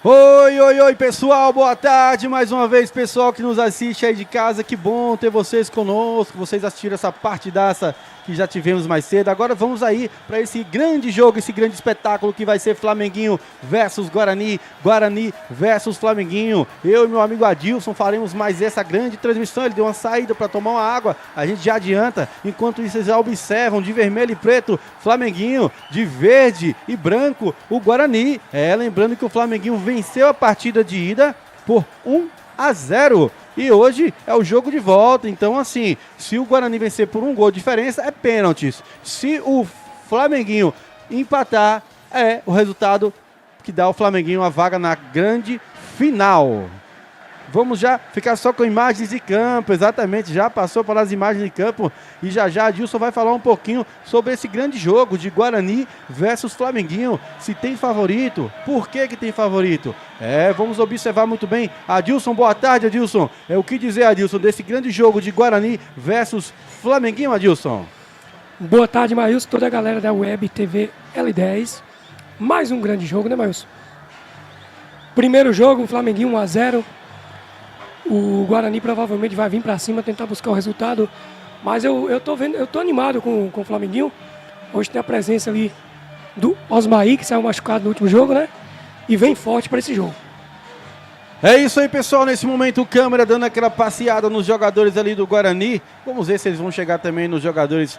Oi, oi, oi, pessoal, boa tarde mais uma vez, pessoal que nos assiste aí de casa, que bom ter vocês conosco, vocês assistiram essa partidaça que já tivemos mais cedo. Agora vamos aí para esse grande jogo, esse grande espetáculo que vai ser Flamenguinho versus Guarani, Guarani versus Flamenguinho. Eu e meu amigo Adilson faremos mais essa grande transmissão. Ele deu uma saída para tomar uma água, a gente já adianta. Enquanto isso, vocês já observam de vermelho e preto, Flamenguinho, de verde e branco, o Guarani. Lembrando que o Flamenguinho venceu a partida de ida por 1-0. E hoje é o jogo de volta, então assim, se o Guarani vencer por um gol de diferença, é pênaltis. Se o Flamenguinho empatar, é o resultado que dá ao Flamenguinho a vaga na grande final. Vamos já ficar só com imagens de campo, exatamente, já passou pelas imagens de campo e já Adilson vai falar um pouquinho sobre esse grande jogo de Guarani versus Flamenguinho. Se tem favorito, por que tem favorito? Vamos observar muito bem. Adilson, boa tarde, Adilson. O que dizer, Adilson, desse grande jogo de Guarani versus Flamenguinho, Adilson? Boa tarde, Maílson, toda a galera da Web TV L10. Mais um grande jogo, né, Maílson? Primeiro jogo, Flamenguinho 1-0. O Guarani provavelmente vai vir para cima tentar buscar o resultado, mas eu tô animado com o Flamenguinho. Hoje tem a presença ali do Osmaí, que saiu machucado no último jogo, né? E vem forte para esse jogo. É isso aí, pessoal. Nesse momento o câmera dando aquela passeada nos jogadores ali do Guarani. Vamos ver se eles vão chegar também nos jogadores.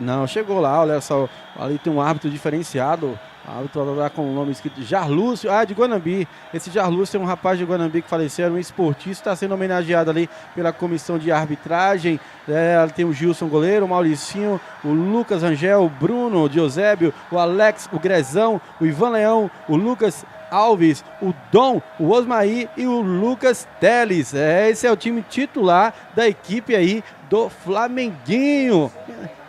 Não, chegou lá, olha só. Ali tem um árbitro diferenciado. Árbitro lá com o nome escrito Jarlúcio, de Guanambi. Esse Jarlúcio é um rapaz de Guanambi que faleceu, era um esportista, está sendo homenageado ali pela comissão de arbitragem. Tem o Gilson goleiro, o Mauricinho, o Lucas Angel, o Bruno Diosébio, o Alex, o Grezão, o Ivan Leão, o Lucas Alves, o Dom, o Osmaí e o Lucas Teles. Esse é o time titular da equipe aí do Flamenguinho.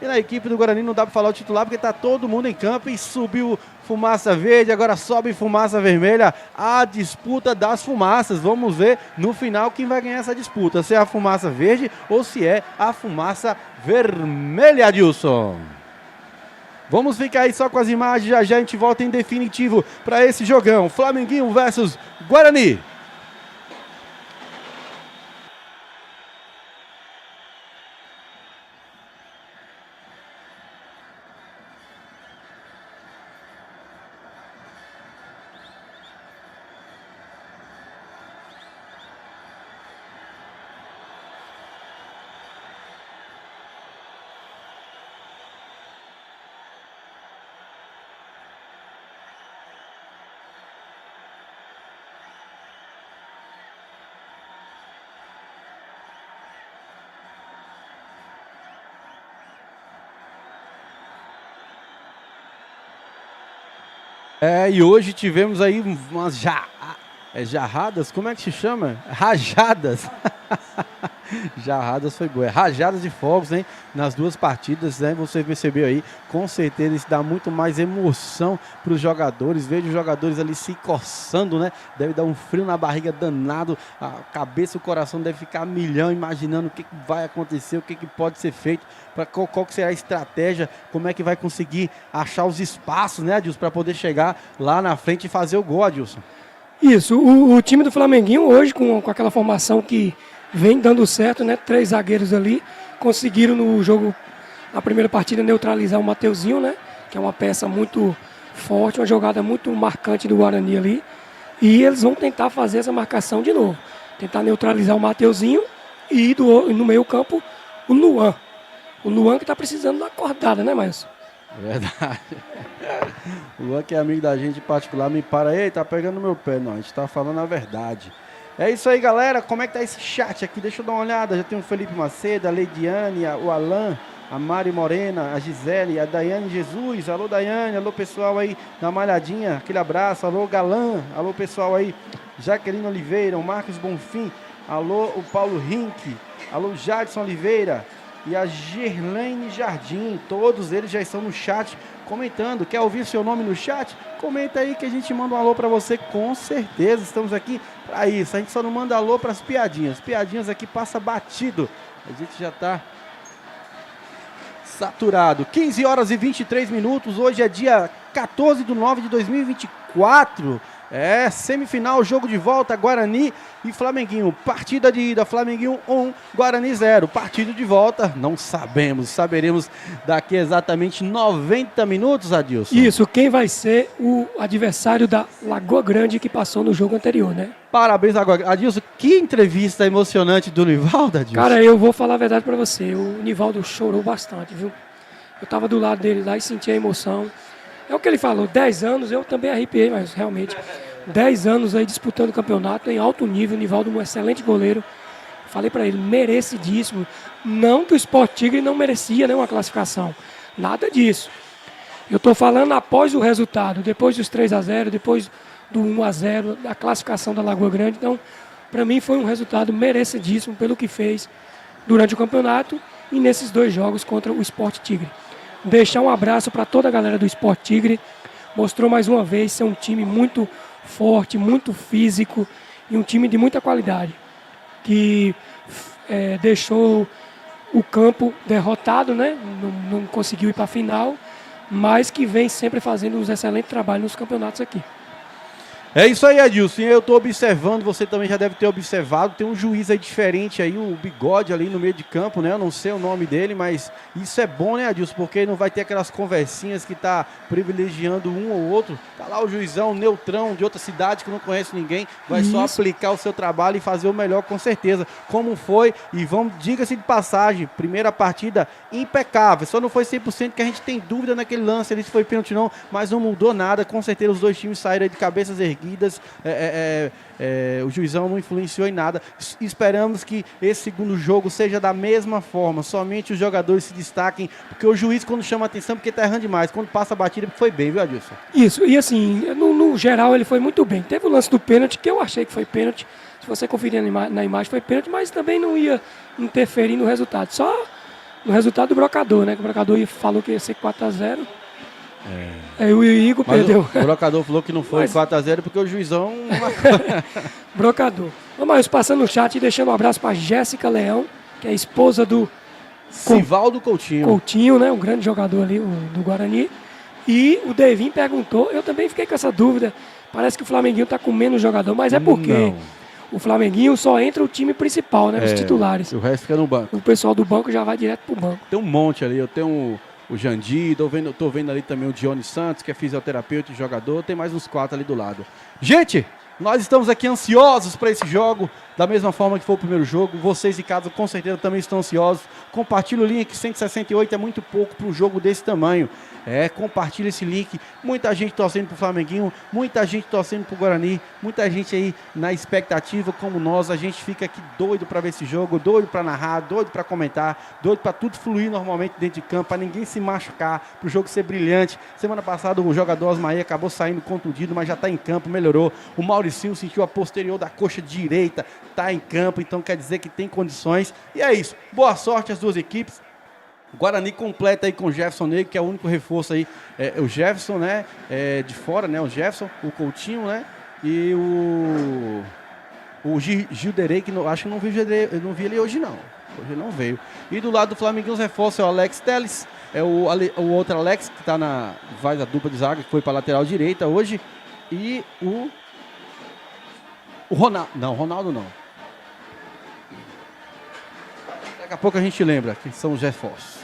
E na equipe do Guarani não dá para falar o titular porque tá todo mundo em campo e subiu fumaça verde, agora sobe fumaça vermelha. A disputa das fumaças. Vamos ver no final quem vai ganhar essa disputa, se é a fumaça verde ou se é a fumaça vermelha, Adilson. Vamos ficar aí só com as imagens, já a gente volta em definitivo para esse jogão. Flamenguinho versus Guarani. E hoje tivemos aí umas jarradas, como é que se chama? Rajadas. Jarradas foi boa. Rajadas de fogos, hein? Nas duas partidas, né? Você percebeu aí, com certeza isso dá muito mais emoção para os jogadores. Vejo os jogadores ali se coçando, né? Deve dar um frio na barriga danado. A cabeça, o coração deve ficar a milhão, imaginando o que vai acontecer, o que pode ser feito, qual que será a estratégia, como é que vai conseguir achar os espaços, né, Adilson, para poder chegar lá na frente e fazer o gol, Adilson. Isso, o time do Flamenguinho hoje, com aquela formação que vem dando certo, né? 3 zagueiros ali, conseguiram no jogo, na primeira partida, neutralizar o Mateuzinho, né? Que é uma peça muito forte, uma jogada muito marcante do Guarani ali. E eles vão tentar fazer essa marcação de novo. Tentar neutralizar o Mateuzinho e no meio campo o Luan. O Luan que está precisando da acordada, né, Maílson? Verdade. O Luan, que é amigo da gente em particular, me para. Ei, tá pegando no meu pé. Não, a gente tá falando a verdade. É isso aí, galera. Como é que tá esse chat aqui? Deixa eu dar uma olhada. Já tem o Felipe Macedo, a Leidiane, o Alan, a Mari Morena, a Gisele, a Daiane Jesus. Alô, Daiane. Alô, pessoal aí da Malhadinha. Aquele abraço. Alô, Galã. Alô, pessoal aí. Jaqueline Oliveira, o Marcos Bonfim. Alô, o Paulo Rink. Alô, Jadson Oliveira. E a Gerlaine Jardim. Todos eles já estão no chat comentando. Quer ouvir seu nome no chat? Comenta aí que a gente manda um alô pra você, com certeza. Estamos aqui pra isso. A gente só não manda alô pras piadinhas. Piadinhas aqui passa batido. A gente já tá saturado. 15 horas e 23 minutos. Hoje é dia 14/9/2024. Semifinal, jogo de volta, Guarani e Flamenguinho. Partida de ida, Flamenguinho 1, Guarani 0. Partido de volta, não sabemos. Saberemos daqui exatamente 90 minutos, Adilson. Isso, quem vai ser o adversário da Lagoa Grande que passou no jogo anterior, né? Parabéns, Adilson. Que entrevista emocionante do Nivaldo, Adilson. Cara, eu vou falar a verdade pra você. O Nivaldo chorou bastante, viu? Eu tava do lado dele lá e senti a emoção. É o que ele falou, 10 anos, eu também arrepiei, mas realmente, 10 anos aí disputando campeonato em alto nível, o Nivaldo um excelente goleiro. Falei pra ele, merecidíssimo. Não que o Sport Tigre não merecia nenhuma classificação, nada disso. Eu tô falando após o resultado, depois dos 3-0, depois do 1-0, da classificação da Lagoa Grande. Então, pra mim foi um resultado merecidíssimo pelo que fez durante o campeonato e nesses 2 jogos contra o Sport Tigre. Deixar um abraço para toda a galera do Sport Tigre. Mostrou mais uma vez ser um time muito forte, muito físico e um time de muita qualidade. Que deixou o campo derrotado, né? Não conseguiu ir para a final, mas que vem sempre fazendo uns excelentes trabalhos nos campeonatos aqui. É isso aí, Adilson. Eu estou observando, você também já deve ter observado, tem um juiz aí diferente aí, o Bigode ali no meio de campo, né? Eu não sei o nome dele, mas isso é bom, né, Adilson? Porque não vai ter aquelas conversinhas que tá privilegiando um ou outro. Tá lá o juizão neutrão de outra cidade que não conhece ninguém, vai só aplicar o seu trabalho e fazer o melhor com certeza. Como foi, e vamos, diga-se de passagem, primeira partida impecável. Só não foi 100% que a gente tem dúvida naquele lance ali se foi pênalti ou não, mas não mudou nada. Com certeza os 2 times saíram aí de cabeças erguidas. O juizão não influenciou em nada. Esperamos que esse segundo jogo seja da mesma forma, somente os jogadores se destaquem, porque o juiz quando chama atenção porque tá errando demais, quando passa a batida foi bem, viu, Adilson? Isso, e assim, no geral ele foi muito bem. Teve o lance do pênalti, que eu achei que foi pênalti, se você conferir na imagem foi pênalti, mas também não ia interferir no resultado, só no resultado do Brocador, né, que o Brocador falou que ia ser 4-0. Aí o Igor perdeu. O Brocador falou que não foi 4-0 porque o juizão... Brocador. Vamos passando no chat e deixando um abraço para Jéssica Leão, que é a esposa do Sivaldo Coutinho. Coutinho, né? Um grande jogador ali do Guarani. E o Devin perguntou, eu também fiquei com essa dúvida, parece que o Flamenguinho tá com menos jogador, mas é porque o Flamenguinho só entra o time principal, né? Os titulares. O resto fica no banco. O pessoal do banco já vai direto pro banco. Tem um monte ali, eu tenho o Jandir, tô vendo ali também o Dione Santos, que é fisioterapeuta e jogador, tem mais uns 4 ali do lado. Gente, nós estamos aqui ansiosos para esse jogo, da mesma forma que foi o primeiro jogo. Vocês de casa com certeza também estão ansiosos. Compartilha o link, 168 é muito pouco para um jogo desse tamanho. Compartilha esse link. Muita gente torcendo pro Flamenguinho, muita gente torcendo pro Guarani, muita gente aí na expectativa como nós. A gente fica aqui doido para ver esse jogo, doido para narrar, doido para comentar, doido para tudo fluir normalmente dentro de campo, para ninguém se machucar, para o jogo ser brilhante. Semana passada o jogador Osmaí acabou saindo contundido, mas já está em campo, melhorou. O Mauricinho sentiu a posterior da coxa direita, está em campo, então quer dizer que tem condições. E é isso. Boa sorte às duas equipes. Guarani completa aí com o Jefferson Negro, que é o único reforço aí. O Jefferson, né? De fora, né? O Jefferson, o Coutinho, né? E o Gilderei, que acho que não vi ele hoje, não. Hoje ele não veio. E do lado do Flamengo, os reforços é o Alex Telles, o outro Alex, que faz a dupla de zaga, que foi para a lateral direita hoje. E o Ronaldo. Não, Ronaldo não. Daqui a pouco a gente lembra quem são os reforços.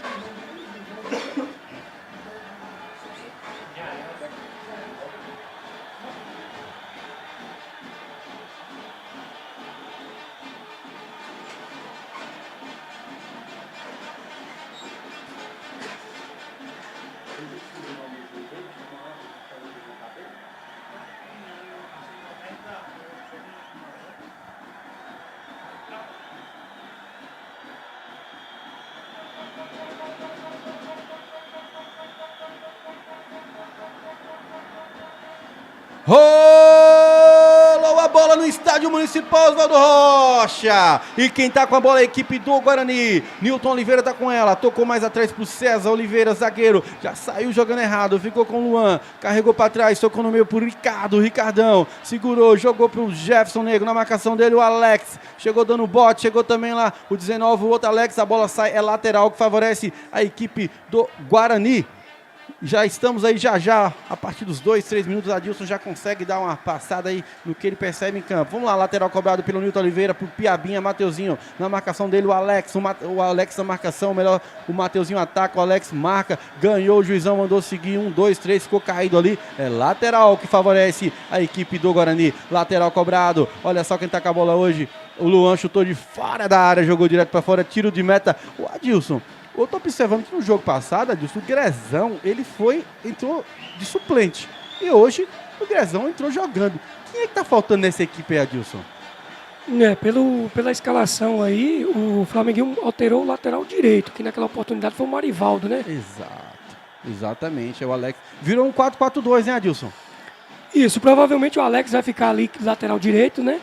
Rolou a bola no estádio municipal Oswaldo Rocha. E quem tá com a bola é a equipe do Guarani. Nilton Oliveira tá com ela. Tocou mais atrás pro César Oliveira, zagueiro. Já saiu jogando errado. Ficou com o Luan. Carregou pra trás. Tocou no meio pro Ricardo. Ricardão segurou. Jogou pro Jefferson Negro. Na marcação dele o Alex. Chegou dando bote. Chegou também lá o 19. O outro Alex. A bola sai. É lateral que favorece a equipe do Guarani. Já estamos aí já, a partir dos 2, 3 minutos, Adilson já consegue dar uma passada aí no que ele percebe em campo. Vamos lá, lateral cobrado pelo Nilton Oliveira, pro Piabinha, Mateuzinho, na marcação dele, o Alex na marcação, melhor, o Mateuzinho ataca, o Alex marca, ganhou, o juizão mandou seguir, 1, 2, 3, ficou caído ali, é lateral que favorece a equipe do Guarani, lateral cobrado, olha só quem tá com a bola hoje, o Luan chutou de fora da área, jogou direto para fora, tiro de meta, o Adilson. Eu tô observando que no jogo passado, Adilson, o Grezão, ele entrou de suplente. E hoje, o Grezão entrou jogando. Quem é que tá faltando nessa equipe aí, Adilson? Pela escalação aí, o Flamenguinho alterou o lateral direito, que naquela oportunidade foi o Marivaldo, né? Exato. Exatamente, é o Alex. Virou um 4-4-2, né, Adilson? Isso, provavelmente o Alex vai ficar ali lateral direito, né?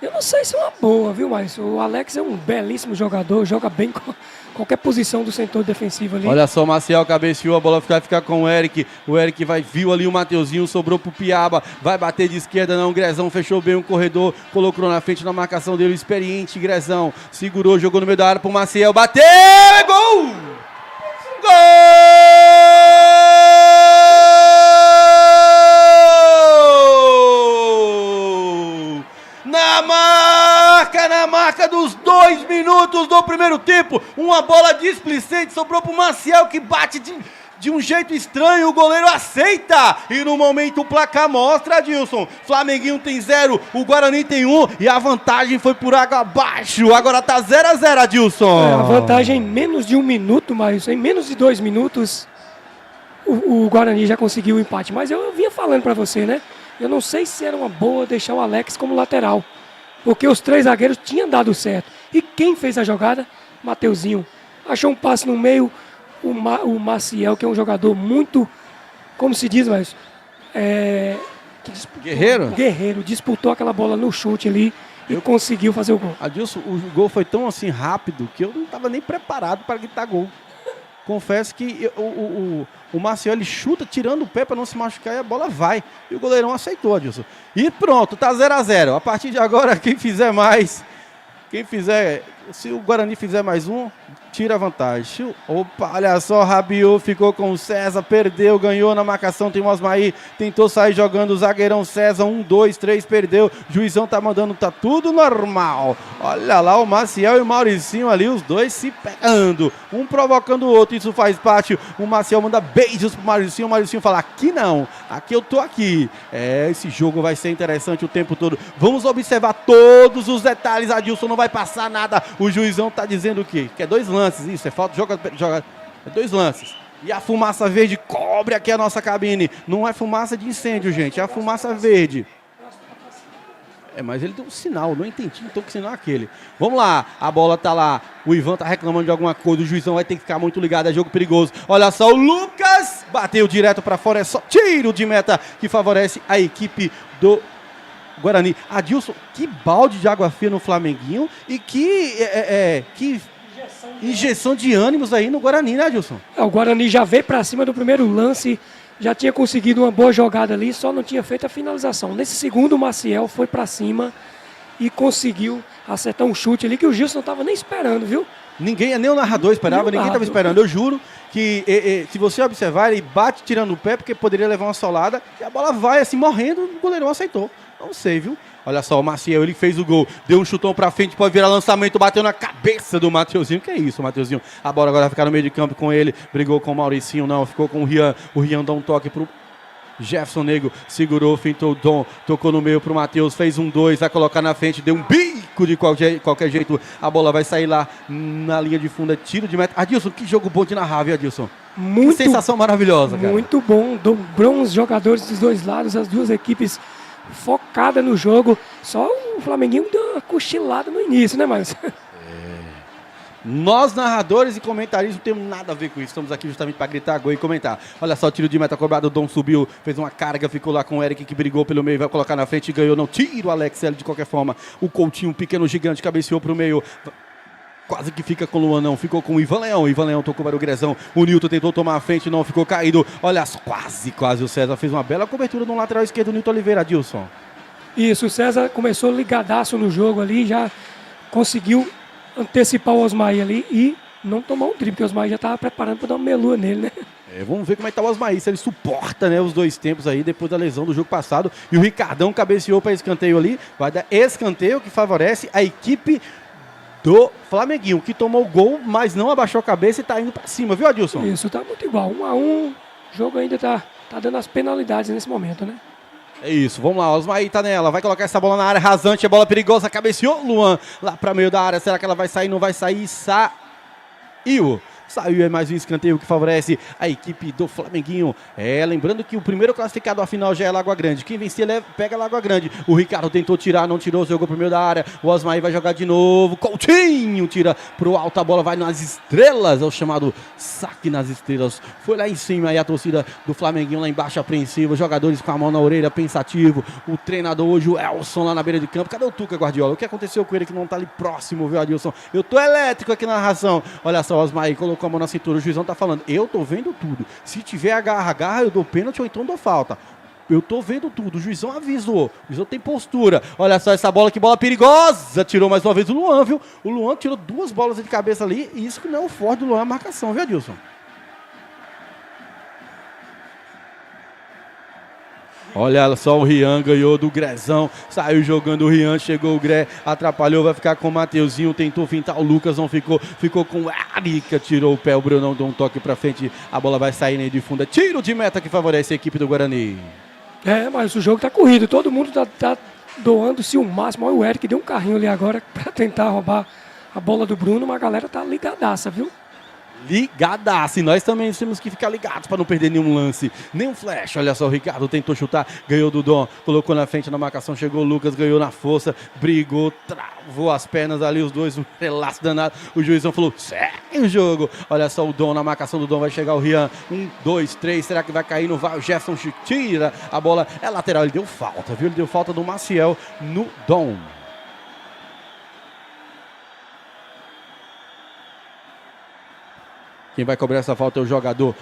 Eu não sei se é uma boa, viu, mas o Alex é um belíssimo jogador, joga bem com qualquer posição do setor defensivo ali. Olha só, o Maciel cabeceou, a bola vai ficar com o Eric. O Eric viu ali o Mateuzinho, sobrou pro Piaba. Vai bater de esquerda, não. O Grezão fechou bem o corredor, colocou na frente na marcação dele. O experiente Grezão segurou, jogou no meio da área pro Maciel. Bateu! É gol! Gol! Na marca dos 2 minutos do primeiro tempo, uma bola displicente sobrou pro Maciel, que bate de um jeito estranho, o goleiro aceita, e no momento o placar mostra, Adilson, Flamenguinho tem 0, o Guarani tem 1, e a vantagem foi por água abaixo, agora tá 0-0, Adilson. A vantagem em menos de 1 minuto, mas em menos de 2 minutos, o Guarani já conseguiu o empate, mas eu vinha falando pra você, né, eu não sei se era uma boa deixar o Alex como lateral, porque os 3 zagueiros tinham dado certo. E quem fez a jogada? Mateuzinho. Achou um passe no meio, o Maciel, que é um jogador muito, como se diz, mas... Guerreiro. Disputou aquela bola no chute ali e conseguiu fazer o gol. Adilson, o gol foi tão assim rápido que eu não estava nem preparado para gritar gol. Confesso que o Maciel, ele chuta tirando o pé para não se machucar e a bola vai. E o goleirão aceitou, Adilson. E pronto, tá 0-0. A partir de agora, se o Guarani fizer mais um, tira a vantagem. Opa, olha só, Rabiot ficou com o César, perdeu, ganhou na marcação, tem o Osmaí, tentou sair jogando o zagueirão César, 1, 2, 3, perdeu, juizão tá mandando, tá tudo normal. Olha lá o Maciel e o Mauricinho ali, os dois se pegando, um provocando o outro, isso faz parte, o Maciel manda beijos pro Mauricinho, o Mauricinho fala, aqui não, aqui eu tô aqui. Esse jogo vai ser interessante o tempo todo, vamos observar todos os detalhes, Adilson, não vai passar nada, o juizão tá dizendo o quê? Que é 2 lances, isso, é falta, joga, é 2 lances. E a fumaça verde cobre aqui a nossa cabine. Não é fumaça de incêndio, gente, é a fumaça verde. Mas ele deu um sinal, não entendi então que sinal é aquele. Vamos lá, a bola tá lá, o Ivan tá reclamando de alguma coisa, o juizão vai ter que ficar muito ligado, é jogo perigoso. Olha só, o Lucas bateu direto pra fora, é só tiro de meta que favorece a equipe do Guarani. Adilson, que balde de água fria no Flamenguinho e que injeção de ânimos aí no Guarani, né, Adilson? O Guarani já veio para cima do primeiro lance, já tinha conseguido uma boa jogada ali, só não tinha feito a finalização. Nesse segundo, o Maciel foi para cima e conseguiu acertar um chute ali que o Gilson não estava nem esperando, viu? Ninguém, nem o narrador esperava, ninguém estava esperando. Eu juro que se você observar, ele bate tirando o pé porque poderia levar uma solada e a bola vai assim morrendo, o goleirão aceitou. Não sei, viu? Olha só, o Maciel, ele fez o gol, deu um chutão pra frente, pode virar lançamento, bateu na cabeça do Mateuzinho. Que é isso, Mateuzinho? A bola agora vai ficar no meio de campo com ele, brigou com o Mauricinho, não, ficou com o Rian. O Rian dá um toque pro Jefferson Nego, segurou, fintou o Dom, tocou no meio pro Matheus, fez 1-2, vai colocar na frente, deu um bico de qualquer jeito, a bola vai sair lá na linha de fundo, tiro de meta. Adilson, que jogo bom de narrar, viu, Adilson? Muito, que sensação maravilhosa, cara. Muito bom, dobrou os jogadores dos dois lados, as duas equipes focada no jogo, só o Flamenguinho deu uma cochilada no início, né, Marcos? Nós, narradores e comentaristas, não temos nada a ver com isso. Estamos aqui justamente para gritar gol e comentar. Olha só, o tiro de meta cobrado, o Dom subiu, fez uma carga, ficou lá com o Eric, que brigou pelo meio, vai colocar na frente e ganhou. Não tira o Alex L de qualquer forma. O Coutinho, um pequeno gigante, cabeceou para o meio. Quase que fica com o Luan, não. Ficou com o Ivan Leão. Ivan Leão tocou para o Grezão. O Nilton tentou tomar a frente, não. Ficou caído. Olha, quase o César fez uma bela cobertura no lateral esquerdo do Nilton Oliveira, Adilson. Isso, o César começou ligadaço no jogo ali, já conseguiu antecipar o Osmaí ali e não tomou um drible, porque o Osmaí já estava preparando para dar uma melua nele, né? Vamos ver como é que tá o Osmaí, se ele suporta, né, os dois tempos aí, depois da lesão do jogo passado. E o Ricardão cabeceou para escanteio ali. Vai dar escanteio que favorece a equipe do Flamenguinho, que tomou o gol, mas não abaixou a cabeça e tá indo para cima, viu, Adilson? Isso, tá muito igual. 1 a 1, o jogo ainda tá dando as penalidades nesse momento, né? É isso, vamos lá, Osmaí tá nela, vai colocar essa bola na área, rasante, a bola perigosa, cabeceou, Luan, lá para meio da área, será que ela vai sair, não vai sair, saiu. Saiu, é mais um escanteio que favorece a equipe do Flamenguinho. Lembrando que o primeiro classificado à final já é Lagoa Grande. Quem vencer pega Lagoa Grande. O Ricardo tentou tirar, não tirou, jogou pro meio da área. O Osmaí vai jogar de novo. Coutinho tira pro alto, a bola vai nas estrelas. É o chamado saque nas estrelas. Foi lá em cima aí a torcida do Flamenguinho lá embaixo apreensiva. Jogadores com a mão na orelha, pensativo. O treinador hoje, o Elson, lá na beira de campo. Cadê o Tuca Guardiola? O que aconteceu com ele que não tá ali próximo, viu, Adilson? Eu tô elétrico aqui na narração. Olha só, o Osmaí colocou a mão na cintura, o juizão tá falando, eu tô vendo tudo, se tiver agarra, eu dou pênalti ou então dou falta, eu tô vendo tudo, o juizão avisou, o juizão tem postura, olha só essa bola, que bola perigosa, tirou mais uma vez o Luan, viu, o Luan tirou 2 bolas de cabeça ali, e isso que não é o forte do Luan, a marcação, viu, Adilson? Olha só, o Rian ganhou do Grezão, saiu jogando o Rian, chegou o Gré, atrapalhou, vai ficar com o Mateuzinho, tentou fintar, o Lucas não ficou com o Arica, tirou o pé, o Brunão deu um toque pra frente, a bola vai sair de fundo, tiro de meta que favorece a equipe do Guarani. Mas o jogo tá corrido, todo mundo tá doando-se o máximo, olha o Eric deu um carrinho ali agora pra tentar roubar a bola do Bruno, mas a galera tá ligadaça, viu? Ligadaço, e nós também temos que ficar ligados para não perder nenhum lance, nenhum flash. Olha só, o Ricardo tentou chutar, ganhou do Dom, colocou na frente na marcação, chegou o Lucas, ganhou na força, brigou, travou as pernas ali, os dois, um relaço danado. O juizão falou, segue o jogo. Olha só o Dom, na marcação do Dom vai chegar o Rian, 1, 2, 3, será que vai cair? Não vai, o Jefferson tira a bola, é lateral, ele deu falta, viu? Ele deu falta do Maciel no Dom. Quem vai cobrar essa falta é o jogador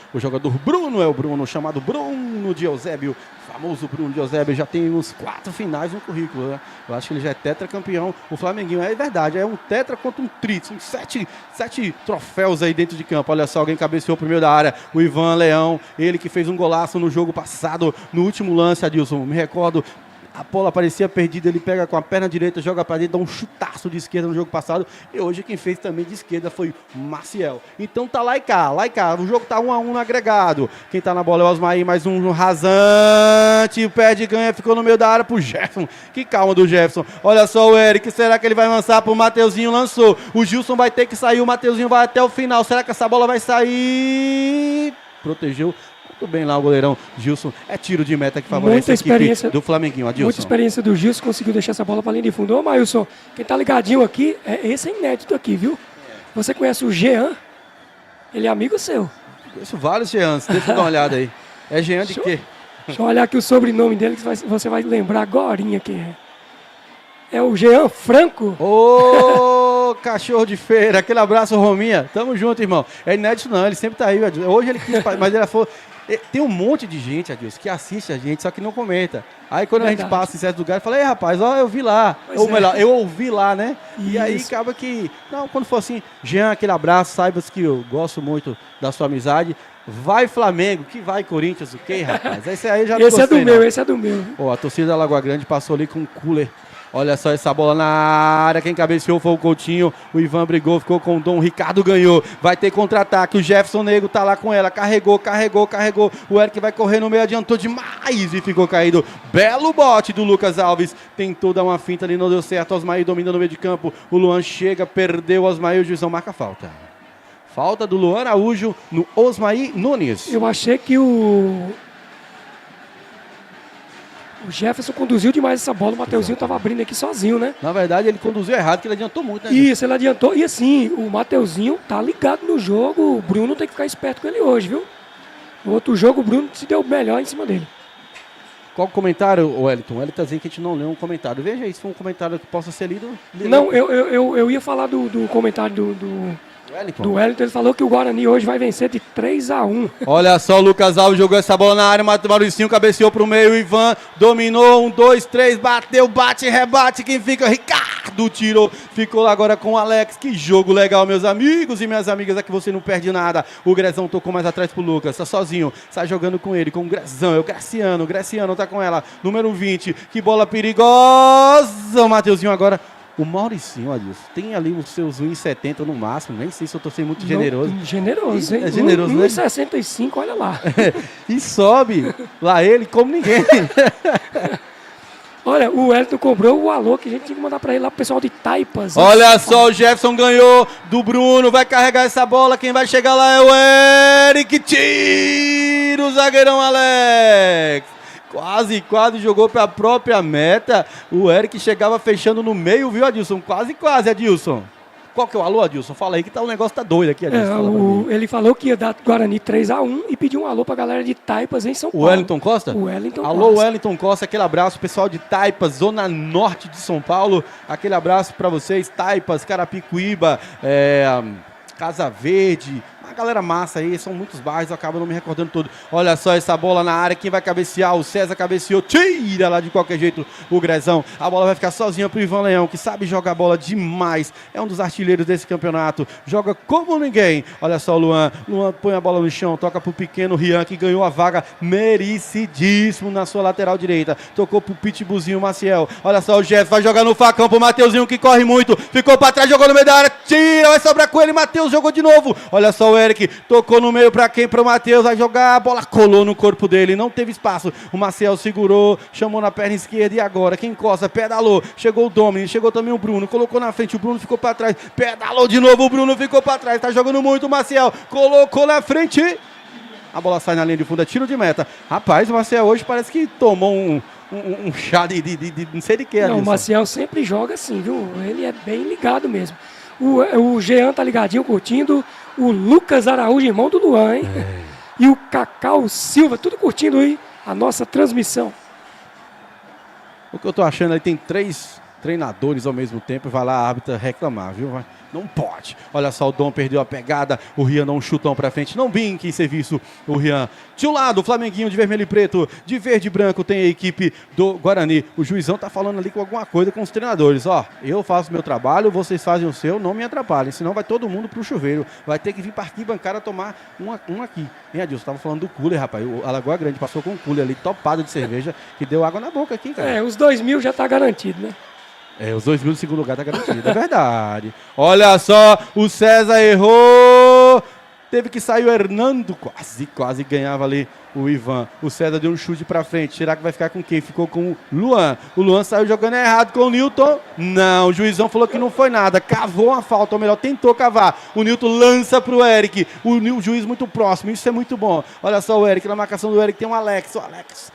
Bruno, é o Bruno, chamado Bruno de Eusébio, famoso Bruno de Eusébio, já tem uns 4 finais no currículo, né? Eu acho que ele já é tetracampeão, o Flamenguinho, é verdade, é um tetra contra um tri, são 7 troféus aí dentro de campo. Olha só, alguém cabeceou pro meio da área, o Ivan Leão, ele que fez um golaço no jogo passado, no último lance, Adilson, me recordo, a bola parecia perdida, ele pega com a perna direita, joga para dentro, dá um chutaço de esquerda no jogo passado, e hoje quem fez também de esquerda foi Maciel. Então tá lá e cá, o jogo tá 1 a 1 no agregado. Quem tá na bola é o Osmaí, mais um rasante, perde, ganha, ficou no meio da área pro Jefferson. Que calma do Jefferson. Olha só o Eric, será que ele vai lançar pro Mateuzinho? Lançou. O Gilson vai ter que sair, o Mateuzinho vai até o final. Será que essa bola vai sair? Protegeu. Muito bem lá o goleirão Gilson. É tiro de meta que favorece a equipe do Flamenguinho, Adilson. Muita experiência do Gilson, conseguiu deixar essa bola para linha de fundo. Ô, Mailson, quem tá ligadinho aqui, esse é inédito aqui, viu? Você conhece o Jean? Ele é amigo seu. Conheço vários Jeans, deixa eu dar uma olhada aí. É Jean de quê? Deixa eu olhar aqui o sobrenome dele, que você vai lembrar agorinha quem é. É o Jean Franco. Ô, cachorro de feira, aquele abraço, Rominha. Tamo junto, irmão. É inédito não, ele sempre tá aí. Hoje ele quis, mas ele falou... Tem um monte de gente, Adilson, que assiste a gente, só que não comenta. Aí quando a gente passa em certos lugares, fala, ei rapaz, ó, eu vi lá. Ou melhor, eu ouvi lá, né? Isso. E aí acaba que, não, quando for assim, Jean, aquele abraço, saiba que eu gosto muito da sua amizade. Vai Flamengo, que vai Corinthians, o quê, rapaz? Esse aí já não Esse gostei, esse é do meu. Pô, a torcida da Lagoa Grande passou ali com um cooler. Olha só essa bola na área, quem cabeceou foi o Coutinho, o Ivan brigou, ficou com o Dom, o Ricardo ganhou, vai ter contra-ataque, o Jefferson Nego tá lá com ela, carregou, o Eric vai correr no meio, adiantou demais e ficou caído, belo bote do Lucas Alves, tentou dar uma finta ali, não deu certo, Osmaí domina no meio de campo, o Luan chega, perdeu o Osmaí, o juizão marca a falta. Falta do Luan Araújo no Osmaí Nunes. Eu achei que o Jefferson conduziu demais essa bola, o Mateuzinho estava abrindo aqui sozinho, né? Na verdade, ele conduziu errado, porque ele adiantou muito, né? Isso, ele adiantou. E assim, o Mateuzinho tá ligado no jogo, o Bruno tem que ficar esperto com ele hoje, viu? No outro jogo, o Bruno se deu melhor em cima dele. Qual o comentário, Wellington? O Wellington tá dizendo que a gente não leu um comentário. Veja aí, se for um comentário que possa ser lido. Não, eu ia falar do comentário do Wellington, ele falou que o Guarani hoje vai vencer de 3 a 1. Olha só, o Lucas Alves jogou essa bola na área, Mauricinho cabeceou pro meio, o Ivan dominou, 1, 2, 3, bateu, bate, rebate, quem fica? Ricardo! Ricardo tirou. Ficou lá agora com o Alex. Que jogo legal, meus amigos e minhas amigas. Aqui você não perde nada. O Grezão tocou mais atrás pro Lucas. Tá sozinho. Sai jogando com ele, com o Grezão. É o Graciano. O Graciano tá com ela. Número 20. Que bola perigosa. O Mateuzinho agora. O Mauricinho, Adilson, tem ali os seus 1,70 no máximo. Nem sei se eu tô sendo muito generoso. Generoso, hein? É generoso, né? 1,65, olha lá. E sobe lá ele como ninguém. Olha, o Wellington cobrou o alô que a gente tinha que mandar pra ele lá pro pessoal de Taipas. Olha só, o Jefferson ganhou do Bruno. Vai carregar essa bola. Quem vai chegar lá é o Eric. Tira o zagueirão Alex. Quase jogou para a própria meta. O Eric chegava fechando no meio, viu, Adilson? Quase, Adilson. Qual que é o alô, Adilson? Fala aí que o negócio tá doido aqui, Adilson. Ele falou que ia dar Guarani 3-1 e pediu um alô pra galera de Taipas em São Paulo. O Wellington Costa? O Wellington Alô, Costa. Wellington Costa, aquele abraço, pessoal de Taipas, zona norte de São Paulo. Aquele abraço para vocês, Taipas, Carapicuíba, Casa Verde, uma galera massa aí, são muitos bairros, eu acabo não me recordando todo. Olha só essa bola na área, quem vai cabecear? O César cabeceou, tira lá de qualquer jeito o Grezão. A bola vai ficar sozinha pro Ivan Leão, que sabe jogar bola demais, é um dos artilheiros desse campeonato, joga como ninguém. Olha só o Luan põe a bola no chão, toca pro pequeno Rian, que ganhou a vaga merecidíssimo na sua lateral direita, tocou pro Pitbullzinho Maciel. Olha só o Jefferson, vai jogar no facão pro Mateuzinho, que corre muito, ficou pra trás, jogou no meio da área, tira, vai sobrar com ele, Matheus jogou de novo. Olha só o Eric, tocou no meio pra quem? Pro Matheus, vai jogar, a bola colou no corpo dele, não teve espaço. O Marcel segurou, chamou na perna esquerda e agora quem encosta, pedalou, chegou o Domini, chegou também o Bruno, colocou na frente, o Bruno ficou pra trás, pedalou de novo, o Bruno ficou pra trás, tá jogando muito o Marcel, colocou na frente, a bola sai na linha de fundo, é tiro de meta. Rapaz, o Marcel hoje parece que tomou um chá de não sei de que. Não, o Marcel sempre joga assim, viu? Ele é bem ligado mesmo. O Jean tá ligadinho, curtindo. O Lucas Araújo, irmão do Luan, hein? E o Cacau Silva, tudo curtindo aí a nossa transmissão. O que eu tô achando aí, tem 3 treinadores ao mesmo tempo, vai lá a árbitra reclamar, viu? Não pode. Olha só, o Dom perdeu a pegada, o Rian dá um chutão pra frente, não brinque em serviço, o Rian. De um lado, o Flamenguinho de vermelho e preto, de verde e branco tem a equipe do Guarani. O juizão tá falando ali com alguma coisa com os treinadores. Ó, eu faço meu trabalho, vocês fazem o seu, não me atrapalhem, senão vai todo mundo pro chuveiro. Vai ter que vir pra arquibancada tomar um aqui. Hein, Adilson? Tava falando do cooler, rapaz. O Alagoa Grande passou com um cooler ali, topado de cerveja, que deu água na boca aqui, cara. Os 2.000 já tá garantido, né? Os 2.000 no segundo lugar tá garantido, é verdade. Olha só, o César errou. Teve que sair o Hernando, quase ganhava ali o Ivan. O César deu um chute pra frente. Será que vai ficar com quem? Ficou com o Luan. O Luan saiu jogando errado com o Newton. Não, o juizão falou que não foi nada. Cavou uma falta, ou melhor, tentou cavar. O Newton lança pro Eric. O juiz muito próximo, isso é muito bom. Olha só o Eric, na marcação do Eric tem um Alex. O Alex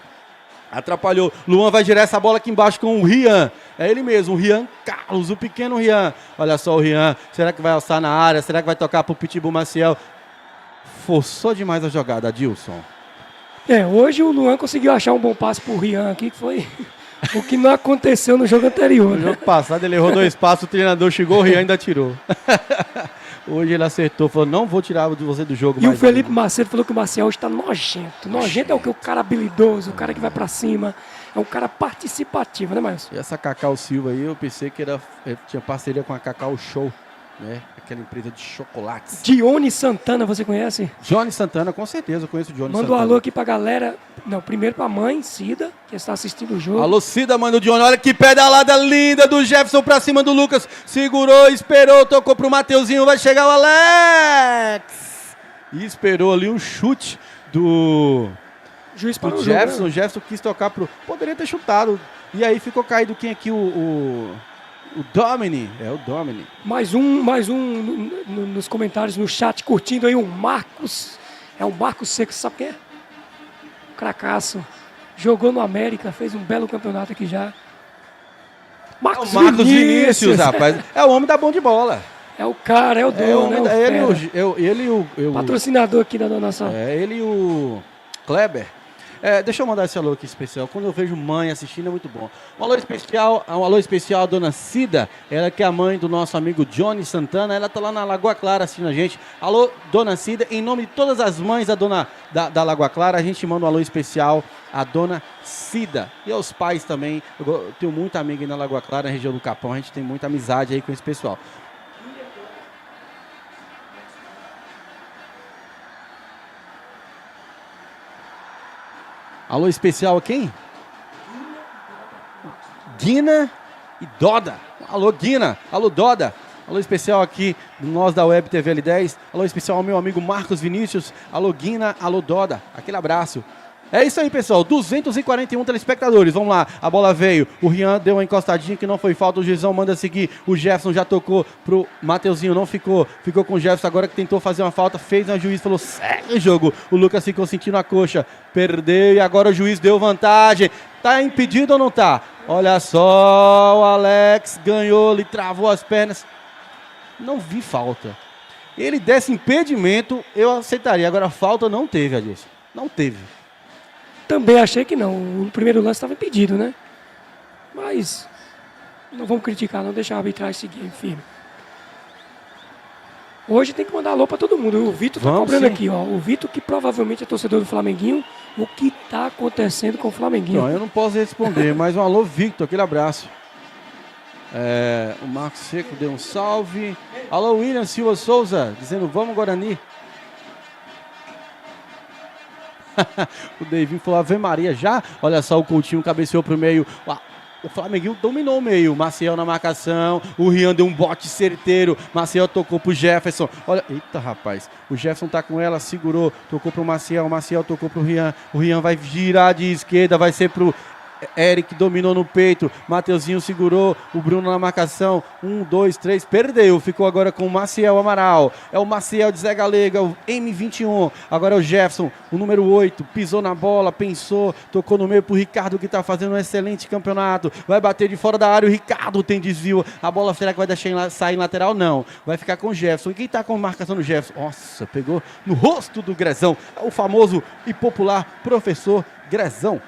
atrapalhou. Luan vai girar essa bola aqui embaixo com o Rian. É ele mesmo, o Rian Carlos, o pequeno Rian. Olha só o Rian. Será que vai alçar na área? Será que vai tocar pro Pitbull Maciel? Forçou demais a jogada, Adilson. Hoje o Luan conseguiu achar um bom passe pro Rian aqui, que foi o que não aconteceu no jogo anterior. No jogo passado ele errou 2 passos, o treinador chegou, o Rian ainda tirou. Hoje ele acertou, falou, não vou tirar você do jogo. E o Felipe Macedo falou que o Marcel hoje tá nojento. Nojento é o que? O cara habilidoso, o cara que vai pra cima. É um cara participativo, né, Marcos? E essa Cacau Silva aí, eu pensei que tinha parceria com a Cacau Show, né? Aquela empresa de chocolates. Dione Santana, você conhece? Johnny Santana, com certeza, eu conheço o Johnny Santana. Manda um alô aqui pra galera. Não, primeiro pra mãe, Cida, que está assistindo o jogo. Alô, Cida, mãe do Johnny. Olha que pedalada linda do Jefferson pra cima do Lucas. Segurou, esperou, tocou pro Mateuzinho. Vai chegar o Alex. E esperou ali um chute do Juiz para o Jefferson. jogo, né? O Jefferson quis tocar pro... Poderia ter chutado. E aí ficou caído quem aqui? O Domini. É o Domini. Mais um nos comentários, no chat, curtindo aí o Marcos. É o Marcos Seco, sabe quem é? Cracaço. Jogou no América, fez um belo campeonato aqui já. Marcos Vinícius, rapaz. É o homem da bom de bola. É o cara, é o dono, né? Ele e o patrocinador aqui da nossa... ele e o Kleber. Deixa eu mandar esse alô aqui especial. Quando eu vejo mãe assistindo é muito bom. Um alô especial à dona Cida, ela que é a mãe do nosso amigo Johnny Santana, ela tá lá na Lagoa Clara assistindo a gente. Alô, dona Cida, em nome de todas as mães da Lagoa Clara, a gente manda um alô especial à dona Cida. E aos pais também. Eu tenho muita amiga aí na Lagoa Clara, na região do Capão, a gente tem muita amizade aí com esse pessoal. Alô especial a quem? Guina e Doda. Alô Guina, alô Doda. Alô especial aqui, nós da Web TV L10. Alô especial ao meu amigo Marcos Vinícius. Alô Guina, alô Doda. Aquele abraço. É isso aí, pessoal. 241 telespectadores. Vamos lá. A bola veio. O Rian deu uma encostadinha que não foi falta. O Gizão manda seguir. O Jefferson já tocou pro Mateuzinho. Não ficou. Ficou com o Jefferson agora que tentou fazer uma falta. Fez uma juiz. Falou, segue o jogo. O Lucas ficou sentindo a coxa. Perdeu e agora o juiz deu vantagem. Tá impedido ou não tá? Olha só. O Alex ganhou. Ele travou as pernas. Não vi falta. Ele desse impedimento, eu aceitaria. Agora falta não teve, Adilson. Não teve. Também achei que não. O primeiro lance estava impedido, né? Mas não vamos criticar, não deixar a arbitragem seguir firme. Hoje tem que mandar alô para todo mundo. O Vitor tá cobrando aqui, ó. O Vitor, que provavelmente é torcedor do Flamenguinho. O que tá acontecendo com o Flamenguinho? Não, eu não posso responder, mas um alô, Victor, aquele abraço. O Marcos Seco deu um salve. Alô, William Silva Souza, dizendo vamos, Guarani. O Davinho falou Ave Maria já. Olha só, o Coutinho cabeceou pro meio. O Flamenguinho dominou o meio. Maciel na marcação. O Rian deu um bote certeiro. Maciel tocou pro Jefferson. Olha, eita rapaz. O Jefferson tá com ela, segurou. Tocou pro Maciel. O Maciel tocou pro Rian. O Rian vai girar de esquerda. Vai ser pro Eric, dominou no peito. Mateuzinho segurou. O Bruno na marcação. 1, 2, 3. Perdeu. Ficou agora com o Maciel Amaral. É o Maciel de Zé Galega. O M21. Agora é o Jefferson. O número 8. Pisou na bola. Pensou. Tocou no meio pro Ricardo, que tá fazendo um excelente campeonato. Vai bater de fora da área. O Ricardo tem desvio. A bola, será que vai deixar sair em lateral? Não. Vai ficar com o Jefferson. E quem tá com marcação no Jefferson? Nossa, pegou no rosto do Grezão. É o famoso e popular professor Grezão.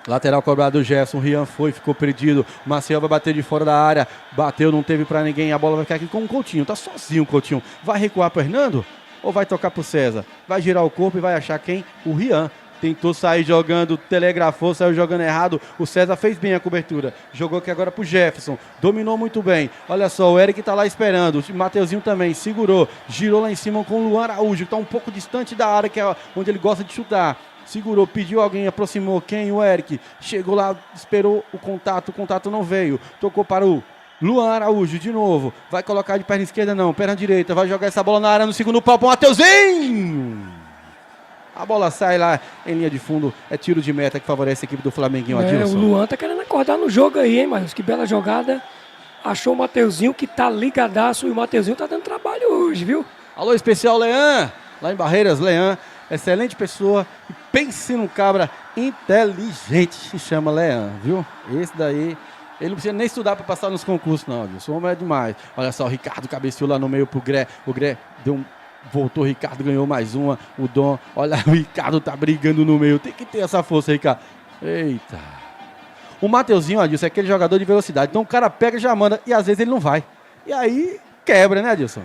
Lateral cobrado do Jefferson, o Rian ficou perdido. O Maciel vai bater de fora da área. Bateu, não teve pra ninguém. A bola vai ficar aqui com o Coutinho. Tá sozinho o Coutinho. Vai recuar pro Hernando? Ou vai tocar pro César? Vai girar o corpo e vai achar quem? O Rian. Tentou sair jogando, telegrafou, saiu jogando errado. O César fez bem a cobertura. Jogou aqui agora pro Jefferson. Dominou muito bem. Olha só, o Eric tá lá esperando. O Mateuzinho também segurou. Girou lá em cima com o Luan Araújo, que tá um pouco distante da área, que é onde ele gosta de chutar. Segurou, pediu alguém, aproximou. Quem? O Eric. Chegou lá, esperou o contato não veio. Tocou para o Luan Araújo de novo. Vai colocar de perna esquerda, não, perna direita. Vai jogar essa bola na área no segundo pau para o Mateuzinho. A bola sai lá em linha de fundo. É tiro de meta que favorece a equipe do Flamenguinho, Adilson. O Luan tá querendo acordar no jogo aí, hein, Marcos? Que bela jogada. Achou o Mateuzinho, que tá ligadaço. E o Mateuzinho tá dando trabalho hoje, viu? Alô, especial Leão. Lá em Barreiras, Leão. Excelente pessoa. E pense num cabra inteligente. Se chama Leão, viu? Esse daí... Ele não precisa nem estudar para passar nos concursos, não, Adilson. O homem é demais. Olha só, o Ricardo cabeceou lá no meio pro Gré. O Gré deu um... Voltou, o Ricardo ganhou mais uma. O Dom, olha, o Ricardo tá brigando no meio. Tem que ter essa força, Ricardo. Eita. O Mateuzinho, Adilson, é aquele jogador de velocidade. Então o cara pega e já manda. E às vezes ele não vai. E aí quebra, né, Adilson?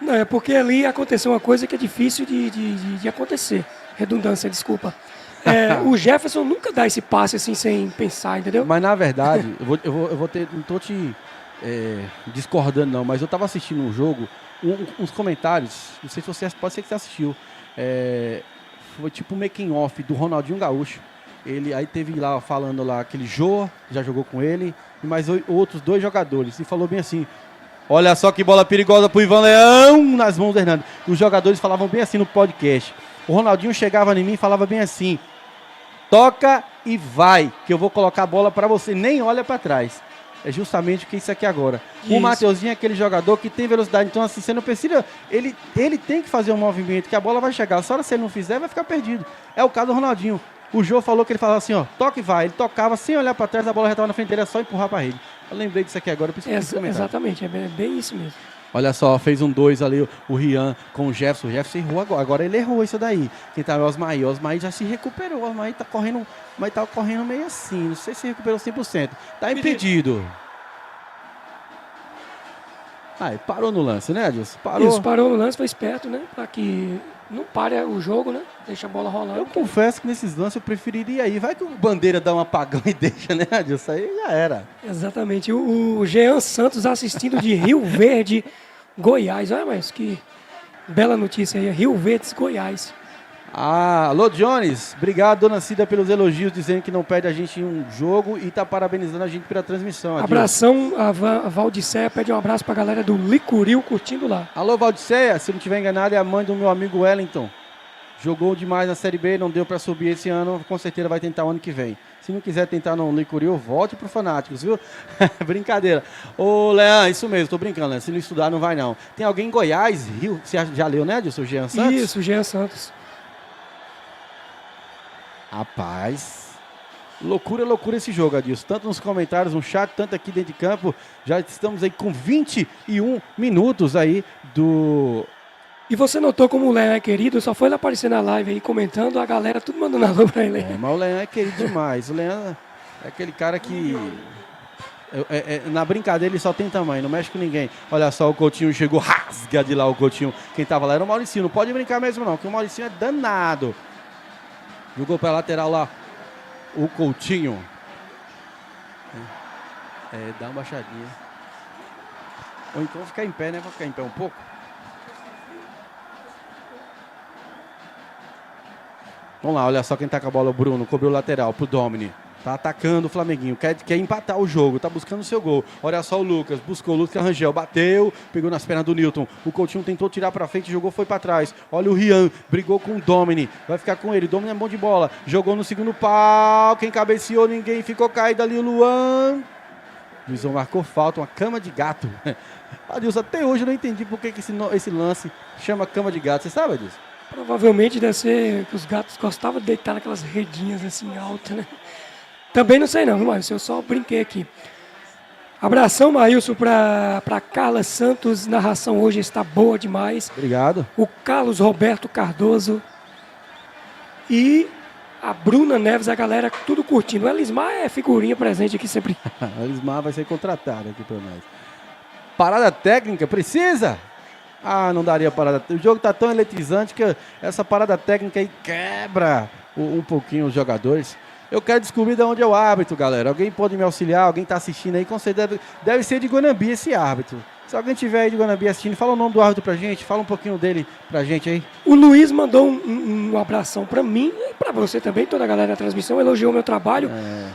Não, é porque ali aconteceu uma coisa que é difícil de acontecer. Redundância, desculpa. O Jefferson nunca dá esse passe assim sem pensar, entendeu? Mas na verdade, eu vou ter. Não tô te discordando, não, mas eu tava assistindo um jogo. Uns comentários, não sei se você pode ser que você assistiu, foi tipo um making off do Ronaldinho Gaúcho. Ele aí teve lá falando lá aquele Jô, já jogou com ele, e mais outros 2 jogadores, e falou bem assim: olha só que bola perigosa pro Ivan Leão nas mãos do Hernando. E os jogadores falavam bem assim no podcast. O Ronaldinho chegava em mim e falava bem assim: toca e vai, que eu vou colocar a bola para você, nem olha para trás. É justamente o que é isso aqui agora. Isso. O Mateuzinho é aquele jogador que tem velocidade. Então, assim, você não precisa... Ele tem que fazer um movimento, que a bola vai chegar. Só se ele não fizer, vai ficar perdido. É o caso do Ronaldinho. O Jô falou que ele falava assim, ó, toca e vai. Ele tocava sem olhar para trás, a bola já estava na frente dele, é só empurrar para a rede. Eu lembrei disso aqui agora, por isso que exatamente, é bem isso mesmo. Olha só, fez um 2 ali o Rian com o Jefferson. O Jefferson errou agora ele errou isso daí. Quem tá é o Osmaí. O Osmaí já se recuperou. O Osmaí tá correndo, mas tá correndo meio assim. Não sei se recuperou 100%. Tá impedido. Aí, parou no lance, né, Adilson? Parou. Isso, parou no lance, foi esperto, né? Pra que não pare o jogo, né? Deixa a bola rolando. Eu confesso que nesses lances eu preferiria ir. Vai que o Bandeira dá um apagão e deixa, né, Adilson? Aí já era. Exatamente. O Jean Santos assistindo de Rio Verde, Goiás. Olha, mas que bela notícia aí. Rio Verde, Goiás. Ah, alô, Jones. Obrigado, dona Cida, pelos elogios, dizendo que não perde a gente em um jogo e tá parabenizando a gente pela transmissão. Adilson. Abração, a Valdiceia pede um abraço pra galera do Licuril curtindo lá. Alô, Valdiceia, se não estiver enganado, é a mãe do meu amigo Wellington. Jogou demais na Série B, não deu pra subir esse ano, com certeza vai tentar o ano que vem. Se não quiser tentar no Licuril, volte pro Fanáticos, viu? Brincadeira. Ô, Leão, isso mesmo, tô brincando, Leão. Se não estudar, não vai não. Tem alguém em Goiás, Rio, você já leu, né, Adilson? Jean Santos? Isso, Jean Santos. Rapaz, loucura esse jogo, Adilson. Tanto nos comentários, no chat, tanto aqui dentro de campo. Já estamos aí com 21 minutos aí do... E você notou como o Leão é querido? Só foi ele aparecer na live aí comentando, a galera tudo mandando alô pra ele. Mas o Leão é querido demais. O Leão é aquele cara que... na brincadeira ele só tem tamanho, não mexe com ninguém. Olha só, o Coutinho chegou, rasga de lá o Coutinho. Quem tava lá era o Mauricinho. Não pode brincar mesmo não, que o Mauricinho é danado. Jogou para a lateral lá o Coutinho. Dá uma baixadinha. Ou então ficar em pé, né? Vou ficar em pé um pouco. Vamos lá, olha só quem tá com a bola, o Bruno. Cobriu o lateral pro Domini. Tá atacando o Flamenguinho, quer empatar o jogo, tá buscando o seu gol. Olha só o Lucas, buscou o Lucas Rangel, bateu, pegou nas pernas do Newton. O Coutinho tentou tirar pra frente, jogou, foi pra trás. Olha o Rian, brigou com o Domini, vai ficar com ele. Domini é bom de bola, jogou no segundo pau, quem cabeceou, ninguém, ficou caído ali o Luan. Luizão marcou falta, uma cama de gato. Adilson, até hoje eu não entendi por que esse lance chama cama de gato, você sabe, Adilson? Provavelmente deve ser que os gatos gostavam de deitar naquelas redinhas assim altas, né? Também não sei não, mas eu só brinquei aqui. Abração, Maílson, para Carla Santos. Narração hoje está boa demais. Obrigado. O Carlos Roberto Cardoso. E a Bruna Neves, a galera tudo curtindo. O Elismar é figurinha presente aqui sempre. O Elismar vai ser contratado aqui para nós. Parada técnica, precisa? Ah, não daria parada. O jogo tá tão eletrizante que essa parada técnica aí quebra um pouquinho os jogadores. Eu quero descobrir de onde é o árbitro, galera. Alguém pode me auxiliar? Alguém está assistindo aí? Com certeza deve ser de Guanambi esse árbitro. Se alguém tiver aí de Guanambi assistindo, fala o nome do árbitro pra gente. Fala um pouquinho dele pra gente aí. O Luiz mandou um abração pra mim e pra você também, toda a galera da transmissão. Elogiou o meu trabalho.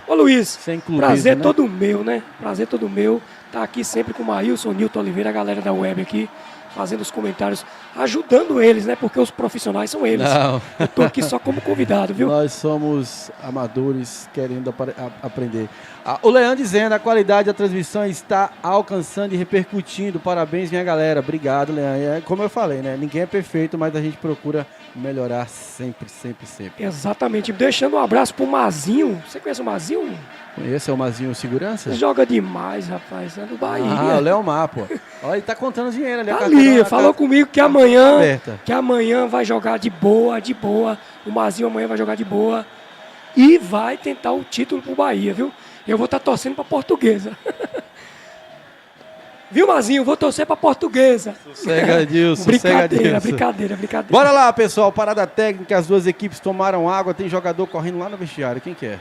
Ô Luiz, prazer né? Todo meu, né? Prazer todo meu. Tá aqui sempre com o Maílson, Nilton Oliveira, a galera da web aqui, fazendo os comentários, ajudando eles, né? Porque os profissionais são eles. Não. Eu tô aqui só como convidado, viu? Nós somos amadores querendo aprender. O Leandro dizendo, a qualidade da transmissão está alcançando e repercutindo. Parabéns, minha galera. Obrigado, Leandro. Como eu falei, né? Ninguém é perfeito, mas a gente procura melhorar sempre. Exatamente. Deixando um abraço pro Mazinho. Você conhece o Mazinho? Esse é o Mazinho Segurança? Joga demais, rapaz. É do Bahia. Ah, o Leomar, pô. Olha, ele tá contando dinheiro ali. Tá ali, falou comigo que amanhã vai jogar de boa. O Mazinho amanhã vai jogar de boa. E vai tentar o título pro Bahia, viu? Eu vou estar torcendo pra Portuguesa. Viu, Mazinho? Vou torcer pra Portuguesa. Sossega, Dilson. Brincadeira. Bora lá, pessoal. Parada técnica. As duas equipes tomaram água. Tem jogador correndo lá no vestiário. Quem que é?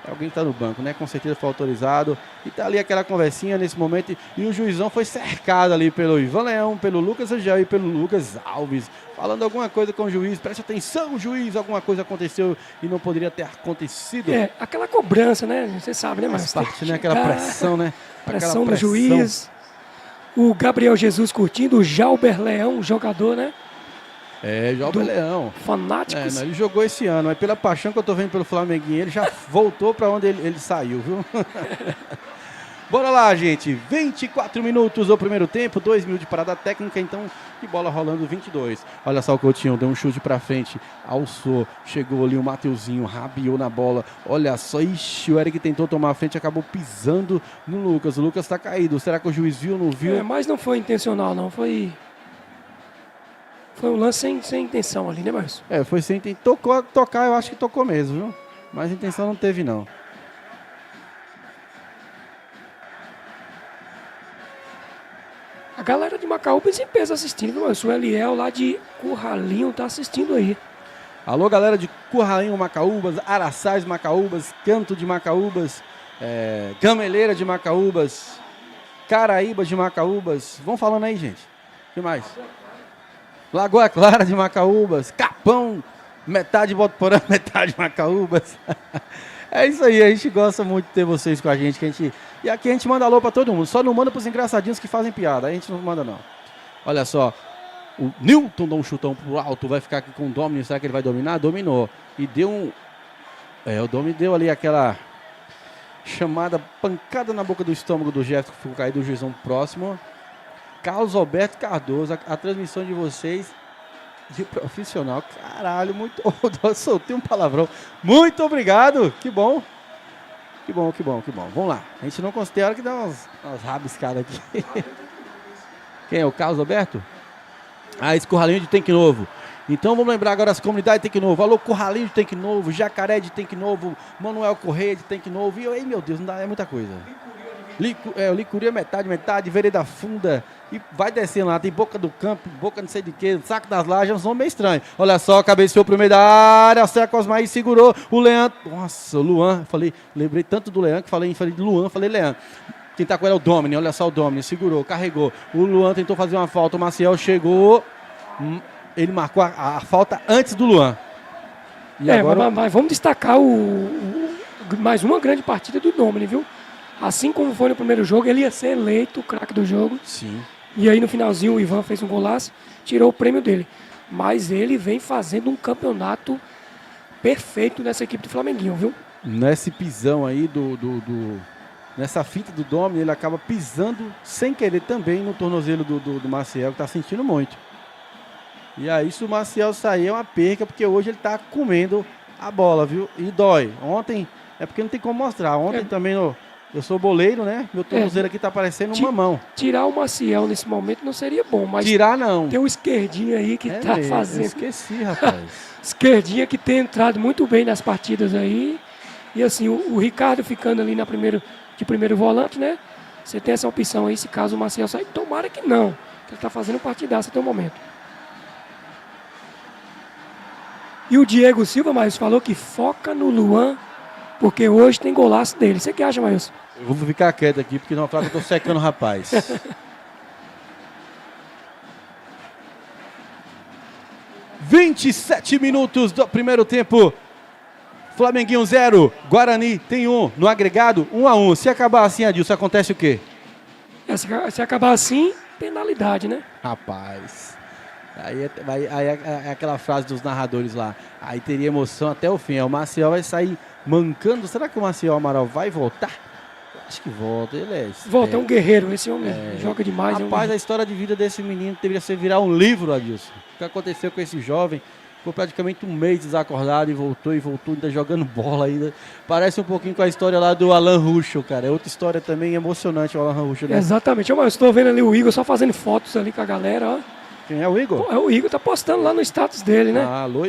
Alguém que tá no banco, né? Com certeza foi autorizado. E tá ali aquela conversinha nesse momento. E o juizão foi cercado ali pelo Ivan Leão, pelo Lucas Angel e pelo Lucas Alves. Falando alguma coisa com o juiz. Preste atenção, juiz. Alguma coisa aconteceu e não poderia ter acontecido. Aquela cobrança, né? Você sabe, né, Marcos? Parte, né? Aquela pressão, né? Pressão do juiz. O Gabriel Jesus curtindo. O Jalber Leão, jogador, né? Jalber Leão. Fanáticos. Ele jogou esse ano, mas pela paixão que eu tô vendo pelo Flamenguinho, ele já voltou para onde ele saiu, viu? Bora lá, gente. 24 minutos do primeiro tempo, 2 minutos de parada técnica, então, e bola rolando 22. Olha só o Coutinho, deu um chute pra frente, alçou, chegou ali o Mateuzinho, rabiou na bola. Olha só, ixi, o Eric tentou tomar a frente, acabou pisando no Lucas. O Lucas tá caído. Será que o juiz viu, não viu? Mas não foi intencional, não. Foi um lance sem intenção ali, né, Márcio? Foi sem tocar, eu acho que tocou mesmo, viu? Mas intenção não teve, não. A galera de Macaúbas em peso assistindo, Márcio. O Eliel lá de Curralinho tá assistindo aí. Alô, galera de Curralinho, Macaúbas, Araçás, Macaúbas, Canto de Macaúbas, Gameleira de Macaúbas, Caraíba de Macaúbas. Vão falando aí, gente. O que mais? Lagoa Clara de Macaúbas, Capão, metade de Botuporã, metade de Macaúbas. É isso aí, a gente gosta muito de ter vocês com a gente, e aqui a gente manda alô pra todo mundo, só não manda pros engraçadinhos que fazem piada, a gente não manda não. Olha só, o Newton dá um chutão pro alto, vai ficar aqui com o Domini, será que ele vai dominar? Dominou, e deu o Domini deu ali aquela chamada pancada na boca do estômago do Jefferson, que ficou caído do juizão próximo. Carlos Alberto Cardoso, a transmissão de vocês de profissional, caralho, muito, soltei um palavrão, muito obrigado, que bom, vamos lá, a gente não considera que dá umas rabiscadas aqui. Quem é, o Carlos Alberto? Esse Curralinho de Tanque Novo. Então vamos lembrar agora as comunidades de Tanque Novo. Alô, Curralinho de Tanque Novo, Jacaré de Tanque Novo, Manuel Correia de Tanque Novo, e meu Deus, não dá, é muita coisa. O Licuri é metade, Vereda Funda, e vai descendo lá, tem Boca do Campo, Boca não sei de que, Saco das Lajes, é um som meio estranho. Olha só, cabeceou pro meio da área, o Seco Osmaí segurou, o Leandro, nossa, o Luan, lembrei tanto do Leandro, que falei de Luan, falei Leandro. Quem tá com ele é o Domini, olha só o Domini, segurou, carregou, o Luan tentou fazer uma falta, o Maciel chegou, ele marcou a falta antes do Luan. E agora... mas vamos destacar mais uma grande partida do Domini, viu? Assim como foi no primeiro jogo, ele ia ser eleito o craque do jogo. Sim. E aí no finalzinho o Ivan fez um golaço, tirou o prêmio dele. Mas ele vem fazendo um campeonato perfeito nessa equipe do Flamenguinho, viu? Nesse pisão aí nessa fita do Domini, ele acaba pisando sem querer também no tornozelo do Maciel, que tá sentindo muito. E aí se o Maciel sair é uma perca, porque hoje ele tá comendo a bola, viu? E dói. Ontem, é porque não tem como mostrar. Ontem também eu sou boleiro, né? Meu tornozelo aqui tá parecendo um mamão. Tirar o Maciel nesse momento não seria bom, mas... Tirar não. Tem o Esquerdinha aí que tá fazendo... Eu esqueci, rapaz. Esquerdinha que tem entrado muito bem nas partidas aí. E assim, o Ricardo ficando ali de primeiro volante, né? Você tem essa opção aí, se caso o Maciel sair. Tomara que não, que ele tá fazendo partidaça até o momento. E o Diego Silva, Maílson, falou que foca no Luan, porque hoje tem golaço dele. Você que acha, Maílson? Eu vou ficar quieto aqui, porque não fala que eu tô secando o rapaz. 27 minutos do primeiro tempo. Flamenguinho 0, Guarani tem 1. No agregado, 1-1. Se acabar assim, Adilson, acontece o quê? Se acabar assim, penalidade, né? Rapaz... Aí é aquela frase dos narradores lá. Aí teria emoção até o fim. O Maciel vai sair mancando. Será que o Maciel Amaral vai voltar? Acho que volta. Ele é esperto. Volta, é um guerreiro. Esse homem joga demais. Rapaz, a história de vida desse menino deveria ser virar um livro, Adilson. O que aconteceu com esse jovem? Ficou praticamente um mês desacordado e voltou, ainda jogando bola ainda. Parece um pouquinho com a história lá do Alan Ruschel, cara. É outra história também emocionante, o Alan Ruschel, né? Exatamente. Eu estou vendo ali o Igor só fazendo fotos ali com a galera, ó. Quem é o Igor? O Igor tá postando lá no status dele, né? Alô,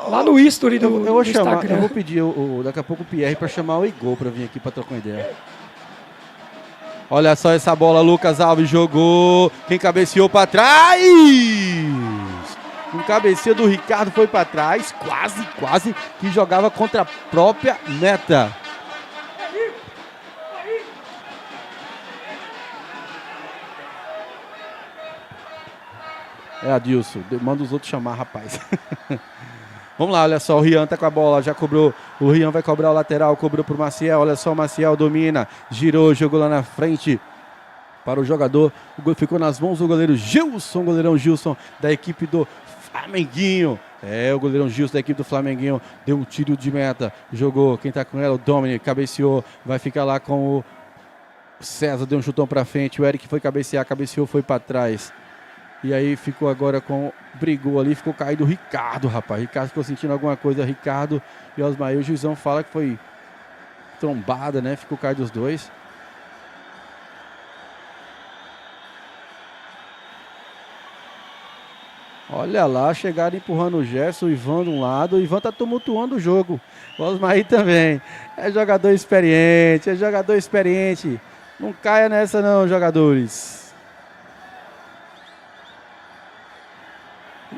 lá no history do Instagram. Eu vou pedir daqui a pouco o Pierre para chamar o Igor para vir aqui para trocar uma ideia. Olha só essa bola, Lucas Alves jogou. Quem cabeceou para trás? Um cabeceio do Ricardo foi para trás. Quase que jogava contra a própria meta. Adilson, manda os outros chamar, rapaz. Vamos lá, olha só, o Rian tá com a bola, já cobrou. O Rian vai cobrar o lateral, cobrou pro Maciel. Olha só, o Maciel domina, girou, jogou lá na frente para o jogador. O gol ficou nas mãos do goleiro Gilson, goleirão Gilson da equipe do Flamenguinho. O goleirão Gilson da equipe do Flamenguinho deu um tiro de meta, jogou. Quem tá com ela? O Domini, cabeceou, vai ficar lá com César deu um chutão pra frente, o Eric foi cabecear, cabeceou, foi pra trás. E aí ficou agora brigou ali, ficou caído o Ricardo, rapaz. Ricardo ficou sentindo alguma coisa, Ricardo e Osmaí. O juizão fala que foi trombada, né? Ficou caído os dois. Olha lá, chegaram empurrando o Gerson, o Ivan de um lado. O Ivan tá tumultuando o jogo. O Osmaí também. É jogador experiente, Não caia nessa não, jogadores.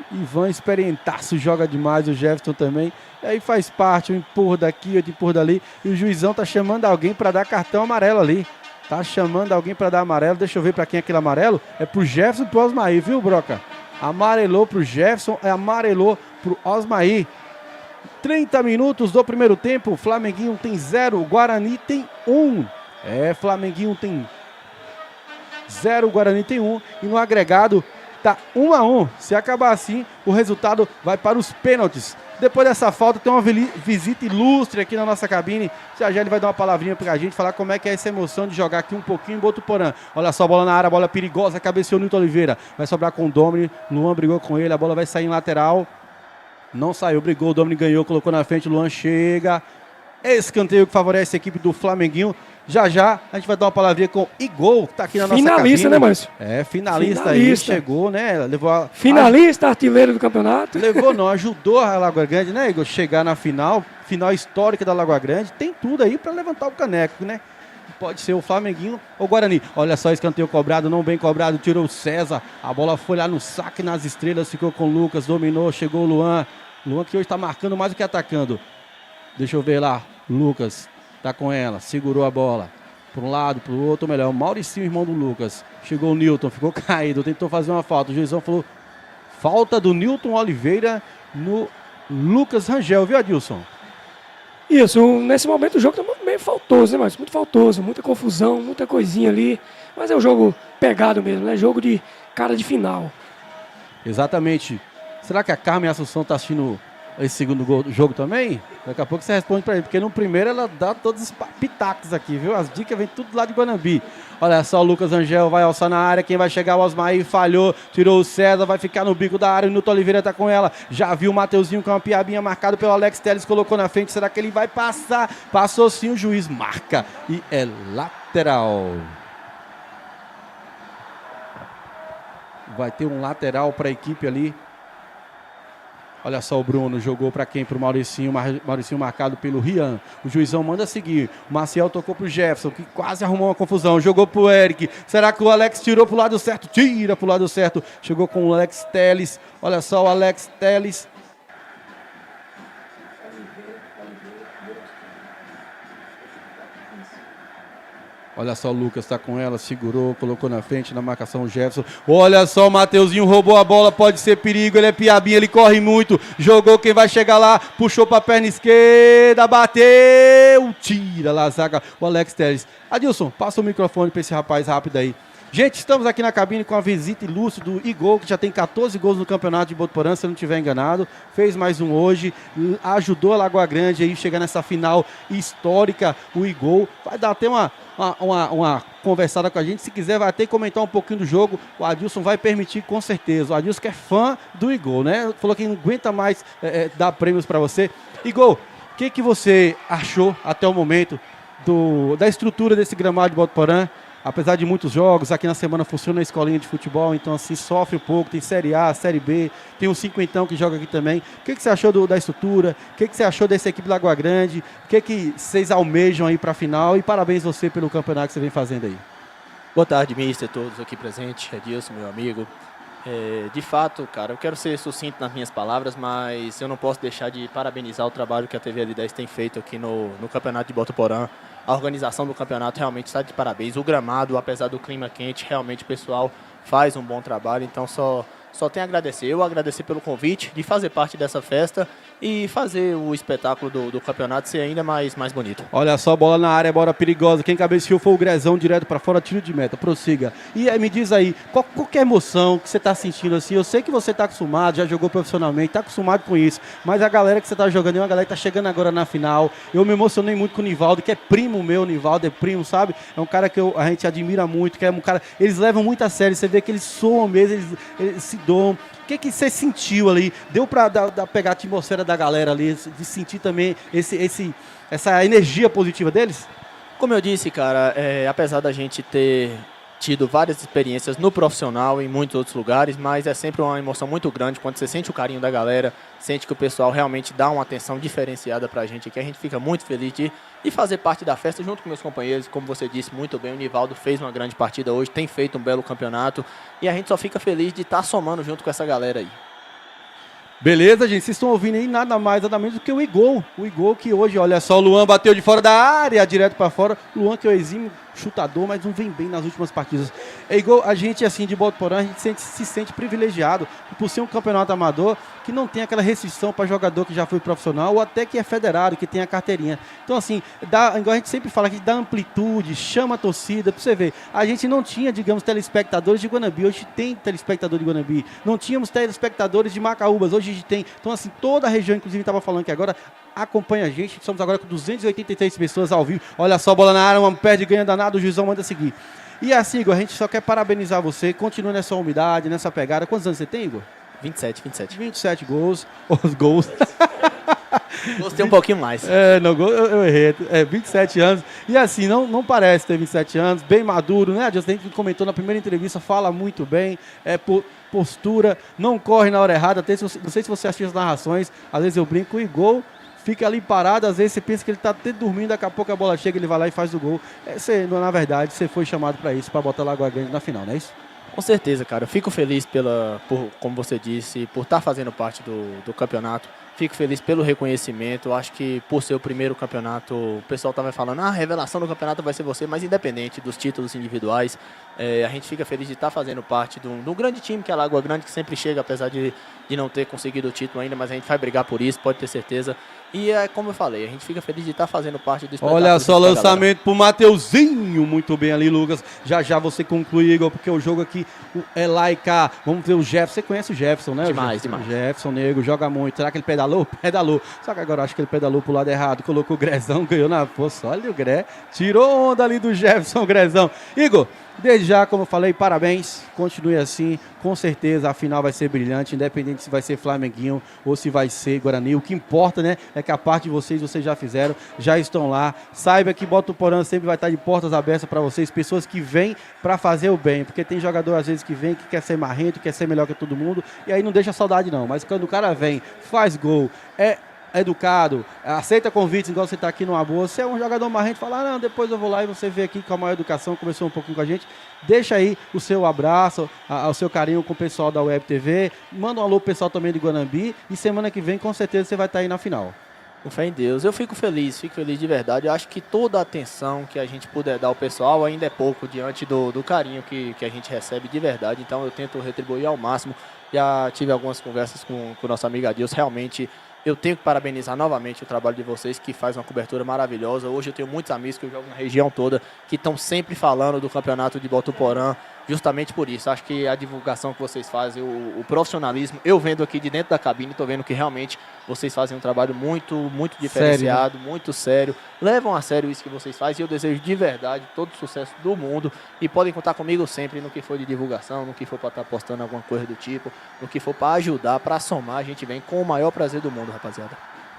Ivan experientaço, joga demais, o Jefferson também. E aí faz parte, um empurro daqui, outro empurro dali. E o juizão tá chamando alguém para dar cartão amarelo ali. Tá chamando alguém para dar amarelo. Deixa eu ver para quem é aquele amarelo. É pro Jefferson e pro Osmaí, viu, Broca? Amarelou pro Jefferson, amarelou pro Osmaí. 30 minutos do primeiro tempo. Flamenguinho tem 0, Guarani tem 1. Flamenguinho tem 0, Guarani tem 1. E no agregado tá 1-1. Se acabar assim, o resultado vai para os pênaltis. Depois dessa falta, tem uma visita ilustre aqui na nossa cabine. Já ele vai dar uma palavrinha pra gente, falar como é que é essa emoção de jogar aqui um pouquinho em Botuporã. Olha só, bola na área, bola perigosa, cabeceou o Nilton Oliveira. Vai sobrar com o Domini, Luan brigou com ele, a bola vai sair em lateral. Não saiu, brigou, o Domini ganhou, colocou na frente, o Luan chega. Escanteio que favorece a equipe do Flamenguinho. Já a gente vai dar uma palavrinha com o Igor, que tá aqui na nossa cabine. Finalista, né, Márcio? Finalista aí, chegou, né? Finalista, artilheiro do campeonato. Ajudou a Lagoa Grande, né, Igor? Chegar na final histórica da Lagoa Grande. Tem tudo aí pra levantar o caneco, né? Pode ser o Flamenguinho ou o Guarani. Olha só, escanteio cobrado, não bem cobrado, tirou o César. A bola foi lá no saque nas estrelas, ficou com o Lucas, dominou, chegou o Luan. Luan que hoje tá marcando mais do que atacando. Deixa eu ver lá, Lucas tá com ela, segurou a bola. Para um lado, para o outro, melhor. O Mauricinho, irmão do Lucas. Chegou o Nilton, ficou caído, tentou fazer uma falta. O juizão falou, falta do Nilton Oliveira no Lucas Rangel, viu, Adilson? Isso, nesse momento o jogo tá meio faltoso, né, mas muito faltoso, muita confusão, muita coisinha ali. Mas é um jogo pegado mesmo, né? Jogo de cara de final. Exatamente. Será que a Carmen Assunção tá assistindo esse segundo jogo também? Daqui a pouco você responde pra ele, porque no primeiro ela dá todos os pitacos aqui, viu? As dicas vêm tudo lá de Guanambi. Olha só, o Lucas Angel vai alçar na área, quem vai chegar, o Osmaí falhou, tirou o César, vai ficar no bico da área, o Nilton Oliveira tá com ela, já viu o Mateuzinho com uma piabinha marcado pelo Alex Telles, colocou na frente, será que ele vai passar? Passou sim, o juiz marca e é lateral. Vai ter um lateral para a equipe ali. Olha só, o Bruno jogou para quem? Para o Mauricinho. Mauricinho marcado pelo Rian. O juizão manda seguir. O Maciel tocou para o Jefferson, que quase arrumou uma confusão. Jogou para o Eric. Será que o Alex tirou para o lado certo? Tira para o lado certo. Chegou com o Alex Telles. Olha só o Alex Telles. Olha só, o Lucas tá com ela, segurou, colocou na frente, na marcação o Jefferson. Olha só, o Mateuzinho roubou a bola, pode ser perigo, ele é piabinha, ele corre muito. Jogou, quem vai chegar lá, puxou pra perna esquerda, bateu, tira lá a zaga, o Alex Telles. Adilson, passa o microfone pra esse rapaz rápido aí. Gente, estamos aqui na cabine com a visita ilustre do Igor, que já tem 14 gols no campeonato de Botuporã, se eu não estiver enganado. Fez mais um hoje, ajudou a Lagoa Grande aí chegar nessa final histórica. O Igor vai dar até uma conversada com a gente. Se quiser, vai até comentar um pouquinho do jogo. O Adilson vai permitir, com certeza. O Adilson que é fã do Igor, né? Falou que não aguenta mais dar prêmios para você. Igor, o que você achou até o momento da estrutura desse gramado de Botuporã? Apesar de muitos jogos, aqui na semana funciona a escolinha de futebol, então assim, sofre um pouco, tem Série A, Série B, tem o cinquentão que joga aqui também. O que você achou da estrutura? O que você achou dessa equipe Lagoa Grande? O que vocês almejam aí para a final? E parabéns você pelo campeonato que você vem fazendo aí. Boa tarde, mister, todos aqui presentes, Edilson, meu amigo. De fato, cara, eu quero ser sucinto nas minhas palavras, mas eu não posso deixar de parabenizar o trabalho que a TV L10 tem feito aqui no campeonato de Botuporã. A organização do campeonato realmente está de parabéns. O gramado, apesar do clima quente, realmente o pessoal faz um bom trabalho. Então, só só tenho a agradecer. Eu agradecer pelo convite de fazer parte dessa festa e fazer o espetáculo do campeonato ser ainda mais bonito. Olha só, bola na área, bola perigosa. Quem cabeceou foi o Grezão, direto para fora, tiro de meta. Prossiga. E aí, me diz aí, qual que é a emoção que você está sentindo assim? Eu sei que você está acostumado, já jogou profissionalmente, está acostumado com isso, mas a galera que você está jogando é uma galera que está chegando agora na final. Eu me emocionei muito com o Nivaldo, que é primo meu, o Nivaldo é primo, sabe? É um cara que a gente admira muito, que é um cara... Eles levam muito a sério, você vê que eles soam mesmo, eles se doam. O que você sentiu ali? Deu para pegar a atmosfera da galera ali, de sentir também essa energia positiva deles? Como eu disse, cara, apesar da gente ter tido várias experiências no profissional e em muitos outros lugares, mas é sempre uma emoção muito grande quando você sente o carinho da galera, sente que o pessoal realmente dá uma atenção diferenciada pra gente aqui. A gente fica muito feliz de fazer parte da festa junto com meus companheiros. Como você disse muito bem, o Nivaldo fez uma grande partida hoje, tem feito um belo campeonato e a gente só fica feliz de estar somando junto com essa galera aí. Beleza, gente, vocês estão ouvindo aí nada mais, nada menos do que o Igor. O Igor que hoje, olha só, o Luan bateu de fora da área, direto para fora. Luan que é o exímio chutador, mas não vem bem nas últimas partidas. É igual a gente, assim, de Botuporã, a gente se sente privilegiado por ser um campeonato amador que não tem aquela restrição para jogador que já foi profissional ou até que é federado, que tem a carteirinha. Então, assim, igual a gente sempre fala, que dá amplitude, chama a torcida, para você ver. A gente não tinha, digamos, telespectadores de Guanabi, hoje tem telespectador de Guanabi. Não tínhamos telespectadores de Macaúbas, hoje a gente tem. Então, assim, toda a região, inclusive, estava falando que agora acompanha a gente. Estamos agora com 283 pessoas ao vivo. Olha só, bola na área, uma perde, ganha danado, o juizão manda seguir. E assim, Igor, a gente só quer parabenizar você. Continua nessa umidade, nessa pegada. Quantos anos você tem, Igor? 27. 27 gols. Os gols. Gostei um pouquinho mais. Eu errei. 27 anos. E assim, não parece ter 27 anos. Bem maduro, né? A gente comentou na primeira entrevista, fala muito bem. Postura, não corre na hora errada. Até não sei se você assiste as narrações. Às vezes eu brinco, o Igor fica ali parado, às vezes você pensa que ele está até dormindo, daqui a pouco a bola chega, ele vai lá e faz o gol. Na verdade, você foi chamado para isso, para botar Lagoa Grande na final, não é isso? Com certeza, cara. Eu fico feliz como você disse, por estar fazendo parte do campeonato. Fico feliz pelo reconhecimento. Eu acho que por ser o primeiro campeonato, o pessoal estava falando, a revelação do campeonato vai ser você, mas independente dos títulos individuais, a gente fica feliz de estar fazendo parte de um grande time que é a Lagoa Grande, que sempre chega, apesar de não ter conseguido o título ainda, mas a gente vai brigar por isso, pode ter certeza. E como eu falei, a gente fica feliz de estar fazendo parte do espetáculo. Olha só, lançamento pro Mateuzinho, muito bem ali, Lucas. Já você conclui, Igor, porque o jogo aqui é lá e cá. Vamos ver o Jefferson, você conhece o Jefferson, né? Demais. O Jefferson, nego, joga muito. Será que ele pedalou? Pedalou. Só que agora eu acho que ele pedalou pro lado errado, colocou o Grezão, ganhou na força. Olha o Gré, tirou onda ali do Jefferson, Grezão. Igor, desde já, como eu falei, parabéns, continue assim, com certeza a final vai ser brilhante, independente se vai ser Flamenguinho ou se vai ser Guarani. O que importa, né, é que a parte de vocês já fizeram, já estão lá. Saiba que Botuporã sempre vai estar de portas abertas para vocês, pessoas que vêm para fazer o bem, porque tem jogador às vezes que vem, que quer ser marrento, quer ser melhor que todo mundo, e aí não deixa saudade não, mas quando o cara vem, faz gol, é educado, aceita convites, igual você está aqui numa boa, você é um jogador marrento, fala, não, depois eu vou lá e você vê aqui com a maior educação, conversou um pouquinho com a gente, deixa aí o seu abraço, o seu carinho com o pessoal da Web TV, manda um alô pro pessoal também de Guanambi, e semana que vem com certeza você vai estar aí na final. Com fé em Deus, eu fico feliz de verdade. Eu acho que toda a atenção que a gente puder dar ao pessoal ainda é pouco diante do carinho que a gente recebe de verdade. Então eu tento retribuir ao máximo. Já tive algumas conversas com o nosso amigo Adilson. Realmente eu tenho que parabenizar novamente o trabalho de vocês, que faz uma cobertura maravilhosa. Hoje eu tenho muitos amigos que eu jogo na região toda, que estão sempre falando do campeonato de Botuporã, justamente por isso. Acho que a divulgação que vocês fazem, o profissionalismo, eu vendo aqui de dentro da cabine, estou vendo que realmente vocês fazem um trabalho muito diferenciado, sério, né? Muito sério. Levam a sério isso que vocês fazem e eu desejo de verdade todo o sucesso do mundo. E podem contar comigo sempre no que for de divulgação, no que for para estar postando alguma coisa do tipo, no que for para ajudar, para somar. A gente vem com o maior prazer do mundo, rapaziada.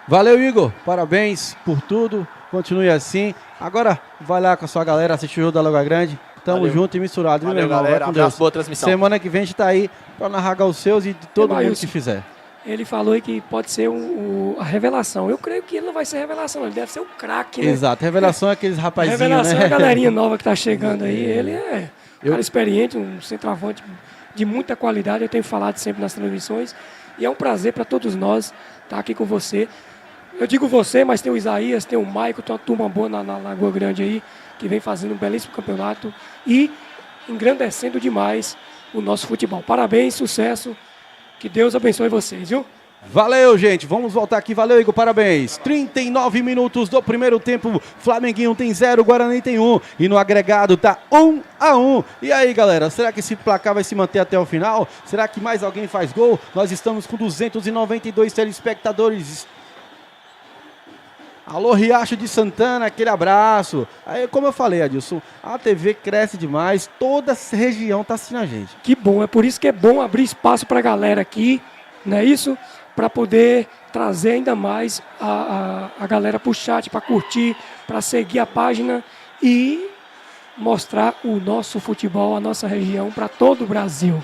Valeu, Igor. Parabéns por tudo. Continue assim. Agora vai lá com a sua galera assistir o jogo da Lagoa Grande. Tamo junto e misturado. Valeu, galera. Abraço, boa transmissão. Semana que vem a gente tá aí para narrar os seus e de todo mundo que fizer. Ele falou aí que pode ser a revelação. Eu creio que ele não vai ser revelação, ele deve ser o craque, né? Exato, revelação é aqueles rapazinhos, revelação né? É a galerinha nova que tá chegando aí. Ele é um cara experiente, um centroavante de muita qualidade. Eu tenho falado sempre nas transmissões. E é um prazer para todos nós estar aqui com você. Eu digo você, mas tem o Isaías, tem o Maico, tem uma turma boa na Lagoa Grande aí, que vem fazendo um belíssimo campeonato e engrandecendo demais o nosso futebol. Parabéns, sucesso, que Deus abençoe vocês, viu? Valeu, gente. Vamos voltar aqui. Valeu, Igor. Parabéns. 39 minutos do primeiro tempo. Flamenguinho tem 0, Guarani tem 1. E no agregado tá 1-1. E aí, galera, será que esse placar vai se manter até o final? Será que mais alguém faz gol? Nós estamos com 292 telespectadores. Alô, Riacho de Santana, aquele abraço. Aí, como eu falei, Adilson, a TV cresce demais. Toda essa região tá assistindo a gente. Que bom, é por isso que é bom abrir espaço para a galera aqui, não é isso? Para poder trazer ainda mais a galera para o chat, para curtir, para seguir a página e mostrar o nosso futebol, a nossa região para todo o Brasil.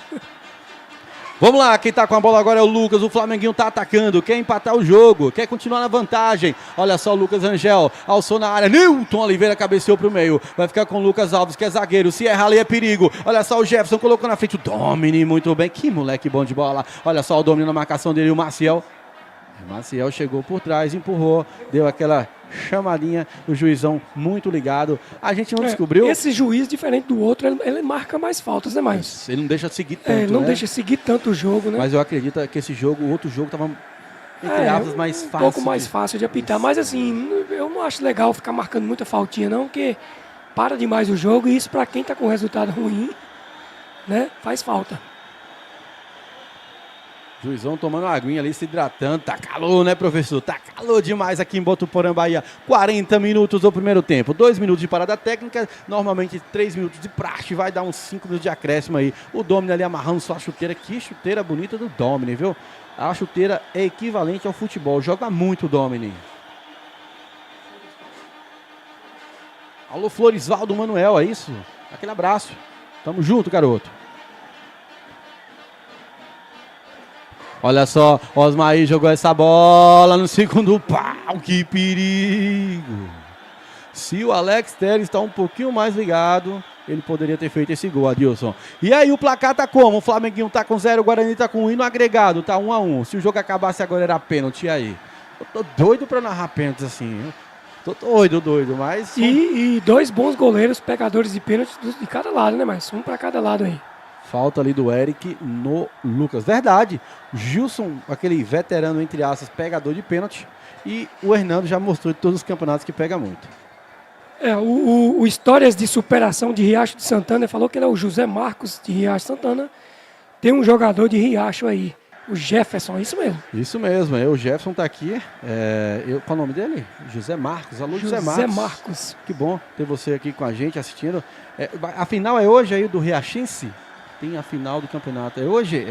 Vamos lá, quem tá com a bola agora é o Lucas, o Flamenguinho tá atacando, quer empatar o jogo, quer continuar na vantagem. Olha só o Lucas Angel, alçou na área, Nilton Oliveira cabeceou pro meio, vai ficar com o Lucas Alves, que é zagueiro, se errar ali é perigo. Olha só o Jefferson colocou na frente o Domini, muito bem, que moleque bom de bola. Olha só o Domini na marcação dele, o Maciel. O Maciel chegou por trás, empurrou, deu aquela chamadinha, o juizão muito ligado. A gente não descobriu. Esse juiz, diferente do outro, ele marca mais faltas, né, mais? Ele não deixa seguir tanto, ele não né? deixa seguir tanto o jogo, né? Mas eu acredito que esse jogo, o outro jogo, tava entre aspas mais fácil. Um pouco mais fácil de apitar. Mas assim, eu não acho legal ficar marcando muita faltinha, não, porque para demais o jogo e isso para quem tá com resultado ruim, né, faz falta. Juizão tomando uma aguinha ali, se hidratando. Tá calor, né, professor? Tá calor demais aqui em Botuporã, Bahia. 40 minutos do primeiro tempo. 2 minutos de parada técnica. Normalmente 3 minutos de praxe. Vai dar uns 5 minutos de acréscimo aí. O Domini ali amarrando sua chuteira. Que chuteira bonita do Domini, viu? A chuteira é equivalente ao futebol. Joga muito o Domini. Alô, Florisvaldo Manuel, é isso? Aquele abraço. Tamo junto, garoto. Olha só, Osmar aí jogou essa bola no segundo pau, que perigo. Se o Alex Telles está um pouquinho mais ligado, ele poderia ter feito esse gol, Adilson. E aí o placar tá como? O Flamenguinho tá com 0, o Guarani tá com 1 e no agregado tá 1-1. Se o jogo acabasse agora era pênalti, e aí? Eu tô doido pra narrar pênaltis assim, tô doido, mas... E 2 bons goleiros, pegadores de pênalti de cada lado, né, mais? Um pra cada lado aí. Falta ali do Eric no Lucas. Verdade. Gilson, aquele veterano, entre aspas, pegador de pênalti. E o Hernando já mostrou de todos os campeonatos que pega muito. O Histórias de Superação de Riacho de Santana falou que ele é o José Marcos de Riacho de Santana. Tem um jogador de Riacho aí, o Jefferson, é isso mesmo? Isso mesmo, o Jefferson tá aqui. Qual é o nome dele? José Marcos. Alô, José Marcos. José Marcos. Que bom ter você aqui com a gente assistindo. A final é hoje aí do Riachense? Tem a final do campeonato. Hoje,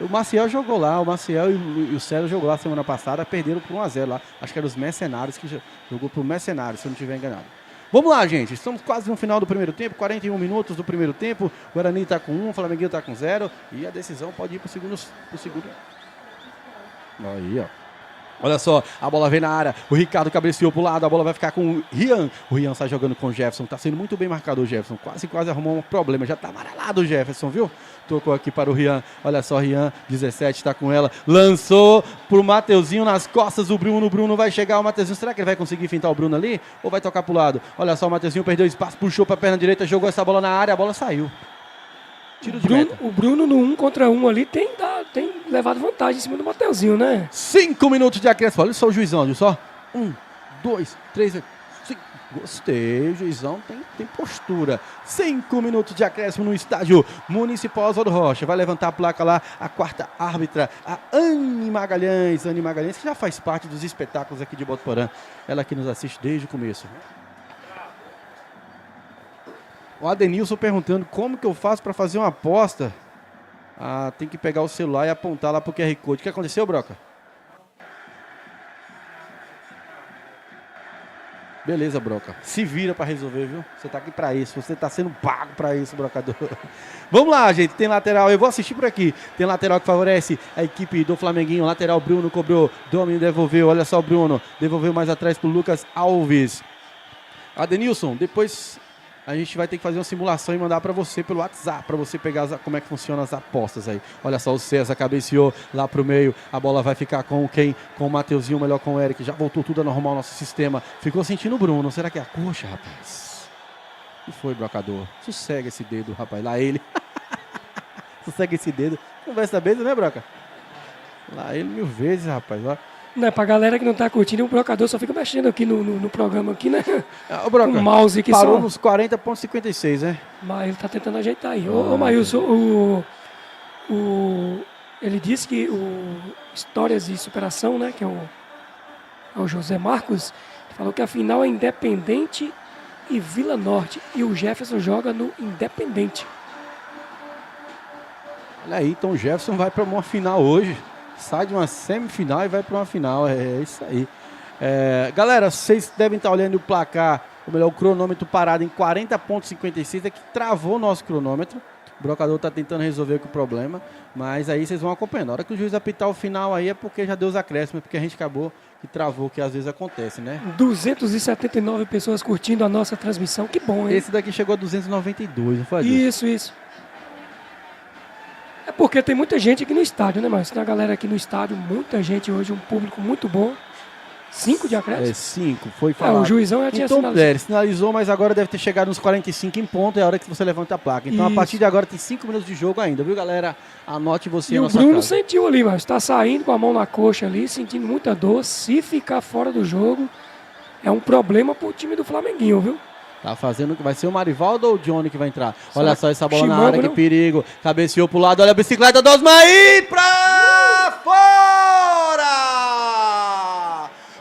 o Maciel jogou lá, o Maciel e o Célio jogou lá semana passada, perderam por 1-0 lá. Acho que era os Mercenários que jogou pro Mercenários, se eu não estiver enganado. Vamos lá, gente. Estamos quase no final do primeiro tempo, 41 minutos do primeiro tempo. O Guarani está com 1, o Flamenguinho está com 0. E a decisão pode ir pro segundo. Aí, ó. Olha só, a bola vem na área, o Ricardo cabeceou pro lado, a bola vai ficar com o Rian. O Rian sai jogando com o Jefferson, tá sendo muito bem marcado o Jefferson, quase arrumou um problema, já tá amarelado o Jefferson, viu? Tocou aqui para o Rian, olha só, Rian, 17, tá com ela, lançou pro Mateuzinho nas costas do Bruno, o Bruno vai chegar, o Mateuzinho, será que ele vai conseguir fintar o Bruno ali? Ou vai tocar pro lado? Olha só, o Mateuzinho perdeu espaço, puxou pra perna direita, jogou essa bola na área, a bola saiu. Tiro de meta. O Bruno no 1 contra 1 ali tem levado vantagem em cima do Mateuzinho, né? 5 minutos de acréscimo. Olha só o juizão, olha só. 1, 2, 3, 5. Gostei, o juizão tem postura. 5 minutos de acréscimo no estádio Municipal Oswaldo Rocha. Vai levantar a placa lá, a quarta árbitra, a Anne Magalhães. Anne Magalhães, que já faz parte dos espetáculos aqui de Botuporã. Ela que nos assiste desde o começo. O Adenilson perguntando como que eu faço para fazer uma aposta. Tem que pegar o celular e apontar lá pro QR Code. O que aconteceu, Broca? Beleza, Broca. Se vira para resolver, viu? Você tá aqui para isso. Você tá sendo pago para isso, brocador. Vamos lá, gente. Tem lateral. Eu vou assistir por aqui. Tem lateral que favorece a equipe do Flamenguinho. Lateral, Bruno cobrou. Domini devolveu. Olha só o Bruno. Devolveu mais atrás pro Lucas Alves. Adenilson, depois... a gente vai ter que fazer uma simulação e mandar para você pelo WhatsApp, para você pegar como é que funcionam as apostas aí. Olha só, o César cabeceou lá pro meio, a bola vai ficar com quem? Com o Mateuzinho, melhor com o Eric, já voltou tudo a normal nosso sistema. Ficou sentindo o Bruno, será que é a coxa, rapaz? O que foi, brocador? Sossega esse dedo, rapaz, lá ele. Segue esse dedo. Conversa besta, né, Broca? Lá ele 1000 vezes, rapaz. Ó. Não, pra galera que não tá curtindo, o brocador só fica mexendo aqui no programa aqui, né? Ô, Broca, O mouse aqui parou só. nos 40,56, né? Mas ele tá tentando ajeitar aí. Ô, Maílson, ele disse que o Histórias de Superação, né, que é o José Marcos, falou que a final é Independente e Vila Norte. E o Jefferson joga no Independente. Olha aí, então o Jefferson vai para uma final hoje. Sai de uma semifinal e vai para uma final. É isso aí. Galera, vocês devem estar olhando o placar, ou melhor, o cronômetro parado em 40,56. É que travou o nosso cronômetro. O brocador está tentando resolver com o problema. Mas aí vocês vão acompanhando. Na hora que o juiz apitar o final aí é porque já deu os acréscimos, porque a gente acabou que travou, que às vezes acontece, né? 279 pessoas curtindo a nossa transmissão. Que bom, hein? Esse daqui chegou a 292, não foi, Adilson? Isso. É porque tem muita gente aqui no estádio, né, Márcio? Tem a galera aqui no estádio, muita gente hoje, um público muito bom. 5 de acréscimo? 5, foi falado. O juizão já tinha então, sinalizado. Ele sinalizou, mas agora deve ter chegado nos 45 em ponto, é a hora que você levanta a placa. Então, a partir de agora tem 5 minutos de jogo ainda, viu, galera? Anote você E na o sua Bruno casa. sentiu ali, mas tá saindo com a mão na coxa ali, sentindo muita dor. Se ficar fora do jogo, é um problema pro time do Flamenguinho, viu? Tá fazendo que vai ser o Marivaldo ou o Johnny que vai entrar? Será Olha só essa bola na Chimango, área, que não? perigo. Cabeceou pro lado, olha a bicicleta do Osmaí pra fora!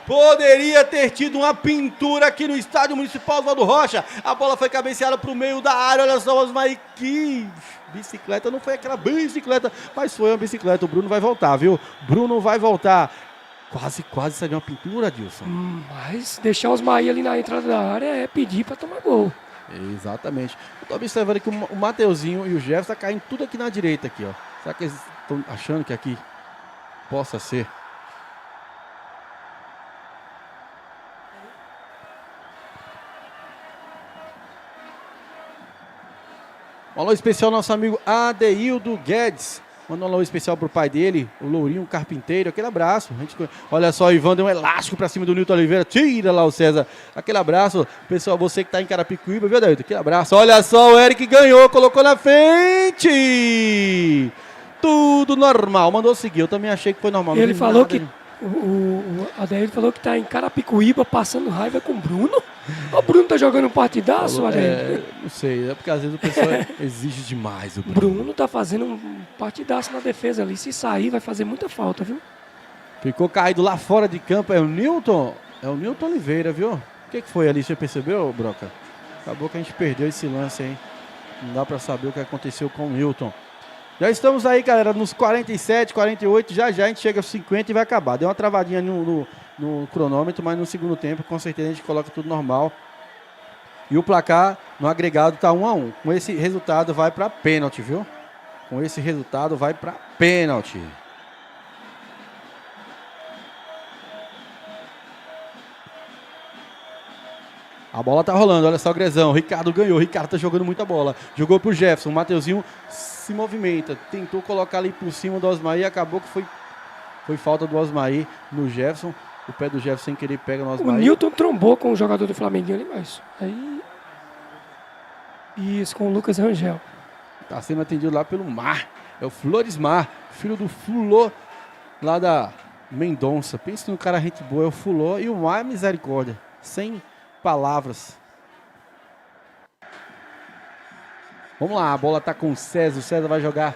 Poderia ter tido uma pintura aqui no estádio municipal Oswaldo Rocha. A bola foi cabeceada pro meio da área, olha só o Osmaí, que bicicleta, não foi aquela bicicleta, mas foi uma bicicleta. O Bruno vai voltar, viu? Bruno vai voltar. Quase saiu uma pintura, Adilson. Mas deixar os Maí ali na entrada da área é pedir pra tomar gol. Exatamente. Eu tô observando que o Mateuzinho e o Jefferson tá caindo tudo aqui na direita aqui, ó. Será que eles estão achando que aqui possa ser? Um alô especial ao nosso amigo Adeildo Guedes. Manda um alô especial pro pai dele, o Lourinho Carpinteiro. Aquele abraço. Olha só, o Ivan deu um elástico pra cima do Nilton Oliveira. Tira lá o César. Aquele abraço. Pessoal, você que tá em Carapicuíba, viu, Adeildo? Aquele abraço. Olha só, o Eric ganhou, colocou na frente. Tudo normal. Mandou seguir. Eu também achei que foi normal. Ele falou que... O Adair falou que tá em Carapicuíba passando raiva com o Bruno. O Bruno tá jogando um partidaço, Adair. Não sei, é porque às vezes o pessoal exige demais. O Bruno. Bruno tá fazendo um partidaço na defesa ali. Se sair, vai fazer muita falta, viu? Ficou caído lá fora de campo. É o Nilton Oliveira, viu? O que foi ali? Você percebeu, Broca? Acabou que a gente perdeu esse lance aí. Não dá pra saber o que aconteceu com o Nilton. Já estamos aí, galera, nos 47, 48, já a gente chega aos 50 e vai acabar. Deu uma travadinha no cronômetro, mas no segundo tempo, com certeza, a gente coloca tudo normal. E o placar, no agregado, tá 1-1. Com esse resultado, vai para pênalti, viu? Com esse resultado, vai para pênalti. A bola tá rolando, olha só o Grezão. Ricardo ganhou, Ricardo tá jogando muita bola. Jogou pro Jefferson, o Mateuzinho se movimenta. Tentou colocar ali por cima do Osmaí, acabou que foi falta do Osmaí no Jefferson. O pé do Jefferson sem querer pega no Osmaí. O Nilton trombou com o jogador do Flamenguinho ali, mas aí... Isso, com o Lucas Rangel. Tá sendo atendido lá pelo Mar. É o Floresmar, filho do Fulô, lá da Mendonça. Pensa no cara gente boa, é o Fulô e o Mar é misericórdia. Sem palavras. Vamos lá, a bola tá com o César vai jogar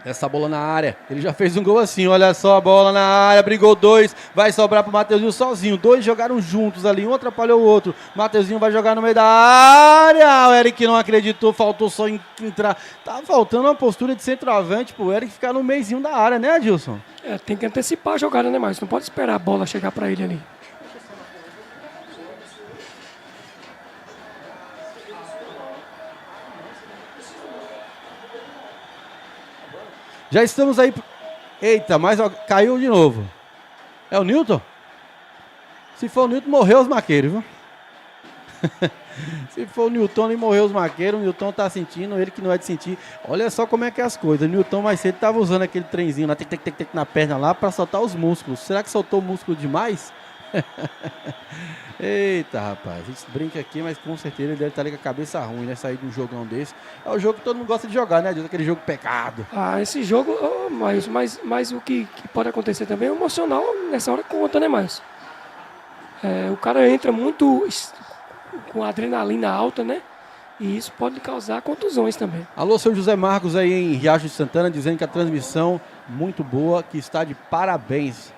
essa bola na área. Ele já fez um gol assim, olha só a bola na área, brigou 2, vai sobrar pro Mateuzinho sozinho. 2 jogaram juntos ali, um atrapalhou o outro. Mateuzinho vai jogar no meio da área. O Eric não acreditou, faltou só entrar. Tá faltando uma postura de centroavante pro Eric ficar no meizinho da área, né, Adilson? Tem que antecipar a jogada, né, Marcos? Não pode esperar a bola chegar pra ele ali. Já estamos aí. Eita, mas ó, caiu de novo. É o Nilton? Se for o Nilton, morreu os maqueiros, viu? Se for o Nilton, ele morreu os maqueiros. O Nilton tá sentindo, ele que não é de sentir. Olha só como é que é as coisas. O Nilton mais cedo tava usando aquele trenzinho na perna lá para soltar os músculos. Será que soltou o músculo demais? Eita, rapaz, a gente brinca aqui, mas com certeza ele deve estar ali com a cabeça ruim, né? Sair de um jogão desse. É o jogo que todo mundo gosta de jogar, né? Aquele jogo pecado. Esse jogo, mas o que pode acontecer também é emocional nessa hora conta, né, mais? O cara entra muito com adrenalina alta, né? E isso pode causar contusões também. Alô, seu José Marcos aí em Riacho de Santana, dizendo que a transmissão muito boa, que está de parabéns.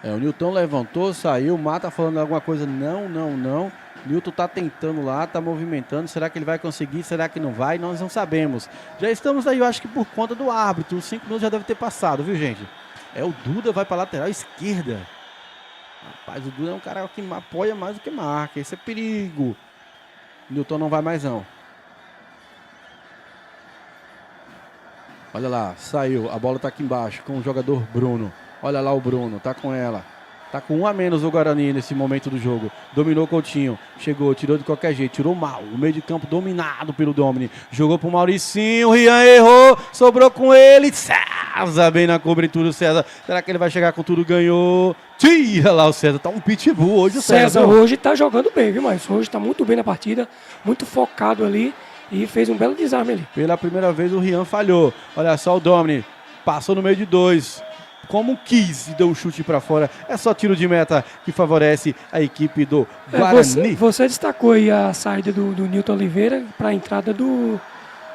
O Nilton levantou, saiu, o Mata falando alguma coisa, não. Nilton tá tentando lá, tá movimentando, será que ele vai conseguir, será que não vai? Nós não sabemos. Já estamos aí, eu acho que por conta do árbitro, os 5 minutos já deve ter passado, viu, gente? O Duda vai pra lateral esquerda. Rapaz, o Duda é um cara que apoia mais do que marca, esse é perigo. Nilton não vai mais não. Olha lá, saiu, a bola tá aqui embaixo com o jogador Bruno. Olha lá o Bruno, tá com ela. Tá com 1 a menos o Guarani nesse momento do jogo. Dominou o Coutinho. Chegou, tirou de qualquer jeito. Tirou mal. O meio de campo dominado pelo Domini. Jogou pro Mauricinho. Rian errou. Sobrou com ele. César bem na cobertura. O César. Será que ele vai chegar com tudo? Ganhou. Tira lá o César. Tá um pitbull hoje o César. César hoje tá jogando bem, viu, mas hoje tá muito bem na partida. Muito focado ali. E fez um belo desarme ali. Pela primeira vez o Rian falhou. Olha só o Domini. Passou no meio de 2. Como quis e deu um chute para fora. É só tiro de meta que favorece a equipe do Guarani. Você destacou aí a saída do Nilton Oliveira para a entrada do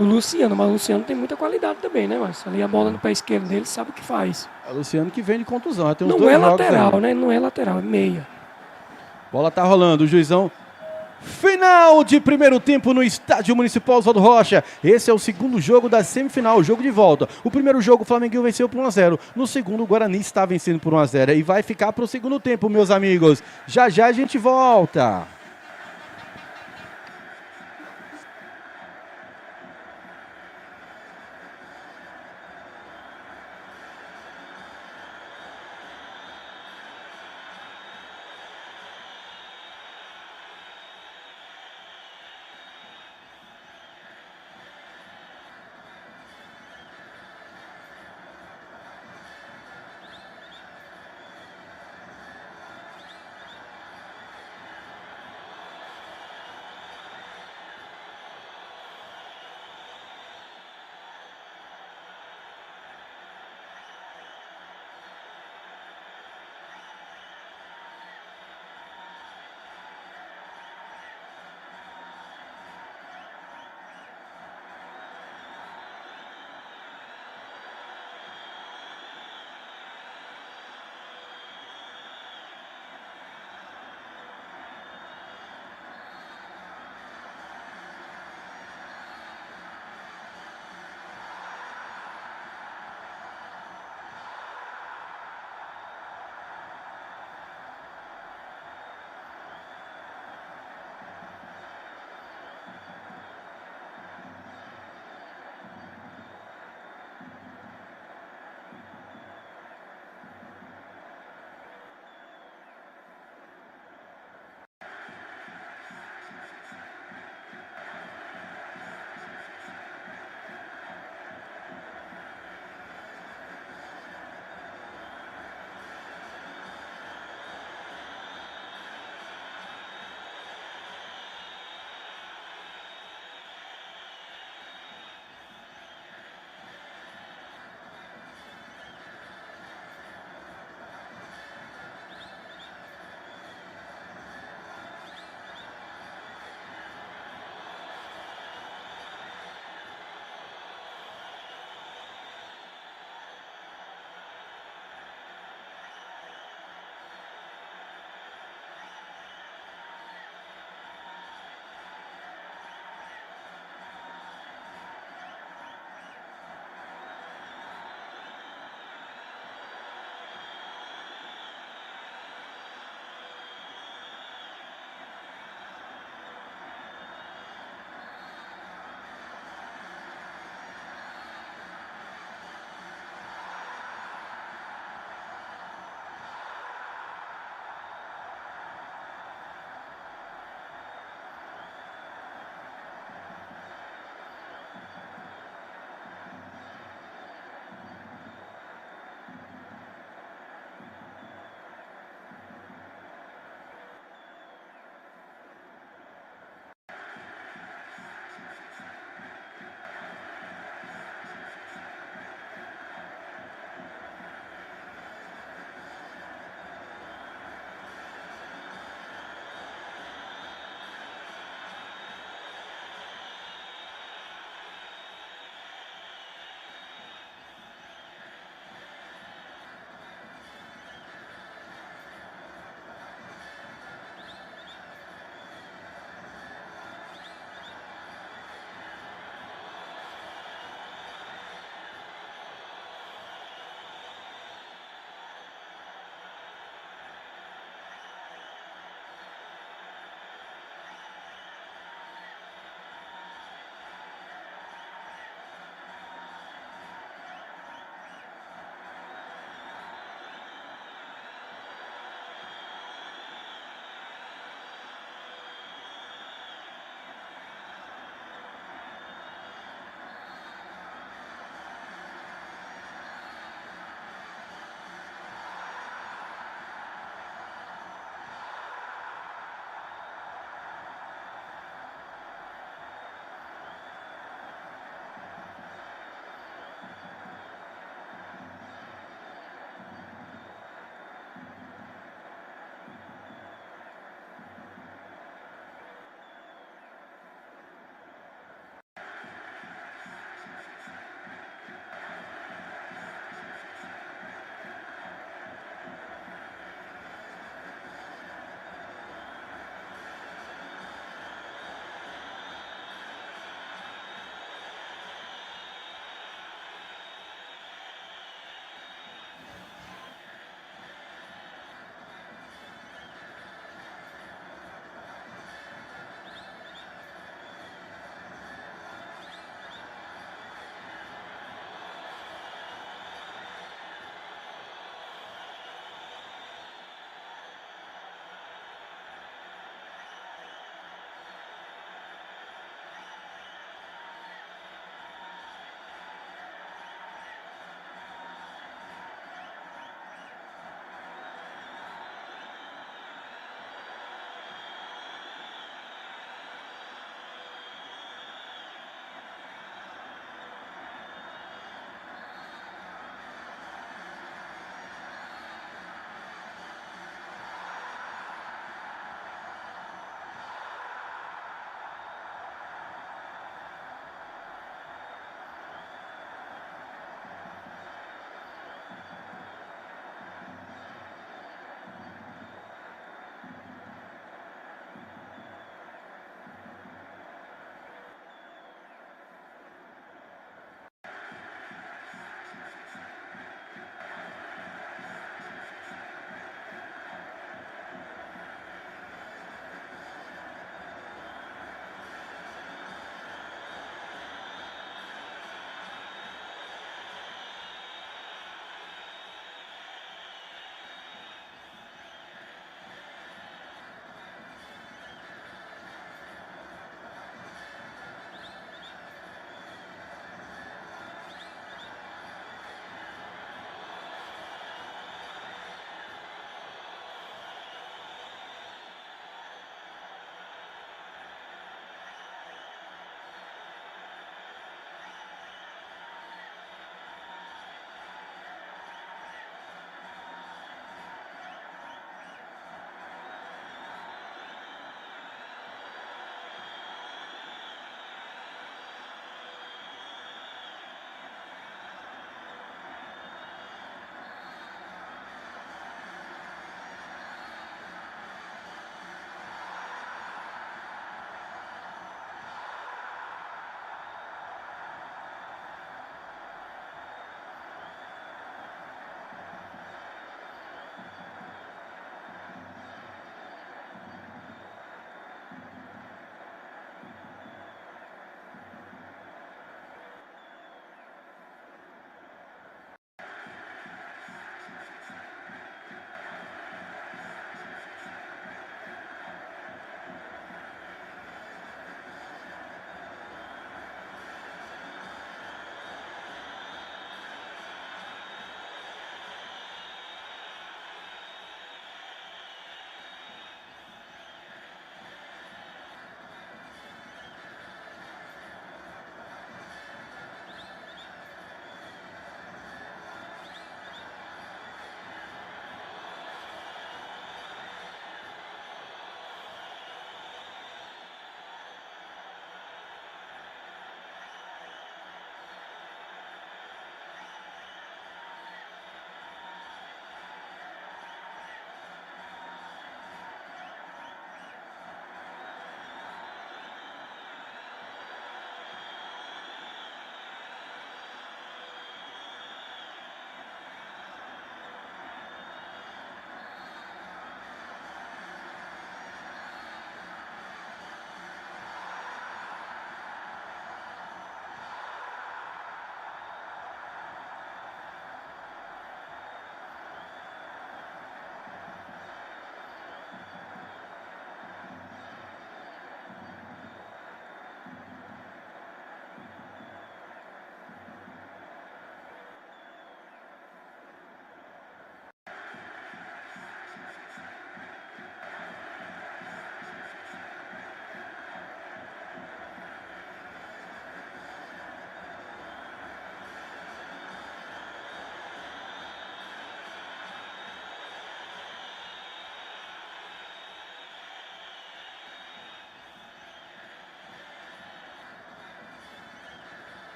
Luciano, mas o Luciano tem muita qualidade também, né, mas ali a bola no pé esquerdo dele sabe o que faz. O Luciano que vem de contusão. Tem uns não 2 é jogos lateral, aí. né? Não é lateral, é meia. Bola tá rolando, o juizão. Final de primeiro tempo no Estádio Municipal Oswaldo Rocha. Esse é o segundo jogo da semifinal, o jogo de volta. O primeiro jogo o Flamengo venceu por 1 a 0. No segundo o Guarani está vencendo por 1 a 0 e vai ficar para o segundo tempo, meus amigos. Já já a gente volta.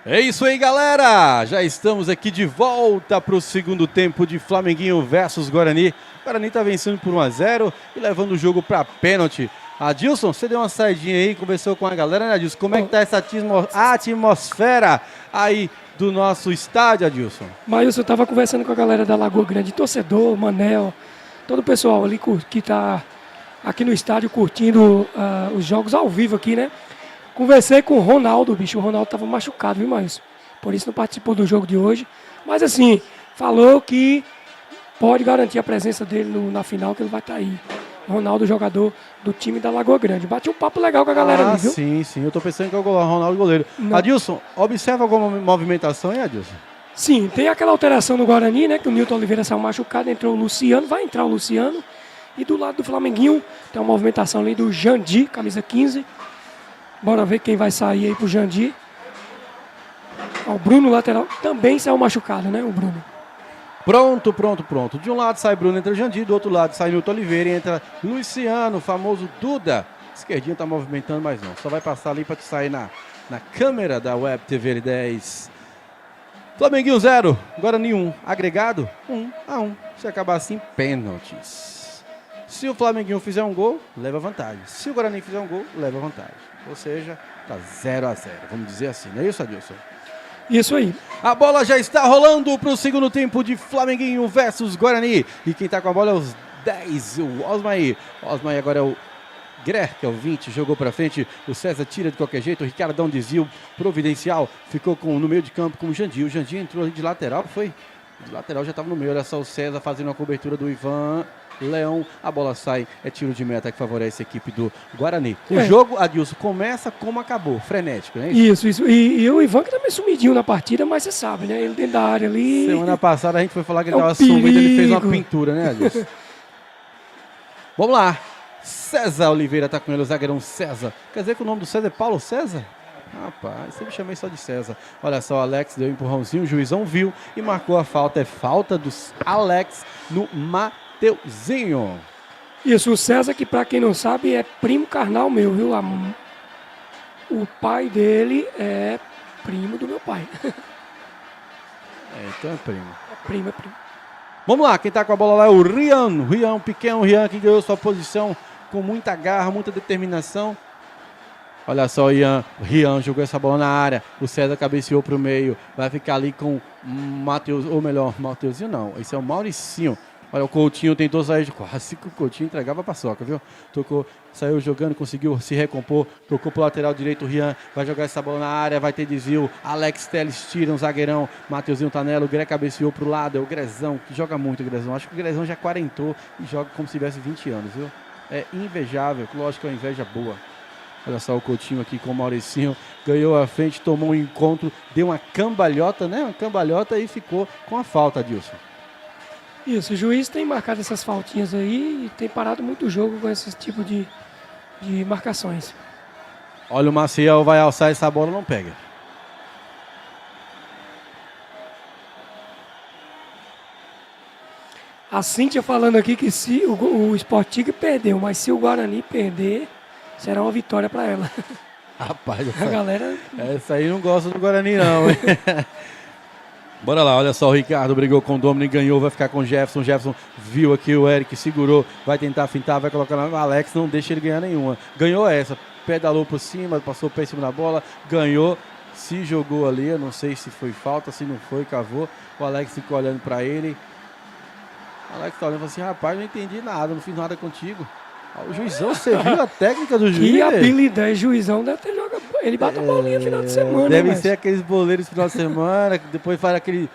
É isso aí, galera! Já estamos aqui de volta para o segundo tempo de Flamenguinho versus Guarani. O Guarani está vencendo por 1-0 e levando o jogo para pênalti. Adilson, você deu uma saidinha aí, conversou com a galera, né, Adilson? Como é que tá essa atmosfera aí do nosso estádio, Adilson? Mas eu estava conversando com a galera da Lagoa Grande, torcedor, Manel, todo o pessoal ali que está aqui no estádio curtindo os jogos ao vivo aqui, né? Conversei com o Ronaldo, bicho. O Ronaldo estava machucado, viu, Márcio? Por isso não participou do jogo de hoje. Mas assim, falou que pode garantir a presença dele na final, que ele vai estar aí. Ronaldo, jogador do time da Lagoa Grande. Bate um papo legal com a galera ali, viu? Sim. Eu tô pensando que é o Ronaldo goleiro. Não. Adilson, observa alguma movimentação, hein, Adilson? Sim, tem aquela alteração no Guarani, né? Que o Nilton Oliveira saiu machucado, entrou o Luciano, vai entrar o Luciano. E do lado do Flamenguinho tem uma movimentação ali do Jandir, camisa 15. Bora ver quem vai sair aí pro Jandir. Ó, o Bruno, lateral, também saiu machucado, né, o Bruno? Pronto. De um lado sai Bruno, entra Jandir, do outro lado sai Nilton Oliveira e entra Luciano, o famoso Duda. Esquerdinho tá movimentando, mas não. Só vai passar ali para te sair na câmera da Web TV 10. Flamenguinho 0, Guarani 1. Agregado 1-1. Se acabar assim, pênaltis. Se o Flamenguinho fizer um gol, leva vantagem. Se o Guarani fizer um gol, leva vantagem. Ou seja, tá 0-0. Vamos dizer assim, não é isso, Adilson? Isso aí. A bola já está rolando para o segundo tempo de Flamenguinho versus Guarani. E quem está com a bola é os 10, o Osmair. Osmair agora é o Grer, que é o 20, jogou para frente. O César tira de qualquer jeito. O Ricardo dá um desvio providencial. Ficou no meio de campo com o Jandir. O Jandir entrou ali de lateral, foi? De lateral já estava no meio. Olha só o César fazendo a cobertura do Ivan Leão. A bola sai, é tiro de meta que favorece a equipe do Guarani. O jogo, Adilson, começa como acabou, frenético, né? Isso. E o Ivan que tá meio sumidinho na partida, mas você sabe, né? Ele dentro da área ali. Semana passada a gente foi falar que ele estava sumido, ele fez uma pintura, né, Adilson? Vamos lá. César Oliveira tá com ele, o zagueirão César. Quer dizer que o nome do César é Paulo César? Rapaz, sempre chamei só de César. Olha só, o Alex deu um empurrãozinho, o juizão viu e marcou a falta. É falta dos Alex no Mateuzinho. Isso, o César, que pra quem não sabe é primo carnal meu, viu? O pai dele é primo do meu pai. Então é primo. É primo. Vamos lá, quem tá com a bola lá é o Rian, pequeno Rian, que ganhou sua posição com muita garra, muita determinação. Olha só, Rian jogou essa bola na área, o César cabeceou pro meio, vai ficar ali com Matheus, ou melhor, Mateuzinho não, esse é o Mauricinho. Olha, o Coutinho tentou sair de quase que o Coutinho entregava a paçoca, viu? Tocou, saiu jogando, conseguiu se recompor, tocou pro lateral direito, o Rian vai jogar essa bola na área, vai ter desvio, Alex Telles tira um zagueirão, Mateuzinho tá nela, o Gré cabeceou pro lado, é o Grezão, que joga muito o Grezão, acho que o Grezão já quarentou e joga como se tivesse 20 anos, viu? É invejável, lógico que é uma inveja boa. Olha só o Coutinho aqui com o Mauricinho, ganhou a frente, tomou um encontro, deu uma cambalhota, né? Uma cambalhota e ficou com a falta, Adilson. Isso, o juiz tem marcado essas faltinhas aí e tem parado muito o jogo com esse tipo de marcações. Olha, o Maciel vai alçar essa bola, não pega. A Cíntia falando aqui que se o Sport Tigre perdeu, mas se o Guarani perder, será uma vitória para ela. Rapaz, a galera... essa aí não gosta do Guarani não, hein? Bora lá, olha só, o Ricardo brigou com o Dominic, ganhou, vai ficar com o Jefferson. Jefferson viu aqui o Eric, segurou, vai tentar fintar, vai colocar no Alex, não deixa ele ganhar nenhuma. Ganhou essa, pedalou por cima, passou o pé em cima da bola, ganhou, se jogou ali, eu não sei se foi falta, se não foi, cavou. O Alex ficou olhando pra ele. O Alex tá olhando e falou assim, rapaz, não entendi nada, não fiz nada contigo. O juizão, você viu a técnica do juiz? Que habilidade, juizão deve ter jogado. Ele bate a bolinha no final de semana. Deve ser aqueles boleiros no final de semana, que depois faz aquele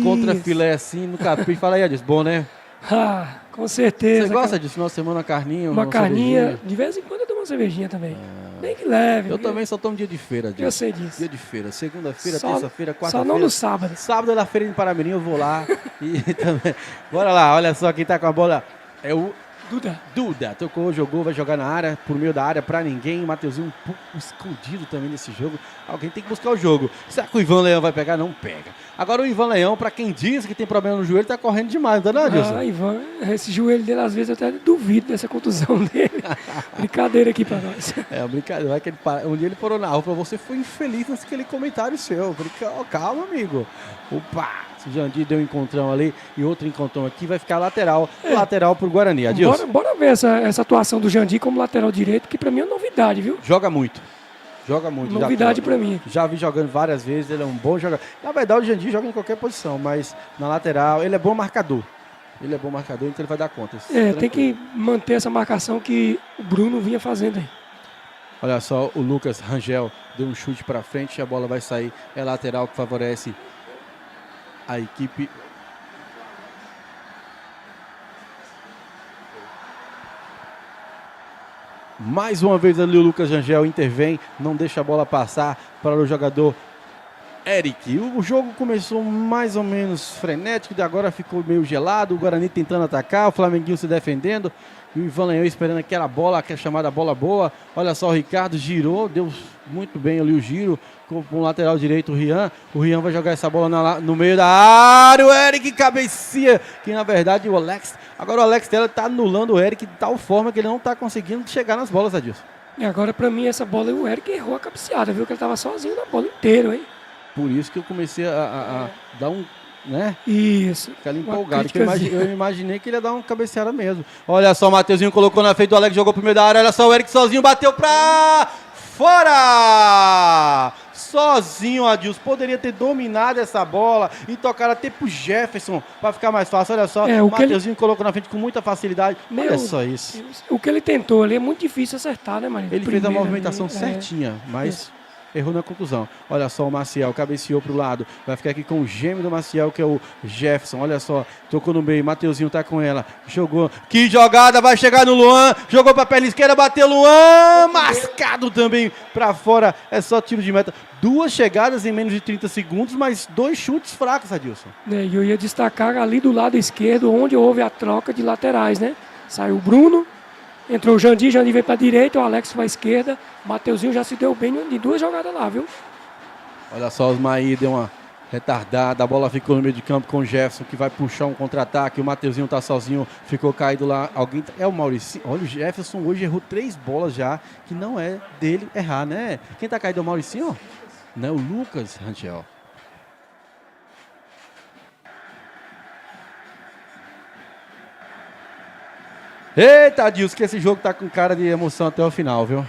contra-filé assim no capim. Fala aí, Adilson, bom, né? Ah, com certeza. Você gosta disso? Final de semana, uma carninha? Uma carninha, de vez em quando eu tomo uma cervejinha também. Bem que leve. Eu também só tomo dia de feira, Adilson. Eu sei disso. Dia de feira, segunda-feira, terça-feira, quarta-feira. Só não no sábado. Sábado é na feira de Paramirim, eu vou lá. E também. Bora lá, olha só quem tá com a bola. É o Duda, tocou, jogou, vai jogar na área, por meio da área, pra ninguém. O Mateuzinho um pouco escondido também nesse jogo. Alguém tem que buscar o jogo. Será que o Ivan Leão vai pegar? Não pega. Agora o Ivan Leão, pra quem diz que tem problema no joelho, tá correndo demais, não é, Adilson? Ivan, esse joelho dele, às vezes, eu até duvido dessa contusão dele. Brincadeira aqui pra nós. É, brincadeira. Vai que um dia ele parou na rua e falou, você foi infeliz naquele comentário seu. Eu falei, calma, amigo. Opa! O Jandir deu um encontrão ali e outro encontrão aqui. Vai ficar lateral pro Guarani. Adilson. Bora ver essa atuação do Jandir como lateral direito, que pra mim é novidade, viu? Joga muito. Joga muito. Novidade pra mim. Já vi jogando várias vezes, ele é um bom jogador. Na verdade, o Jandir joga em qualquer posição, mas na lateral ele é bom marcador. Ele é bom marcador, então ele vai dar conta. Tem que manter essa marcação que o Bruno vinha fazendo aí. Olha só, o Lucas Rangel deu um chute para frente, a bola vai sair. É lateral que favorece a equipe. Mais uma vez ali o Lucas Rangel intervém, não deixa a bola passar para o jogador Eric. O jogo começou mais ou menos frenético, agora ficou meio gelado, o Guarani tentando atacar, o Flamenguinho se defendendo, e o Ivan Leão esperando aquela bola, que é chamada bola boa. Olha só, o Ricardo girou, deu muito bem ali o giro, com o lateral direito o Rian vai jogar essa bola no meio da área, o Eric cabecia, que na verdade o Alex, agora o Alex Teller está anulando o Eric de tal forma que ele não está conseguindo chegar nas bolas, Adilson. E agora pra mim essa bola, o Eric errou a cabeceada, viu que ele tava sozinho na bola inteira, hein? Por isso que eu comecei a dar um, né? Isso. Ficar empolgado, porque eu imaginei que ele ia dar uma cabeceada mesmo. Olha só, o Mateuzinho colocou na frente do Alex, jogou pro meio da área, olha só, o Eric sozinho bateu pra fora! Sozinho, Adilson, poderia ter dominado essa bola e tocar até pro Jefferson, para ficar mais fácil. Olha só, o Mateuzinho colocou na frente com muita facilidade. Olha só isso. O que ele tentou ali é muito difícil acertar, né, Marinho? Ele fez a movimentação certinha, mas... Isso. Errou na conclusão. Olha só o Maciel, cabeceou pro lado. Vai ficar aqui com o gêmeo do Maciel, que é o Jefferson. Olha só, tocou no meio. Mateuzinho tá com ela. Jogou. Que jogada, vai chegar no Luan. Jogou pra perna esquerda, bateu Luan. Mascado também pra fora. É só tiro de meta. 2 chegadas em menos de 30 segundos, mas 2 chutes fracos, Adilson. E eu ia destacar ali do lado esquerdo, onde houve a troca de laterais, né? Saiu o Bruno. Entrou o Jandir veio para a direita, o Alex para a esquerda. O Mateuzinho já se deu bem de 2 jogadas lá, viu? Olha só, o Osmaí deu uma retardada. A bola ficou no meio de campo com o Jefferson, que vai puxar um contra-ataque. O Mateuzinho tá sozinho, ficou caído lá. É o Mauricinho. Olha, o Jefferson hoje errou 3 bolas já, que não é dele errar, né? Quem tá caído é o Mauricinho? Não é o Lucas Rangel. Eita, Adilson, que esse jogo tá com cara de emoção até o final, viu?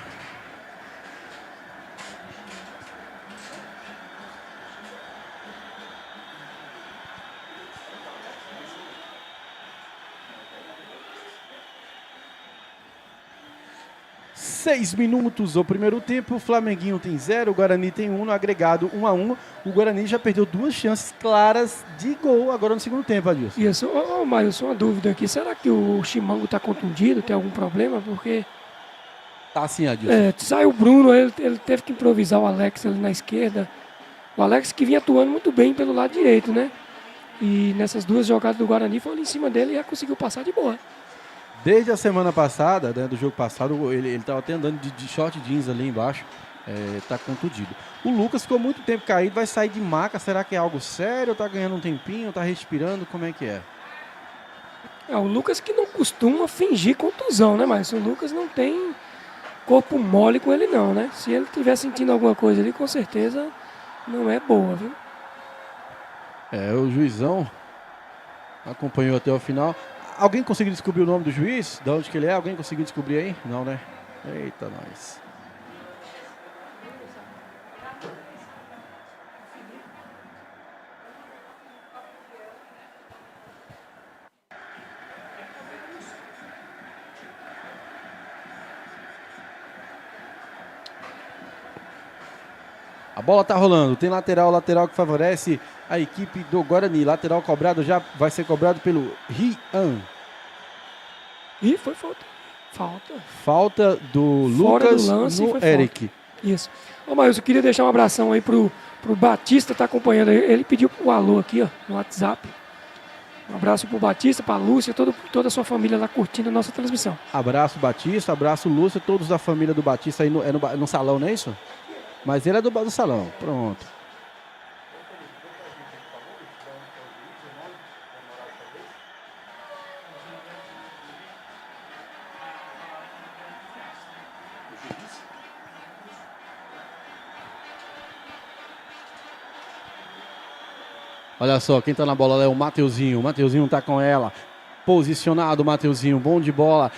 Seis minutos o primeiro tempo, o Flamenguinho tem 0, o Guarani tem 1, no agregado 1-1. O Guarani já perdeu 2 chances claras de gol agora no segundo tempo, Adilson. Isso, Mário, só uma dúvida aqui, será que o Chimango tá contundido, tem algum problema? Porque... Tá sim, Adilson. Sai o Bruno, ele teve que improvisar o Alex ali na esquerda. O Alex que vinha atuando muito bem pelo lado direito, né? E nessas 2 jogadas do Guarani, foi ali em cima dele e já conseguiu passar de boa. Desde a semana passada, né, do jogo passado, ele estava até andando de short jeans ali embaixo, tá contundido. O Lucas ficou muito tempo caído, vai sair de maca, será que é algo sério? Tá ganhando um tempinho, tá respirando, como é que é? O Lucas que não costuma fingir contusão, né, mas o Lucas não tem corpo mole com ele não, né? Se ele estiver sentindo alguma coisa ali, com certeza não é boa, viu? O juizão acompanhou até o final. Alguém conseguiu descobrir o nome do juiz? De onde que ele é? Alguém conseguiu descobrir aí? Não, né? Eita, nós. A bola tá rolando. Tem lateral que favorece a equipe do Guarani. Lateral cobrado, já vai ser cobrado pelo Rian. Ih, foi falta. Falta do Lucas no Eric. Isso. Mas eu queria deixar um abração aí pro Batista, tá acompanhando. Ele pediu o alô aqui, ó, no WhatsApp. Um abraço pro Batista, pra Lúcia, toda a sua família lá curtindo a nossa transmissão. Abraço Batista, abraço Lúcia, todos da família do Batista aí no salão, não é isso? Mas ele é do salão, pronto. Olha só, quem tá na bola é o Mateuzinho. O Mateuzinho tá com ela. Posicionado o Mateuzinho, bom de bola.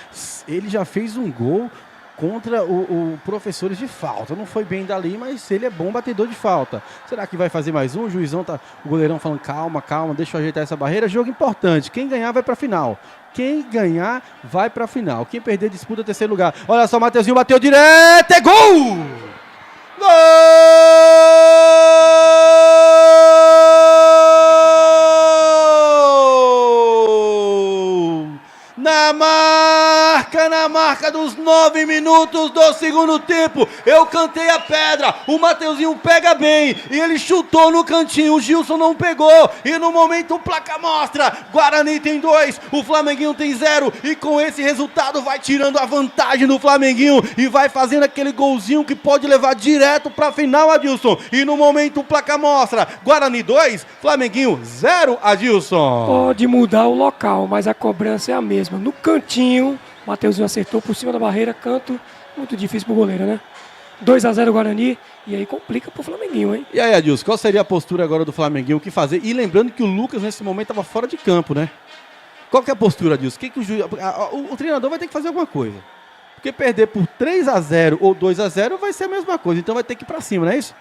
Ele já fez um gol contra o Professores de falta. Não foi bem dali, mas ele é bom batedor de falta. Será que vai fazer mais um? O juizão tá, o goleirão falando, calma, calma, deixa eu ajeitar essa barreira. Jogo importante. Quem ganhar vai pra final. Quem ganhar vai pra final. Quem perder disputa terceiro lugar. Olha só, o Mateuzinho bateu direto. É gol! Gol! Na marca dos 9 minutos do segundo tempo, eu cantei a pedra, o Mateuzinho pega bem, e ele chutou no cantinho, o Gilson não pegou, e no momento o placar mostra, Guarani tem 2, o Flamenguinho tem 0, e com esse resultado vai tirando a vantagem do Flamenguinho, e vai fazendo aquele golzinho que pode levar direto pra final, Adilson, e no momento o placar mostra, Guarani 2, Flamenguinho 0, Adilson. Pode mudar o local, mas a cobrança é a mesma, no cantinho. Mateuzinho acertou por cima da barreira, canto, muito difícil pro goleiro, né? 2-0 Guarani, e aí complica pro Flamenguinho, hein? E aí, Adilson, qual seria a postura agora do Flamenguinho, o que fazer? E lembrando que o Lucas, nesse momento, estava fora de campo, né? Qual que é a postura, Adilson? O treinador vai ter que fazer alguma coisa. Porque perder por 3-0 ou 2-0 vai ser a mesma coisa, então vai ter que ir pra cima, não é isso?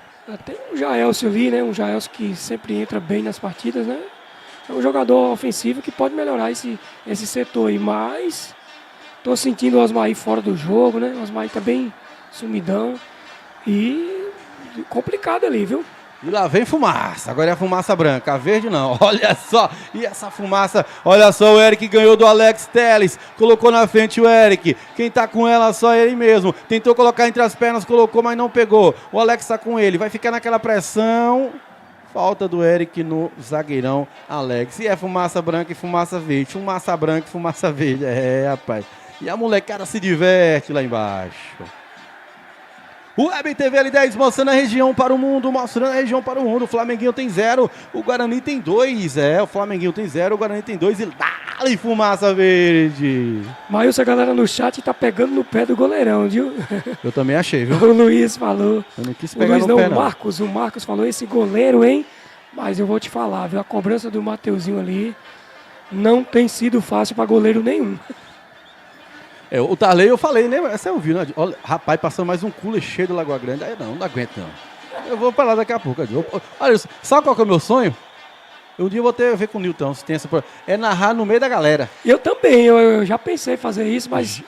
Tem um Jaelcio ali, né? Um Jaelcio que sempre entra bem nas partidas, né? É um jogador ofensivo que pode melhorar esse setor aí, mas... Tô sentindo o Osmaí fora do jogo, né? O Osmaí tá bem sumidão e complicado ali, viu? E lá vem fumaça, agora é a fumaça branca, a verde não, olha só, e essa fumaça, olha só, o Eric ganhou do Alex Telles, colocou na frente o Eric, quem tá com ela só ele mesmo, tentou colocar entre as pernas, colocou, mas não pegou, o Alex tá com ele, vai ficar naquela pressão, falta do Eric no zagueirão Alex, e é fumaça branca e fumaça verde, fumaça branca e fumaça verde, rapaz. E a molecada se diverte lá embaixo. O Web TV L10 mostrando a região para o mundo, mostrando a região para o mundo. O Flamenguinho tem 0, o Guarani tem 2. O Flamenguinho tem 0, o Guarani tem 2. E dá-lhe fumaça verde. Maílson, a galera no chat tá pegando no pé do goleirão, viu? Eu também achei, viu? O Luiz falou. Eu não quis pegar Luiz no pé, não. O Marcos falou, esse goleiro, hein? Mas eu vou te falar, viu? A cobrança do Mateuzinho ali não tem sido fácil para goleiro nenhum. O Tarley eu falei, né? Você ouviu, né? Olha, rapaz, passando mais um cooler cheio do Lagoa Grande. Aí não aguento não. Eu vou pra lá daqui a pouco. Olha, sabe qual que é o meu sonho? Um dia eu vou ter a ver com o Nilton, se tem essa... É narrar no meio da galera. Eu também, eu já pensei em fazer isso, mas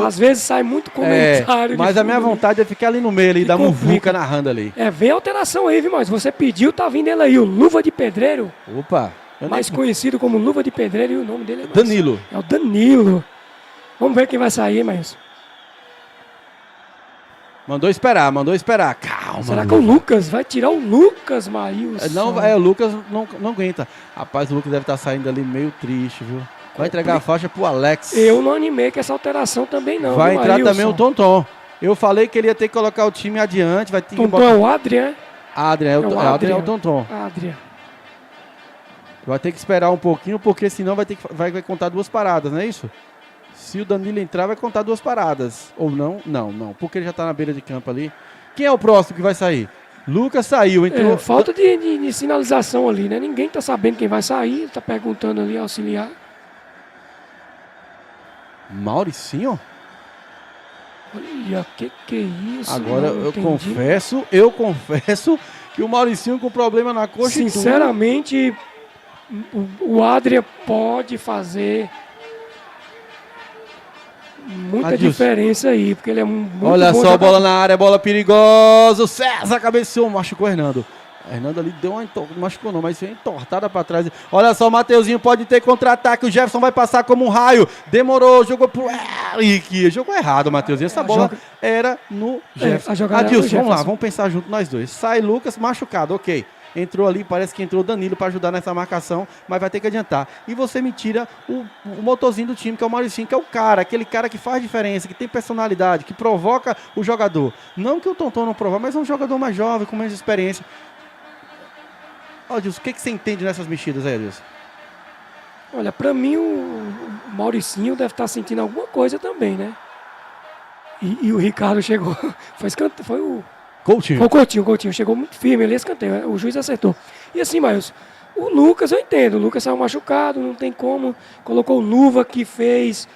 às vezes sai muito comentário. Mas a minha vontade é ficar ali no meio, ali, dar muvuca narrando ali. Vem alteração aí, viu, mas você pediu, tá vindo ele aí, o Luva de Pedreiro. Opa! Mais conhecido como Luva de Pedreiro, e o nome dele é Danilo. É o Danilo. Vamos ver quem vai sair, Maílson. Mandou esperar. Calma. Será que o Lucas vai tirar o Lucas, Maílson? Não, o Lucas não aguenta. Rapaz, o Lucas deve estar saindo ali meio triste, viu? Vai entregar a faixa pro Alex. Eu não animei com essa alteração também, não. Vai entrar também o Tonton. Eu falei que ele ia ter que colocar o time adiante. Vai ter Tonton que botar... é o Adrian? Adrian é o Tonton. Adrian. Vai ter que esperar um pouquinho, porque senão vai contar 2 paradas, não é isso? Se o Danilo entrar, vai contar 2 paradas. Ou não? Não. Porque ele já tá na beira de campo ali. Quem é o próximo que vai sair? Lucas saiu, entrou... Falta de sinalização ali, né? Ninguém tá sabendo quem vai sair. Tá perguntando ali, auxiliar. Mauricinho? Olha, que é isso? Agora, eu confesso que o Mauricinho com problema na coxa... Sinceramente, o Adrian pode fazer... muita diferença aí, porque ele é muito Olha bom só, a bola na área, bola perigosa. O César cabeceou, machucou o Hernando. O Hernando ali deu uma machucou não, mas foi entortada pra trás. Olha só, o Mateuzinho pode ter contra-ataque. O Jefferson vai passar como um raio. Demorou, jogou pro Eric. Jogou errado, o Mateuzinho. Essa bola era no Jefferson. Adilson, vamos lá, vamos pensar junto nós dois. Sai Lucas, machucado, ok. Entrou ali, parece que entrou o Danilo para ajudar nessa marcação, mas vai ter que adiantar. E você me tira o motorzinho do time, que é o Mauricinho, que é o cara, aquele cara que faz diferença, que tem personalidade, que provoca o jogador. Não que o Tonton não provoca, mas é um jogador mais jovem, com menos experiência. Adilson, o que você entende nessas mexidas aí, Adilson? Olha, para mim o Mauricinho deve estar sentindo alguma coisa também, né? E o Ricardo chegou, foi o... Coutinho. Foi o Coutinho chegou muito firme ali, escanteio, o juiz acertou. E assim, Maílson, O Lucas, eu entendo. O Lucas saiu machucado, não tem como. Colocou o Luva, que fez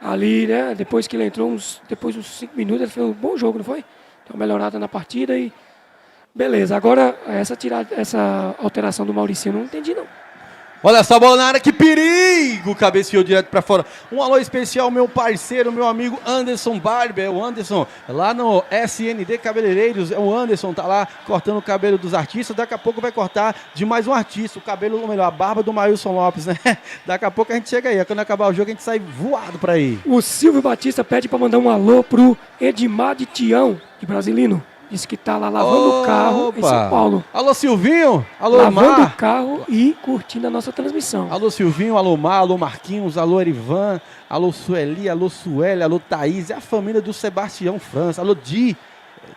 ali, né? Depois que ele entrou, depois de uns 5 minutos, ele fez um bom jogo, não foi? Deu uma melhorada na partida e... Beleza, agora essa alteração do Mauricinho eu não entendi, não. Olha essa bola na área, que perigo! Cabeceou direto pra fora. Um alô especial, meu parceiro, meu amigo Anderson Barber. O Anderson, lá no SND Cabeleireiros. O Anderson tá lá cortando o cabelo dos artistas. Daqui a pouco vai cortar de mais um artista. O cabelo, ou melhor, a barba do Maílson Lopes, né? Daqui a pouco a gente chega aí. Quando acabar o jogo, a gente sai voado pra aí. O Silvio Batista pede pra mandar um alô pro Edmar de Tião, de Brasilino. Disse que tá lá lavando o carro em São Paulo. Alô, Silvinho. Alô, lavando Mar. o carro e curtindo a nossa transmissão. Alô, Silvinho. Alô, Mar. Alô, Marquinhos. Alô, Erivan. Alô, Sueli. Alô, Sueli. Alô, Thaís. É a família do Sebastião França. Alô, Di.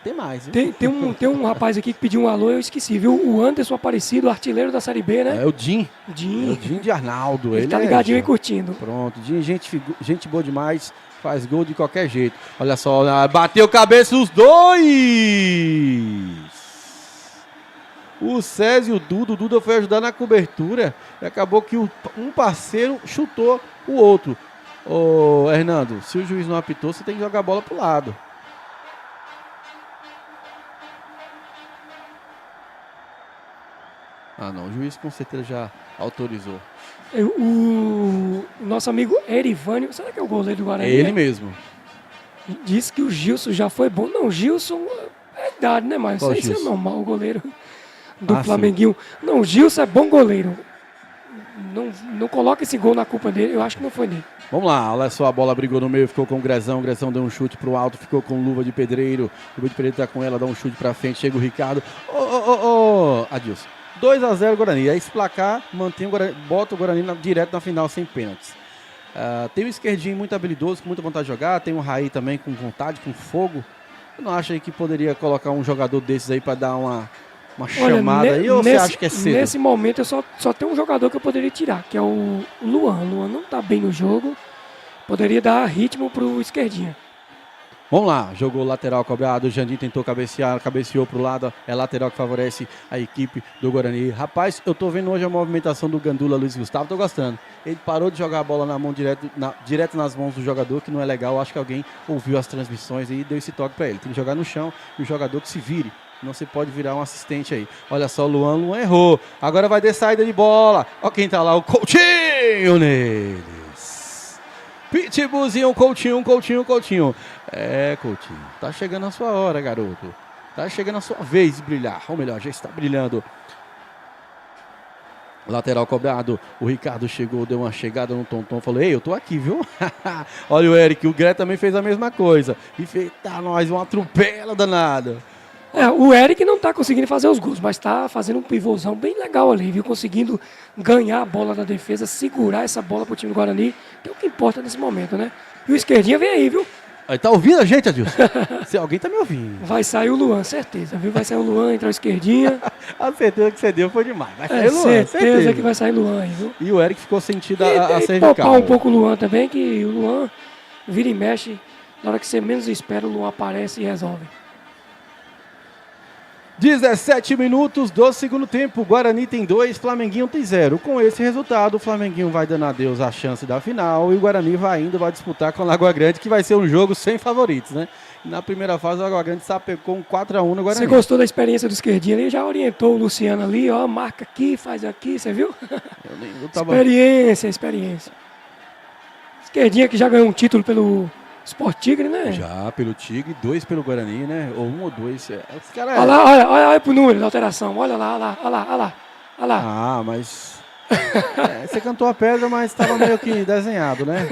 Tem mais, viu? Tem um rapaz aqui que pediu um alô, eu esqueci, viu? O Anderson Aparecido, artilheiro da Série B, né? É o Din. Din. É o Din de Arnaldo. Ele tá ligadinho e curtindo. Pronto, Din, gente boa demais. Faz gol de qualquer jeito. Olha só, bateu cabeça os dois. O César e o Duda. O Duda foi ajudar na cobertura. E acabou que um parceiro chutou o outro. Ô, Hernando, se o juiz não apitou, você tem que jogar a bola pro lado. Ah, não. O juiz com certeza já autorizou. O nosso amigo Erivânio, será que é o goleiro do Guarani? É ele mesmo. Disse que o Gilson já foi bom. Não, o Gilson é idade, né? Mas isso é normal, o goleiro do Flamenguinho. Sim. Não, o Gilson é bom goleiro. Não coloca esse gol na culpa dele, eu acho que não foi dele. Vamos lá, olha só, a bola brigou no meio, ficou com o Grezão deu um chute pro alto, ficou com Luva de Pedreiro. Luva de Pedreiro tá com ela, dá um chute pra frente, chega o Ricardo. Adilson. 2-0 Guarani. Aí esse placar mantém o Guarani, bota o Guarani direto na final sem pênaltis. Tem o esquerdinho muito habilidoso, com muita vontade de jogar. Tem o Raí também com vontade, com fogo. Eu não acho aí que poderia colocar um jogador desses aí para dar uma chamada aí? Ou você acha que é cedo? Nesse momento eu só tenho um jogador que eu poderia tirar, que é o Luan. O Luan não tá bem no jogo. Poderia dar ritmo pro esquerdinho. Vamos lá, jogou lateral cobrado, o Jandir tentou cabecear, cabeceou pro lado, é lateral que favorece a equipe do Guarani. Rapaz, eu tô vendo hoje a movimentação do Gandula Luiz Gustavo, tô gostando. Ele parou de jogar a bola na mão direto nas mãos do jogador, que não é legal. Acho que alguém ouviu as transmissões e deu esse toque para ele. Tem que jogar no chão e o jogador que se vire. Não se pode virar um assistente aí. Olha só, o Luan errou. Agora vai ter saída de bola. Olha quem tá lá, o Coutinho neles. Pitbullzinho, Coutinho. É, Coutinho, tá chegando a sua hora, garoto. Tá chegando a sua vez de brilhar. Ou melhor, já está brilhando. Lateral cobrado, o Ricardo chegou, deu uma chegada no Tonton, falou: ei, eu tô aqui, viu? Olha o Eric, o Gré também fez a mesma coisa. E fez, nós, uma atropela danada. O Eric não tá conseguindo fazer os gols, mas tá fazendo um pivôzão bem legal ali, viu? Conseguindo ganhar a bola da defesa, segurar essa bola pro time do Guarani, que é o que importa nesse momento, né? E o esquerdinha vem aí, viu? Tá ouvindo a gente, Adilson? Se alguém tá me ouvindo. Vai sair o Luan, certeza, viu? Vai sair o Luan, entrar o esquerdinha. A certeza que você deu foi demais. Vai sair o Luan, certeza que vai sair o Luan aí, viu? E o Eric ficou sentido a cervical. Poupar um pouco o Luan também, que o Luan vira e mexe. Na hora que você menos espera, o Luan aparece e resolve. 17 minutos do segundo tempo. Guarani tem 2, Flamenguinho tem 0. Com esse resultado, o Flamenguinho vai dando adeus à chance da final e o Guarani vai disputar com o Lagoa Grande, que vai ser um jogo sem favoritos, né? Na primeira fase, o Lagoa Grande sapecou um 4-1 no Guarani. Você gostou da experiência do esquerdinho ali? Já orientou o Luciano ali, ó, marca aqui, faz aqui, você viu? Experiência. Esquerdinha que já ganhou um título pelo Sport Tigre, né? Já, pelo Tigre, 2 pelo Guarani, né? Ou 1 ou 2. Olha pro número da alteração. Olha lá. Ah, mas... você cantou a pedra, mas estava meio que desenhado, né?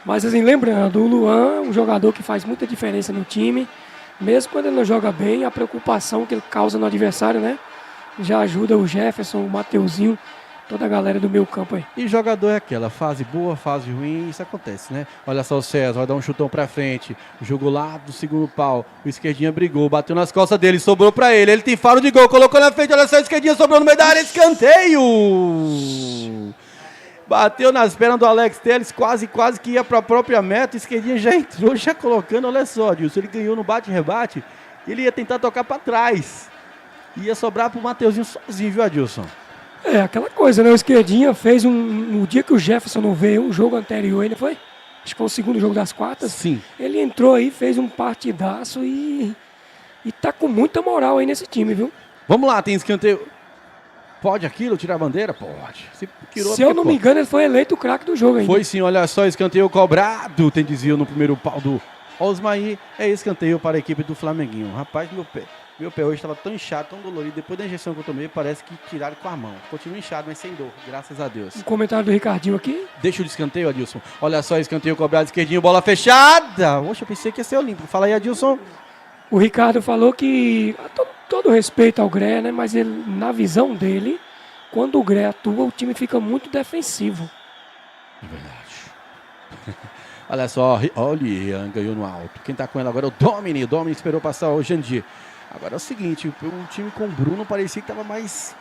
Mas assim, lembrando, o Luan é um jogador que faz muita diferença no time. Mesmo quando ele não joga bem, a preocupação que ele causa no adversário, né? Já ajuda o Jefferson, o Mateuzinho, toda a galera do meio campo aí. E jogador é aquela, fase boa, fase ruim, isso acontece, né? Olha só o César, vai dar um chutão pra frente, jogou lá do segundo pau, o esquerdinha brigou, bateu nas costas dele, sobrou pra ele tem faro de gol, colocou na frente, olha só, o esquerdinha sobrou no meio da área, escanteio! Bateu nas pernas do Alex Telles, quase que ia pra própria meta, o esquerdinha já entrou, já colocando, olha só, Dilson, ele ganhou no bate-rebate, ele ia tentar tocar pra trás, ia sobrar pro Mateuzinho sozinho, viu, Adilson? É, aquela coisa, né? O esquerdinha fez no dia que o Jefferson não veio, um jogo anterior, ele foi? Acho que foi o segundo jogo das quartas. Sim. Ele entrou aí, fez um partidaço e tá com muita moral aí nesse time, viu? Vamos lá, tem escanteio. Pode aquilo, tirar a bandeira? Pode. Se eu não me engano, ele foi eleito o craque do jogo ainda. Foi sim, olha só, escanteio cobrado. Tem desvio no primeiro pau do Osmaí. É escanteio para a equipe do Flamenguinho. Rapaz, meu pé hoje estava tão inchado, tão dolorido. Depois da injeção que eu tomei, parece que tiraram com a mão. Continua inchado, mas sem dor, graças a Deus. Um comentário do Ricardinho aqui. Deixa o escanteio, Adilson. Olha só, escanteio cobrado, esquerdinho, bola fechada. Poxa, eu pensei que ia ser olímpico. Fala aí, Adilson. O Ricardo falou que, todo respeito ao Gré, né? Mas ele, na visão dele, quando o Gré atua, o time fica muito defensivo. É verdade. Olha só, olha, Ian ganhou no alto. Quem tá com ela agora é o Domini. O Domini esperou passar o Jandir. Agora é o seguinte, um time com o Bruno parecia que tava mais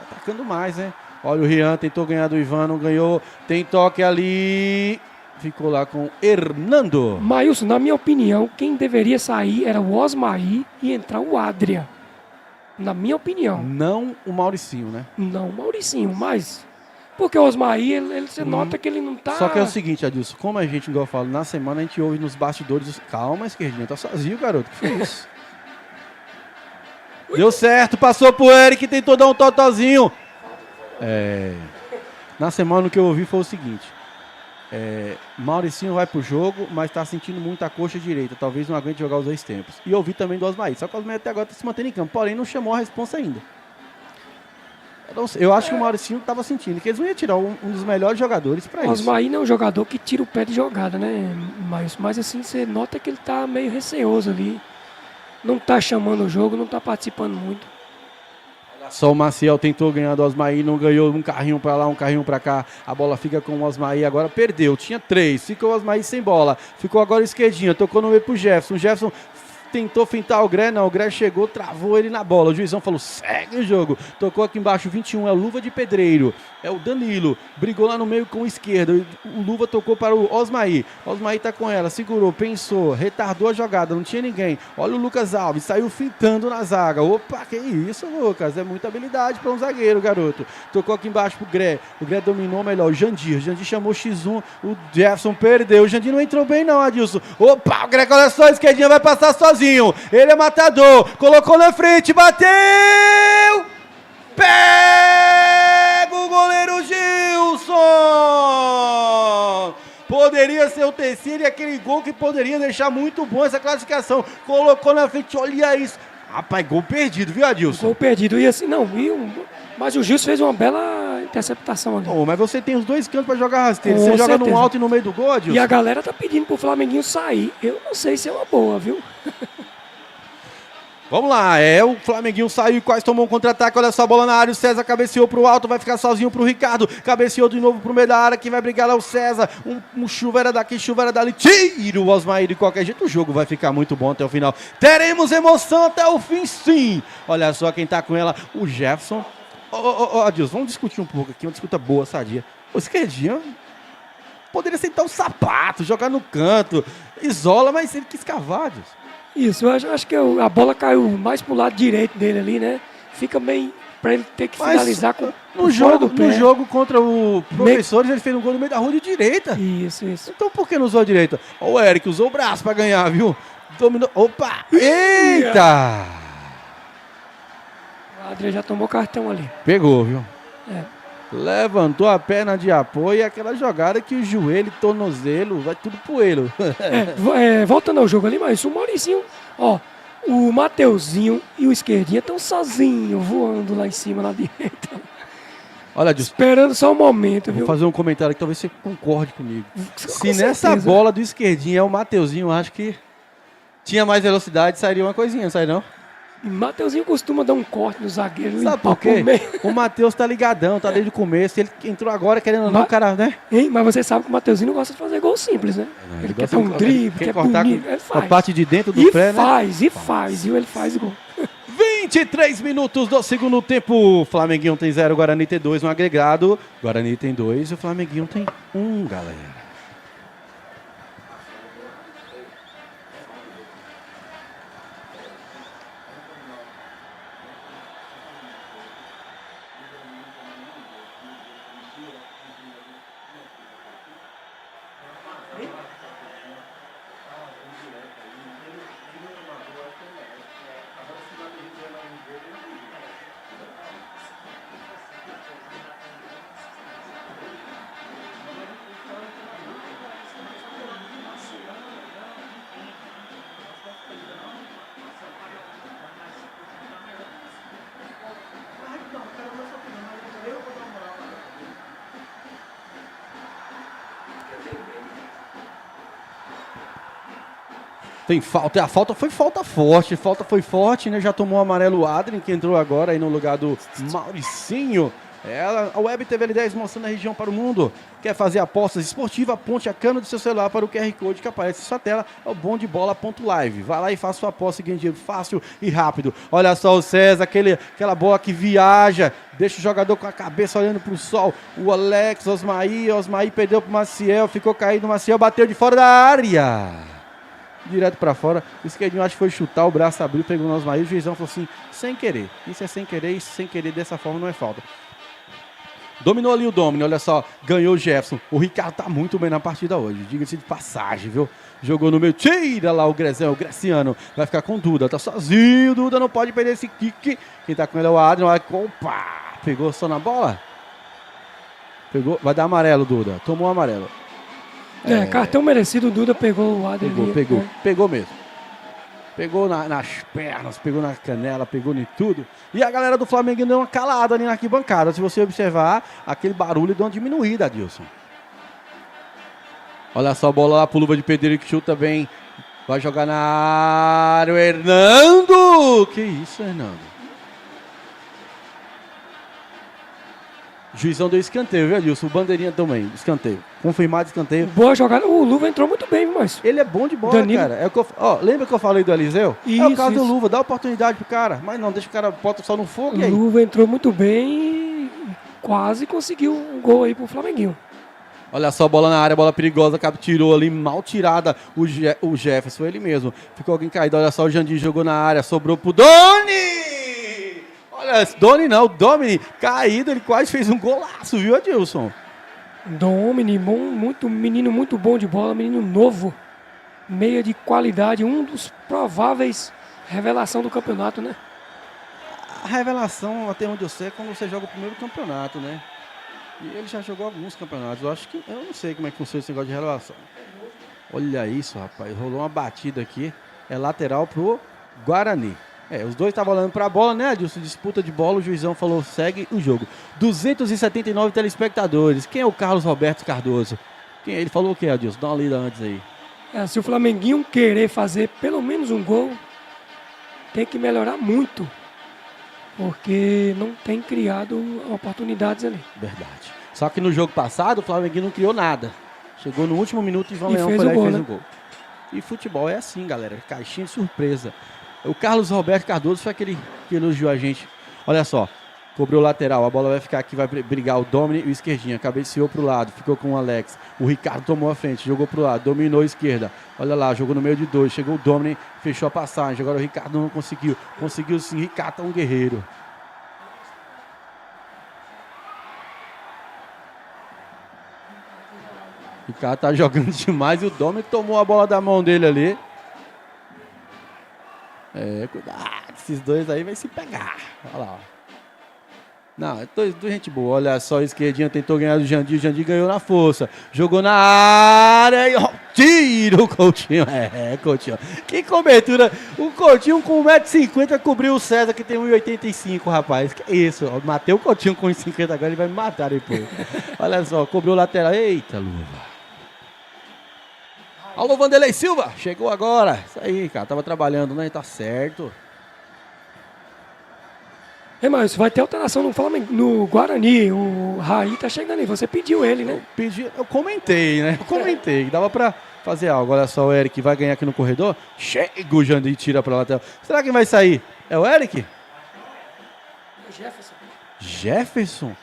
atacando mais, né? Olha o Rian, tentou ganhar do Ivan, não ganhou. Tem toque ali. Ficou lá com Hernando. Maílson, na minha opinião, quem deveria sair era o Osmaí e entrar o Adrian. Na minha opinião. Não o Mauricinho, né? Não, o Mauricinho, mas... Porque o Osmaí, você nota que ele não tá... Só que é o seguinte, Adilson, como a gente, igual eu falo, na semana a gente ouve nos bastidores... Calma, esquerdinha, tá sozinho, garoto. Que foi isso? Deu certo, passou pro Eric, tentou dar um totozinho. Na semana o que eu ouvi foi o seguinte. Mauricinho vai pro jogo, mas tá sentindo muita coxa direita. Talvez não aguente jogar os 2 tempos. E ouvi também do Osmaí. Só que o Osmaí até agora tá se mantendo em campo. Porém, não chamou a responsa ainda. Eu acho que o Mauricinho tava sentindo que eles não iam tirar um dos melhores jogadores pra O isso. Osmaí não é um jogador que tira o pé de jogada, né? Mas assim, você nota que ele tá meio receoso ali. Não tá chamando o jogo, não tá participando muito. Só o Maciel tentou ganhar do Osmaí, não ganhou, um carrinho pra lá, um carrinho pra cá. A bola fica com o Osmaí, agora perdeu. Tinha 3, ficou o Osmaí sem bola. Ficou agora esquerdinha, tocou no meio pro Jefferson. O Jefferson tentou fintar o Gré, não. O Gré chegou, travou ele na bola. O juizão falou, segue o jogo. Tocou aqui embaixo, 21, é o Luva de Pedreiro. É o Danilo. Brigou lá no meio com o esquerdo. O Luva tocou para o Osmaí. O Osmaí tá com ela, segurou, pensou, retardou a jogada, não tinha ninguém. Olha o Lucas Alves, saiu fintando na zaga. Opa, que isso, Lucas? É muita habilidade para um zagueiro, garoto. Tocou aqui embaixo pro Gré. O Gré dominou melhor. O Jandir chamou X1. O Jefferson perdeu. O Jandir não entrou bem não, Adilson. Opa, o Gré, olha só, a esquerdinha vai passar sozinho. Ele é matador. Colocou na frente, bateu! Pega o goleiro Gilson! Poderia ser o terceiro e aquele gol que poderia deixar muito bom essa classificação. Colocou na frente, olha isso. Rapaz, gol perdido, viu, Adilson? Gol perdido. E assim, não, mas o Gilson fez uma bela interceptação ali. Oh, mas você tem os 2 cantos para jogar rasteiro. Com Você joga certeza. no alto e no meio do gol, Adilson? E a galera tá pedindo pro Flamenguinho sair. Eu não sei se é uma boa, viu? Vamos lá, o Flamenguinho saiu e quase tomou um contra-ataque, olha só a bola na área, o César cabeceou pro alto, vai ficar sozinho pro Ricardo, cabeceou de novo pro meio da área, que vai brigar lá o César, um chuveira daqui, chuveira dali, tira o Osmaí de qualquer jeito, o jogo vai ficar muito bom até o final, teremos emoção até o fim sim, olha só quem tá com ela, o Jefferson, Adilson, vamos discutir um pouco aqui, uma disputa boa, sadia, o esquerdinho poderia sentar um sapato, jogar no canto, isola, mas ele quis cavar, Adilson. Isso, eu acho que a bola caiu mais pro lado direito dele ali, né? Fica meio pra ele ter que finalizar com no jogo contra o Professores, ele fez um gol no meio da rua de direita. Isso. Então por que não usou a direita? O Eric usou o braço pra ganhar, viu? Dominou. Opa! Eita! O Adriano já tomou cartão ali. Pegou, viu? Levantou a perna de apoio e aquela jogada que o joelho, tornozelo, vai tudo poeiro. Voltando ao jogo ali, mas o Mauricinho, o Mateuzinho e o esquerdinha estão sozinhos voando lá em cima, na direita. Olha, Adilson, esperando só um momento, viu? Vou fazer um comentário que talvez você concorde comigo. Se certeza. Nessa bola do esquerdinho é o Mateuzinho, eu acho que tinha mais velocidade, sairia uma coisinha, sai não? E Mateuzinho costuma dar um corte no zagueiro. Sabe por quê? O Matheus tá ligadão, tá desde o começo. Ele entrou agora querendo ou não, o cara, né? Hein? Mas você sabe que o Mateuzinho não gosta de fazer gol simples, né? Ele quer dar um drible, quer cortar bonito. Ele faz. A parte de dentro do pé, né? Faz, viu? Ele faz gol. 23 minutos do segundo tempo. Flamenguinho tem 0, Guarani tem 2 no agregado. Guarani tem 2 e o Flamenguinho tem 1, galera. Tem falta, a falta foi foi forte, né? Já tomou o amarelo o Adrien, que entrou agora aí no lugar do Mauricinho. A Web TV L10 mostrando a região para o mundo. Quer fazer apostas esportivas? Aponte a câmera do seu celular para o QR Code que aparece em sua tela. É o bomdebola.live. Vai lá e faça sua aposta e ganhe dinheiro fácil e rápido. Olha só o César, aquela bola que viaja. Deixa o jogador com a cabeça olhando para o sol. O Alex, Osmaí perdeu para o Maciel. Ficou caído, o Maciel bateu de fora da área. Direto para fora. O esquerdinho acho que foi chutar, o braço abriu, pegou no Osmaí. O juizão falou assim, sem querer. Isso é sem querer, isso sem querer dessa forma não é falta. Dominou ali o Domini, olha só, ganhou o Jefferson. O Ricardo tá muito bem na partida hoje, diga-se de passagem, viu? Jogou no meio, tira lá o Grezão, o Graciano, vai ficar com o Duda, tá sozinho, o Duda não pode perder esse kick. Quem tá com ele é o Adrien, opa, pegou só na bola. Pegou, vai dar amarelo, Duda, tomou amarelo. Cartão merecido, o Duda pegou o Adrien. Pegou mesmo. Pegou nas pernas, pegou na canela, pegou em tudo. E a galera do Flamengo deu uma calada ali na arquibancada. Se você observar, aquele barulho deu uma diminuída, Adilson. Olha só a bola lá pro Luva de Pedreiro que chuta bem. Vai jogar na área o Hernando. Que isso, Hernando? Juizão deu escanteio, viu, Adilson? O bandeirinha também, escanteio. Confirmado escanteio. Boa jogada. O Luva entrou muito bem, mas ele é bom de bola, Danilo. cara. Lembra que eu falei do Eliseu? Isso, é o caso isso. do Luva, dá oportunidade pro cara. Mas não, deixa o cara bota só no fogo e aí. O Luva entrou muito bem e quase conseguiu um gol aí pro Flamenguinho. Olha só a bola na área, bola perigosa, tirou ali, mal tirada o Jefferson, ele mesmo. Ficou alguém caído, olha só, o Jandir jogou na área, sobrou pro Doni! Olha, Domini, caído, ele quase fez um golaço, viu, Adilson? Domini, menino muito bom de bola, menino novo, meia de qualidade, um dos prováveis revelação do campeonato, né? A revelação, até onde eu sei, é quando você joga o primeiro campeonato, né? E ele já jogou alguns campeonatos. Eu não sei como é que funciona esse negócio de revelação. Olha isso, rapaz. Rolou uma batida aqui. É lateral pro Guarani. Os dois estavam olhando pra bola, né, Adilson? Disputa de bola, o juizão falou, segue o jogo. 279 telespectadores. Quem é o Carlos Roberto Cardoso? Ele falou o que, Adilson? Dá uma lida antes aí. Se o Flamenguinho querer fazer pelo menos um gol, tem que melhorar muito. Porque não tem criado oportunidades ali. Verdade. Só que no jogo passado, o Flamenguinho não criou nada. Chegou no último minuto e Ivan Leão fez foi lá e o fez gol, um gol. E futebol é assim, galera. Caixinha de surpresa. O Carlos Roberto Cardoso foi aquele que elogiou a gente. Olha só. Cobrou lateral. A bola vai ficar aqui, vai brigar o Domini e o esquerdinha. Cabeceou pro lado. Ficou com o Alex. O Ricardo tomou a frente. Jogou pro lado. Dominou a esquerda. Olha lá. Jogou no meio de dois. Chegou o Domini. Fechou a passagem. Agora o Ricardo não conseguiu. Conseguiu sim. Ricardo é um guerreiro. O cara tá jogando demais e o Domini tomou a bola da mão dele ali. Cuidado, esses dois aí vai se pegar. Olha lá, ó. Não, dois gente boa. Olha só, a esquerdinha tentou ganhar do Jandir. O Jandir ganhou na força. Jogou na área e tira o Coutinho. Coutinho. Que cobertura. O Coutinho com 1,50m cobriu o César, que tem 1,85m, rapaz. Que isso? Matei o Coutinho com 1,50m agora, ele vai me matar depois. Olha só, cobriu o lateral. Eita, luva. Alô, Vanderlei Silva, chegou agora. Isso aí, cara, tava trabalhando, né? Tá certo. Mas vai ter alteração no Flamengo, no Guarani. O Raí tá chegando aí. Você pediu ele, né? Eu comentei, né? Que dava pra fazer algo. Olha só, o Eric vai ganhar aqui no corredor. Chega o Jandir, tira pra lateral. Será que vai sair? É o Eric? Jefferson?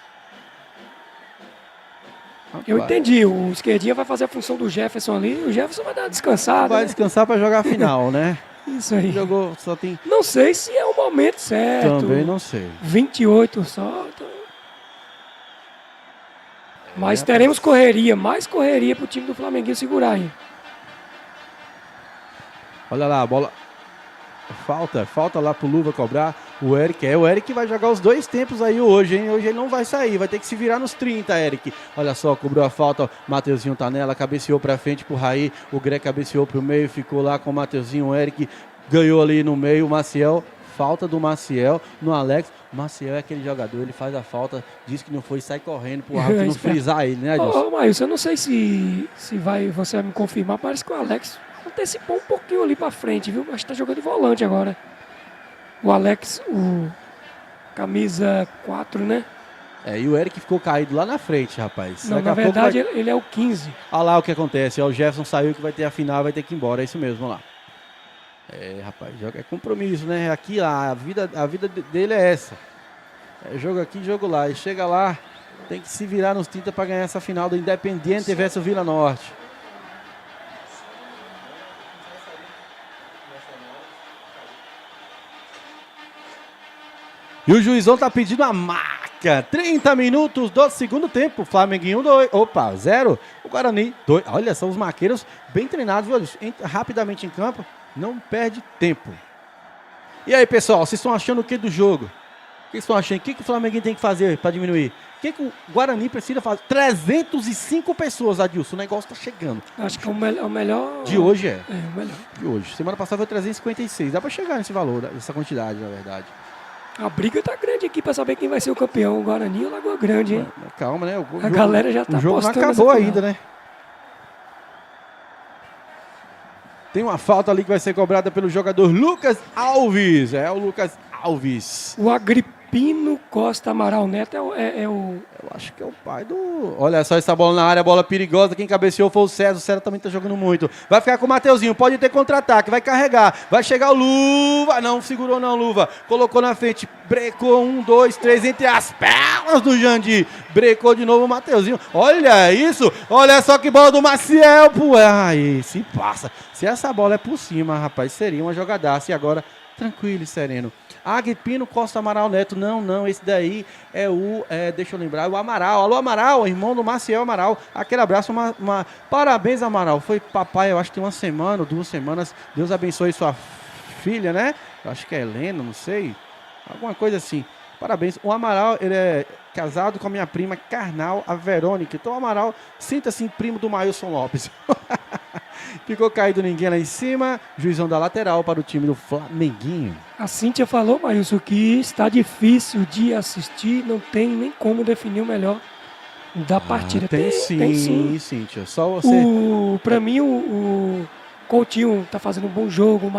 Eu entendi, o esquerdinha vai fazer a função do Jefferson ali, o Jefferson vai dar uma descansada. Vai descansar para jogar a final, né? Isso aí. Jogou, só tem... Não sei se é o momento certo. Também não sei. 28 só. Mas teremos correria, mais correria pro time do Flamenguinho segurar aí. Olha lá, a bola... Falta lá pro Luva cobrar. O Eric vai jogar os dois tempos aí hoje, hein? Hoje ele não vai sair, vai ter que se virar nos 30, Eric. Olha só, cobrou a falta, Mateuzinho tá nela, cabeceou pra frente pro Raí, o Greg cabeceou pro meio, ficou lá com o Mateuzinho, o Eric ganhou ali no meio, o Maciel, falta do Maciel no Alex. O Maciel é aquele jogador, ele faz a falta, diz que não foi, sai correndo pro árbitro não frisar ele, né, Adilson? Mas eu não sei se você vai me confirmar, parece que o Alex antecipou um pouquinho ali pra frente, viu? Acho que tá jogando de volante agora. O Alex, o camisa 4, né? E o Eric ficou caído lá na frente, rapaz. Não, na verdade, ele é o 15. Olha lá o que acontece. O Jefferson saiu que vai ter a final, vai ter que ir embora. É isso mesmo, vamos lá. Rapaz, é compromisso, né? Aqui, a vida dele é essa. Jogo aqui, jogo lá. E chega lá, tem que se virar nos 30 para ganhar essa final do Independiente versus Vila Norte. E o juizão tá pedindo a marca. 30 minutos do segundo tempo. Flamenguinho 2. Opa, 0. O Guarani 2. Olha, são os maqueiros bem treinados, viu? Entra rapidamente em campo. Não perde tempo. E aí, pessoal, vocês estão achando o que do jogo? O que vocês estão achando? O que o Flamenguinho tem que fazer para diminuir? O que o Guarani precisa fazer? 305 pessoas, Adilson. O negócio tá chegando. Acho que é o melhor... De hoje é. O melhor. De hoje. Semana passada foi 356. Dá para chegar nesse valor, nessa quantidade, na verdade. A briga tá grande aqui pra saber quem vai ser o campeão, o Guarani ou Lagoa Grande, hein? Calma, né? A galera já tá o jogo não acabou ainda, né? Tem uma falta ali que vai ser cobrada pelo jogador Lucas Alves. É o Lucas Alves. O Agripino Costa Amaral Neto é o... Eu acho que é o pai do... Olha só essa bola na área, bola perigosa. Quem cabeceou foi o César. O César também tá jogando muito. Vai ficar com o Mateuzinho. Pode ter contra-ataque. Vai carregar. Vai chegar o Luva. Não, segurou não, Luva. Colocou na frente. Brecou 1, 2, 3 entre as pernas do Jandir. Brecou de novo o Mateuzinho. Olha isso. Olha só que bola do Maciel. Pô. Ai, se passa. Se essa bola é por cima, rapaz, seria uma jogadaça. E agora, tranquilo e sereno. Agripino Costa Amaral Neto. Não, esse daí é deixa eu lembrar, o Amaral. Alô, Amaral, irmão do Maciel Amaral. Aquele abraço, parabéns, Amaral. Foi papai, eu acho que tem 1 semana ou 2 semanas. Deus abençoe sua filha, né? Eu acho que é Helena, não sei. Alguma coisa assim. Parabéns. O Amaral, ele é casado com a minha prima carnal, a Verônica. Então o Amaral, sinta-se primo do Mailson Lopes. Ficou caído ninguém lá em cima. Juizão da lateral para o time do Flamenguinho. A Cíntia falou, Mailson, que está difícil de assistir. Não tem nem como definir o melhor da partida. Tem sim, Cíntia. Só você... Pra mim, o Coutinho tá fazendo um bom jogo.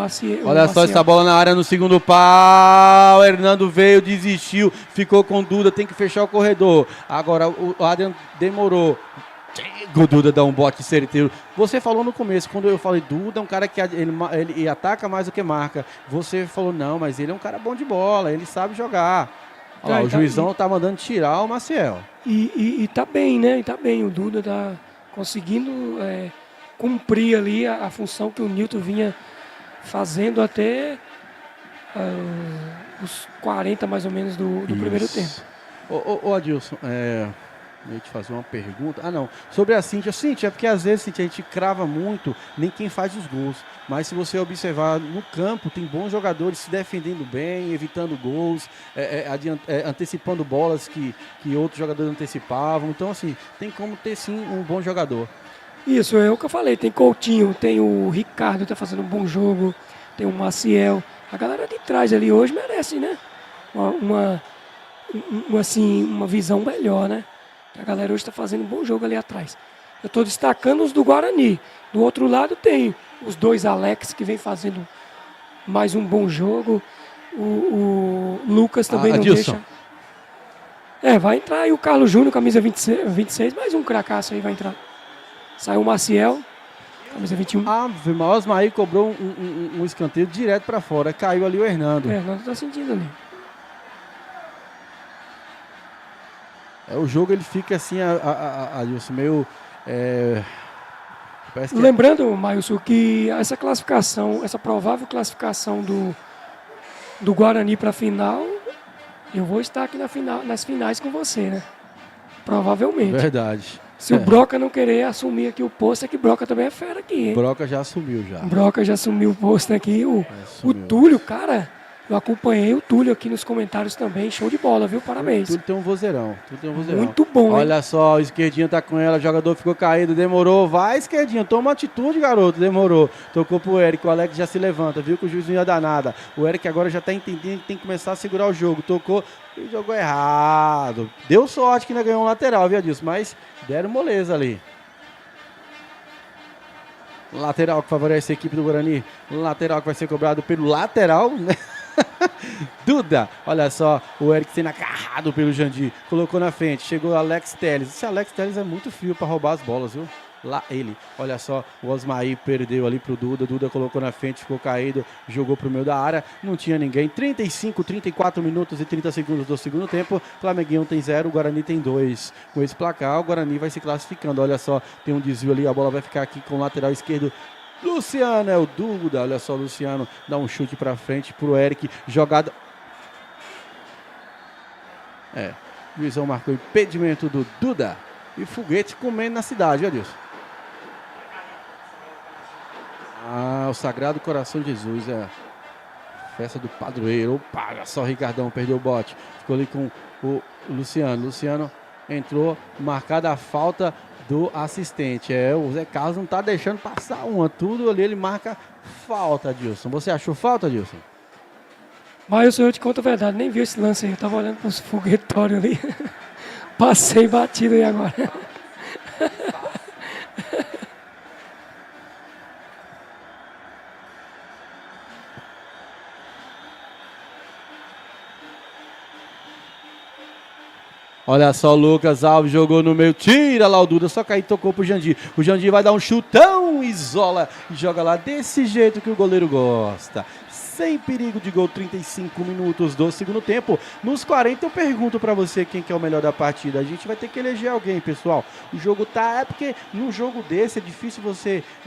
Olha só essa bola na área no segundo pau. Hernando veio, desistiu. Ficou com Duda, tem que fechar o corredor. Agora o Adrian demorou. O Duda dá um bote certeiro. Você falou no começo, quando eu falei Duda é um cara que ele ataca mais do que marca. Você falou, não, mas ele é um cara bom de bola, ele sabe jogar. Olha lá, o juizão tá mandando tirar o Maciel. E tá bem, né? E tá bem. O Duda tá conseguindo cumprir ali a função que o Nilton vinha fazendo até os 40 mais ou menos do primeiro tempo. Ô Adilson, eu ia te fazer uma pergunta. Sobre a Cíntia. Cíntia, é porque às vezes, Cíntia, a gente crava muito nem quem faz os gols. Mas se você observar no campo, tem bons jogadores se defendendo bem, evitando gols, antecipando bolas que outros jogadores antecipavam. Então, assim, tem como ter sim um bom jogador. Isso, é o que eu falei. Tem Coutinho, tem o Ricardo que tá fazendo um bom jogo, tem o Maciel. A galera de trás ali hoje merece, né? Uma visão melhor, né? A galera hoje está fazendo um bom jogo ali atrás. Eu estou destacando os do Guarani. Do outro lado tem os 2 Alex, que vem fazendo mais um bom jogo. O Lucas também não Adilson. deixa. Vai entrar aí o Carlos Júnior, camisa 26, mais um cracaço aí vai entrar. Saiu o Maciel, camisa 21. O Osmair cobrou um escanteio direto para fora. Caiu ali o Hernando. O Hernando está sentindo ali. O jogo ele fica assim, Adilson, meio... Lembrando, Mailson, que essa classificação, essa provável classificação do Guarani para a final, eu vou estar aqui nas finais com você, né? Provavelmente. Verdade. Se o Broca não querer assumir aqui o posto, é que Broca também é fera aqui, hein? Broca já assumiu, já. Broca já assumiu o posto aqui. O Túlio, cara, eu acompanhei o Túlio aqui nos comentários também. Show de bola, viu? Parabéns. Túlio tem um vozeirão. Muito bom, Olha só, o esquerdinho tá com ela, o jogador ficou caído, demorou. Vai, esquerdinho, toma atitude, garoto. Demorou. Tocou pro Eric, o Alex já se levanta, viu que o juiz não ia dar nada. O Eric agora já tá entendendo que tem que começar a segurar o jogo. Tocou e jogou errado. Deu sorte que ainda ganhou um lateral, viu, Adilson? Mas deram moleza ali. Lateral que favorece a equipe do Guarani. Lateral que vai ser cobrado pelo lateral, né? Duda, olha só, o Eric sendo agarrado pelo Jandir, colocou na frente, chegou o Alex Telles. Esse Alex Telles é muito frio para roubar as bolas, viu? Lá ele, olha só, o Osmaí perdeu ali pro Duda, Duda colocou na frente, ficou caído, jogou pro meio da área, não tinha ninguém. 34 minutos e 30 segundos do segundo tempo, Flamenguinho tem 0, o Guarani tem 2. Com esse placar, o Guarani vai se classificando, olha só, tem um desvio ali, a bola vai ficar aqui com o lateral esquerdo. Luciano é o Duda, olha só, Luciano dá um chute pra frente pro Eric, jogada. O juizão marcou impedimento do Duda e foguete comendo na cidade, olha isso. O Sagrado Coração de Jesus, festa do padroeiro. Opa, olha só, o Ricardão perdeu o bote, ficou ali com o Luciano. Luciano entrou, marcada a falta do assistente. O Zé Carlos não tá deixando passar uma. Tudo ali ele marca falta, Dilson. Você achou falta, Dilson? Mas eu te conto a verdade, nem vi esse lance aí. Eu tava olhando pros foguetórios ali. Passei batido aí agora. Olha só, o Lucas Alves jogou no meio, tira lá o Duda, só que aí tocou pro Jandir. O Jandir vai dar um chutão, isola e joga lá desse jeito que o goleiro gosta. Sem perigo de gol, 35 minutos do segundo tempo. Nos 40 eu pergunto pra você quem que é o melhor da partida. A gente vai ter que eleger alguém, pessoal. O jogo tá... porque num jogo desse é difícil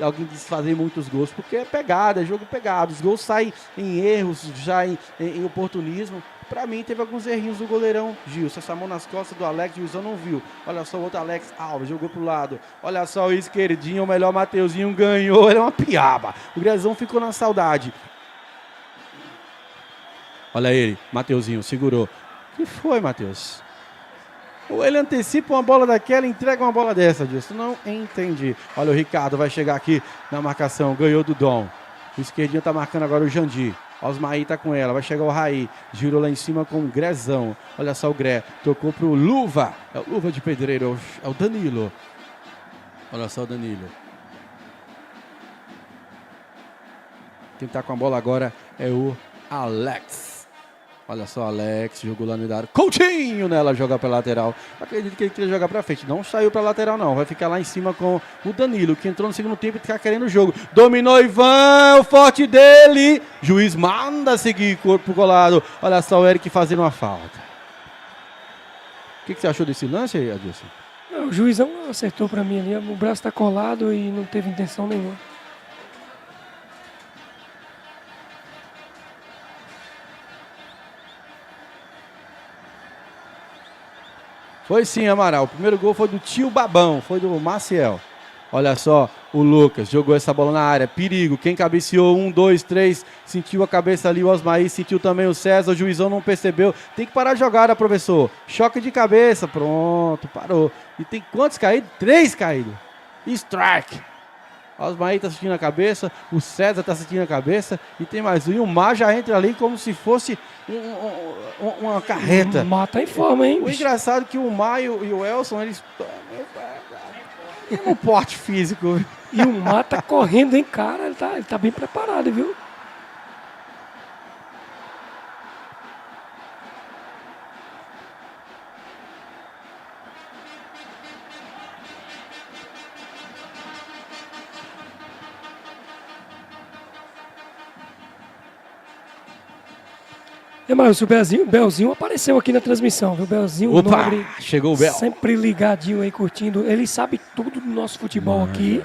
alguém desfazer muitos gols, porque é pegada, é jogo pegado. Os gols saem em erros, já em oportunismo. Pra mim, teve alguns errinhos do goleirão Gilson. Essa mão nas costas do Alex, o Gilson não viu. Olha só, o outro Alex Alves jogou pro lado. Olha só, o esquerdinho, o melhor Mateuzinho ganhou. Ele é uma piaba. O Grezão ficou na saudade. Olha ele, Mateuzinho, segurou. O que foi, Mateus? Ou ele antecipa uma bola daquela e entrega uma bola dessa, Gilson? Não entendi. Olha, o Ricardo vai chegar aqui na marcação. Ganhou do Dom. O esquerdinho tá marcando agora o Jandir. Osmaí tá com ela, vai chegar o Raí, girou lá em cima com o Grezão. Olha só o Gré, tocou pro Luva, é o Luva de Pedreiro, é o Danilo. Olha só o Danilo. Quem tá com a bola agora é o Alex. Olha só, Alex jogou lá no área. Coutinho nela, joga pra lateral. Acredito que ele queria jogar pra frente. Não saiu pra lateral, não. Vai ficar lá em cima com o Danilo, que entrou no segundo tempo e tá querendo o jogo. Dominou Ivan, o forte dele. Juiz manda seguir, corpo colado. Olha só o Eric fazendo uma falta. O que você achou desse lance aí, Adilson? O juizão acertou pra mim ali. O braço tá colado e não teve intenção nenhuma. Foi sim, Amaral. O primeiro gol foi do tio Babão, foi do Maciel. Olha só, o Lucas jogou essa bola na área. Perigo, quem cabeceou? 1, 2, 3. Sentiu a cabeça ali o Osmaí, sentiu também o César. O juizão não percebeu. Tem que parar a jogada, professor. Choque de cabeça. Pronto, parou. E tem quantos caídos? 3 caídos. Strike. O Osmaí tá sentindo a cabeça. O César tá sentindo a cabeça. E tem mais um. E o Mar já entra ali como se fosse uma carreta. O Mar tá em forma, hein? O engraçado é que o Mar e o Elson, eles têm um porte físico. E o Mar tá correndo, hein, cara? Ele tá bem preparado, viu? Mas o Belzinho apareceu aqui na transmissão, viu? O Belzinho, Opa, nobre, chegou o Bel. sempre ligadinho aí, curtindo. Ele sabe tudo do nosso futebol aqui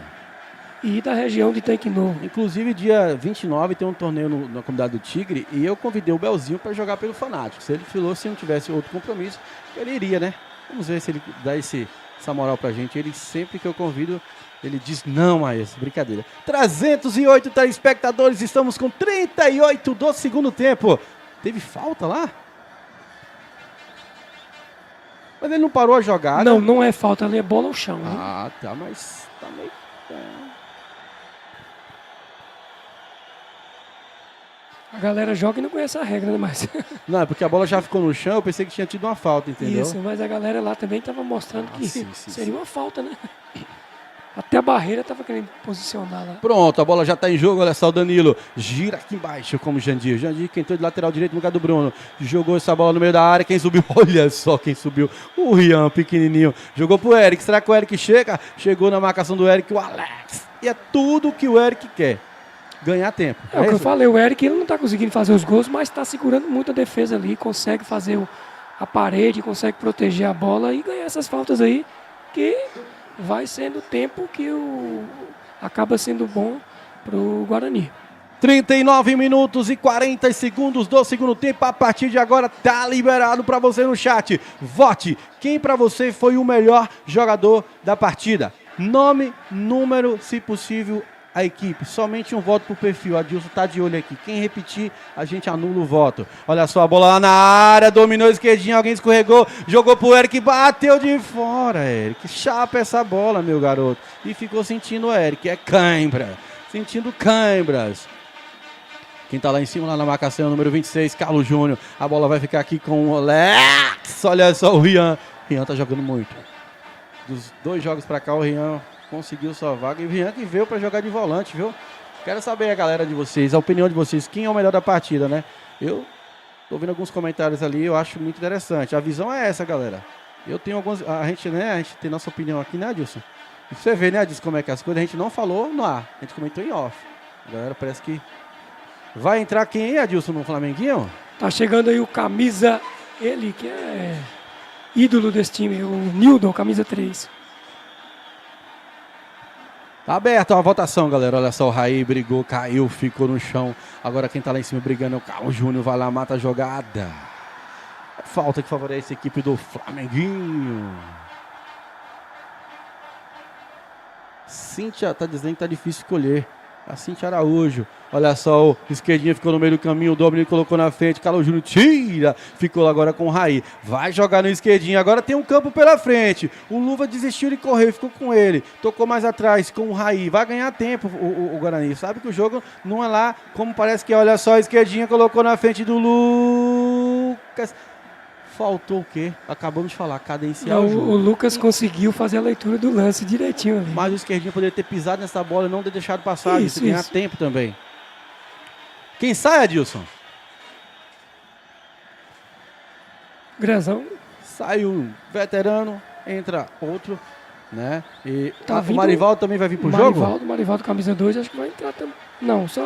e da região de Tanque Novo. Inclusive, dia 29 tem um torneio na comunidade do Tigre e eu convidei o Belzinho para jogar pelo Fanático. Se ele falou, se não tivesse outro compromisso, ele iria, né? Vamos ver se ele dá essa moral pra gente. Ele sempre que eu convido, ele diz não, Maestro, brincadeira. 308 telespectadores, estamos com 38 do segundo tempo. Teve falta lá? Mas ele não parou a jogada. Não é falta, ali é bola ao chão. Hein? Ah, tá, mas tá meio... A galera joga e não conhece a regra, né? Mas... Não, é porque a bola já ficou no chão, eu pensei que tinha tido uma falta, entendeu? Isso, mas a galera lá também tava mostrando que sim. seria uma falta, né? Até a barreira estava querendo posicionar lá. Pronto, a bola já está em jogo, olha só o Danilo. Gira aqui embaixo como o Jandir. Jandir que entrou de lateral direito no lugar do Bruno. Jogou essa bola no meio da área, quem subiu? Olha só quem subiu. O Rian, pequenininho. Jogou pro Eric. Será que o Eric chega? Chegou na marcação do Eric, o Alex. E é tudo que o Eric quer. Ganhar tempo. É o que eu falei, o Eric ele não está conseguindo fazer os gols, mas está segurando muito a defesa ali, consegue fazer a parede, consegue proteger a bola e ganhar essas faltas aí, que vai sendo o tempo que acaba sendo bom para o Guarani. 39 minutos e 40 segundos do segundo tempo. A partir de agora tá liberado para você no chat. Vote quem para você foi o melhor jogador da partida. Nome, número, se possível, a equipe. Somente um voto por perfil. Adilson tá de olho aqui. Quem repetir, a gente anula o voto. Olha só a bola lá na área. Dominou a esquerdinha. Alguém escorregou. Jogou pro Eric. Bateu de fora, Eric. Chapa essa bola, meu garoto. E ficou sentindo o Eric. É cãibra. Sentindo cãibras. Quem tá lá em cima, lá na marcação, número 26, Carlos Júnior. A bola vai ficar aqui com o Alex. Olha só o Rian. O Rian tá jogando muito. Dos 2 jogos pra cá, o Rian conseguiu sua vaga. E o Rian que veio pra jogar de volante, viu? Quero saber a galera de vocês, a opinião de vocês. Quem é o melhor da partida, né? Eu tô vendo alguns comentários ali, eu acho muito interessante. A visão é essa, galera. Eu tenho alguns... A gente tem nossa opinião aqui, né, Adilson? E você vê, né, Adilson, como é que é as coisas. A gente não falou no ar. A gente comentou em off. A galera parece que... Vai entrar quem aí, Adilson, no Flamenguinho? Tá chegando aí o camisa, ele que é ídolo desse time, o Nildo, camisa 3. Tá aberto a votação, galera. Olha só, o Raí brigou, caiu, ficou no chão. Agora quem tá lá em cima brigando é o Carlos Júnior. Vai lá, mata a jogada. Falta que favorece a equipe do Flamenguinho. Cíntia tá dizendo que tá difícil escolher. A Cíntia Araújo. Olha só, o esquerdinho ficou no meio do caminho. O Dominic colocou na frente. Carlos Júnior tira. Ficou agora com o Raí. Vai jogar no esquerdinho. Agora tem um campo pela frente. O Luva desistiu de correr. Ficou com ele. Tocou mais atrás com o Raí. Vai ganhar tempo o Guarani. Sabe que o jogo não é lá como parece que é. Olha só, a esquerdinha colocou na frente do Lucas. Faltou o quê? Acabamos de falar, cadenciar o jogo. O Lucas conseguiu fazer a leitura do lance direitinho ali. Mas o esquerdinho poderia ter pisado nessa bola e não ter deixado passar. Isso ganhar tempo também. Quem sai, Adilson? Grezão. Sai um veterano, entra outro, né? E Tá o Marivaldo também vai vir pro jogo? Marivaldo, camisa 2, acho que vai entrar também. Não, só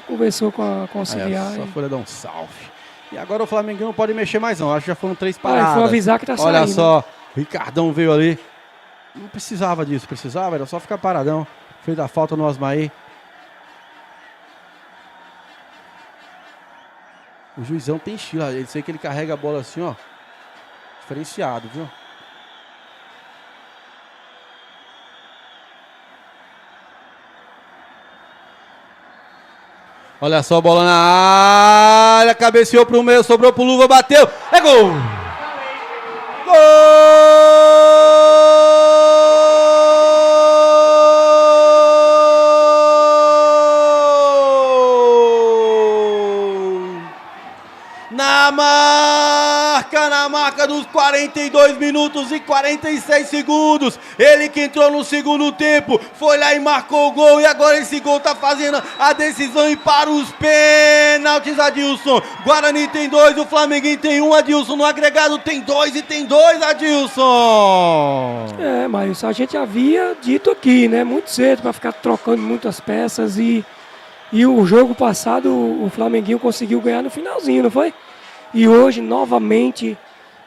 conversou com a auxiliar. Só foi dar um salve. E agora o Flamengo não pode mexer mais não. Acho que já foram 3 paradas. Foi avisar que tá saindo. Olha só, o Ricardão veio ali. Não precisava disso, precisava, era só ficar paradão. Fez a falta no Osmaí. O juizão tem estilo, ele sei que ele carrega a bola assim, ó. Diferenciado, viu? Olha só a bola na área, cabeceou pro meio, sobrou pro Luva, bateu, é gol! Na marca dos 42 minutos e 46 segundos. Ele que entrou no segundo tempo, foi lá e marcou o gol. E agora esse gol tá fazendo a decisão e para os pênaltis, Adilson. Guarani tem 2, o Flamenguinho tem 1, Adilson. No agregado tem 2 e tem 2, Adilson. Mas a gente havia dito aqui, né? Muito cedo para ficar trocando muitas peças. E o jogo passado o Flamenguinho conseguiu ganhar no finalzinho, não foi? E hoje, novamente,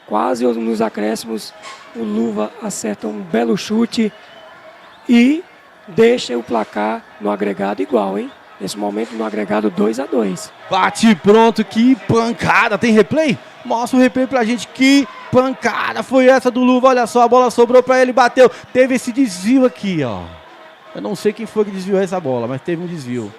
quase nos acréscimos, o Luva acerta um belo chute e deixa o placar no agregado igual, hein? Nesse momento, no agregado 2-2. Bate pronto, que pancada. Tem replay? Mostra o replay pra gente. Que pancada foi essa do Luva. Olha só, a bola sobrou pra ele, bateu. Teve esse desvio aqui, ó. Eu não sei quem foi que desviou essa bola, mas teve um desvio.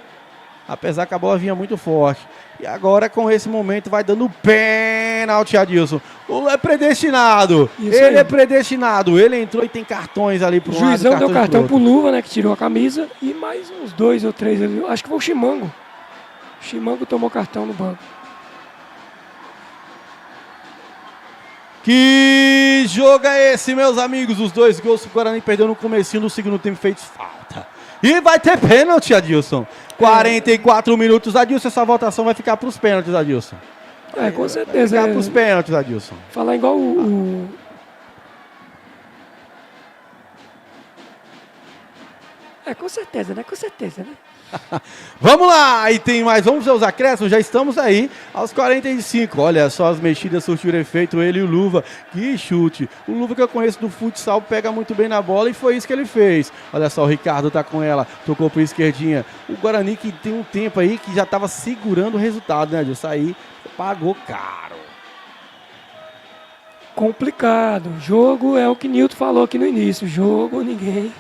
Apesar que a bola vinha muito forte. E agora com esse momento vai dando pênalti, Adilson. O Lula é predestinado. Ele é predestinado. Ele entrou e tem cartões ali pro lado. O juizão deu cartão pro Luva, né? Que tirou a camisa. E mais uns 2 ou 3 ali. Acho que foi o Chimango. O Chimango tomou cartão no banco. Que Que jogo é esse, meus amigos? Os 2 gols que o Guarani perdeu no comecinho do segundo tempo fez falta. E vai ter pênalti, Adilson. 44 minutos, Adilson, essa votação vai ficar para os pênaltis, Adilson. Com certeza. Vai ficar para os pênaltis, Adilson. Falar igual o... com certeza, né? Com certeza, né? Vamos lá, e tem mais, vamos ver os acréscimos, já estamos aí aos 45, olha só as mexidas surtiram efeito, ele e o Luva, que chute, o Luva que eu conheço do futsal pega muito bem na bola e foi isso que ele fez, olha só o Ricardo tá com ela, tocou pro esquerdinha, o Guarani que tem um tempo aí que já tava segurando o resultado, né, Adilson, aí pagou caro. Complicado, jogo é o que Nilton falou aqui no início, jogo ninguém...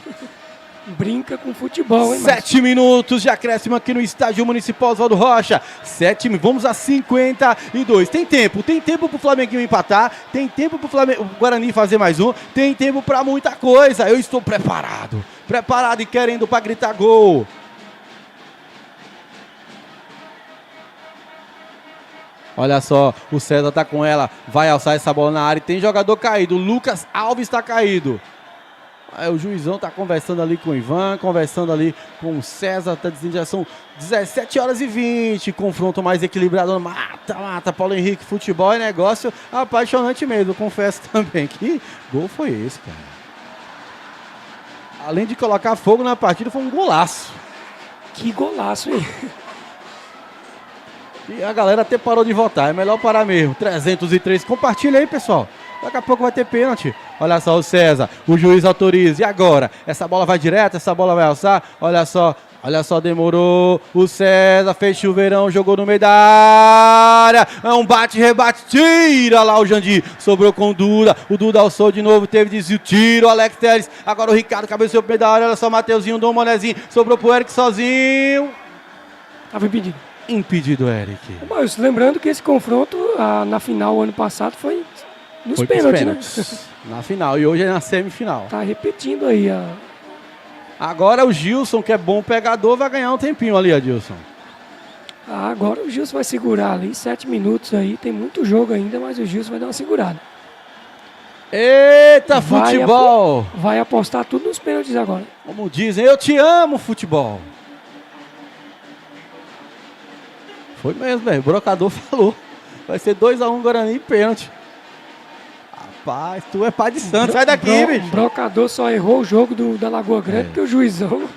brinca com futebol, hein, 7 minutos de acréscimo aqui no Estádio Municipal Oswaldo Rocha. 7, vamos a 52. Tem tempo pro Flamenguinho empatar, tem tempo pro Guarani fazer mais um, tem tempo pra muita coisa. Eu estou preparado e querendo pra gritar gol. Olha só, o César tá com ela, vai alçar essa bola na área e tem jogador caído. O Lucas Alves tá caído. Aí o juizão tá conversando ali com o Ivan, conversando ali com o César, tá dizendo que já são 17h20, confronto mais equilibrado, mata, Paulo Henrique, futebol é negócio apaixonante mesmo, confesso também. Que gol foi esse, cara? Além de colocar fogo na partida, foi um golaço. Que golaço, hein? E a galera até parou de votar, é melhor parar mesmo. 303, compartilha aí, pessoal. Daqui a pouco vai ter pênalti. Olha só o César, o juiz autoriza. E agora? Essa bola vai direto, essa bola vai alçar. Olha só, demorou. O César fez chuveirão, jogou no meio da área. É um bate-rebate, tira lá o Jandir. Sobrou com o Duda. O Duda alçou de novo, teve desvio, tira o Alex Telles. Agora o Ricardo cabeceou pro meio da área. Olha só o Mateuzinho, Dom Monezinho. Sobrou pro Eric sozinho. Tava impedido. Impedido, Eric. Mas lembrando que esse confronto na final ano passado foi nos pênaltis, né? Na final, e hoje é na semifinal. Tá repetindo aí Agora o Gilson, que é bom pegador, vai ganhar um tempinho ali, Adilson. Agora o Gilson vai segurar ali, 7 minutos aí, tem muito jogo ainda, mas o Gilson vai dar uma segurada. Eita, futebol! Vai apostar tudo nos pênaltis agora. Como dizem, eu te amo, futebol. Foi mesmo, velho. O brocador falou. Vai ser 2-1 Guarani e pênalti. Rapaz, tu é pai de santo. Sai daqui, bicho. O brocador só errou o jogo da Lagoa Grande porque o juizão...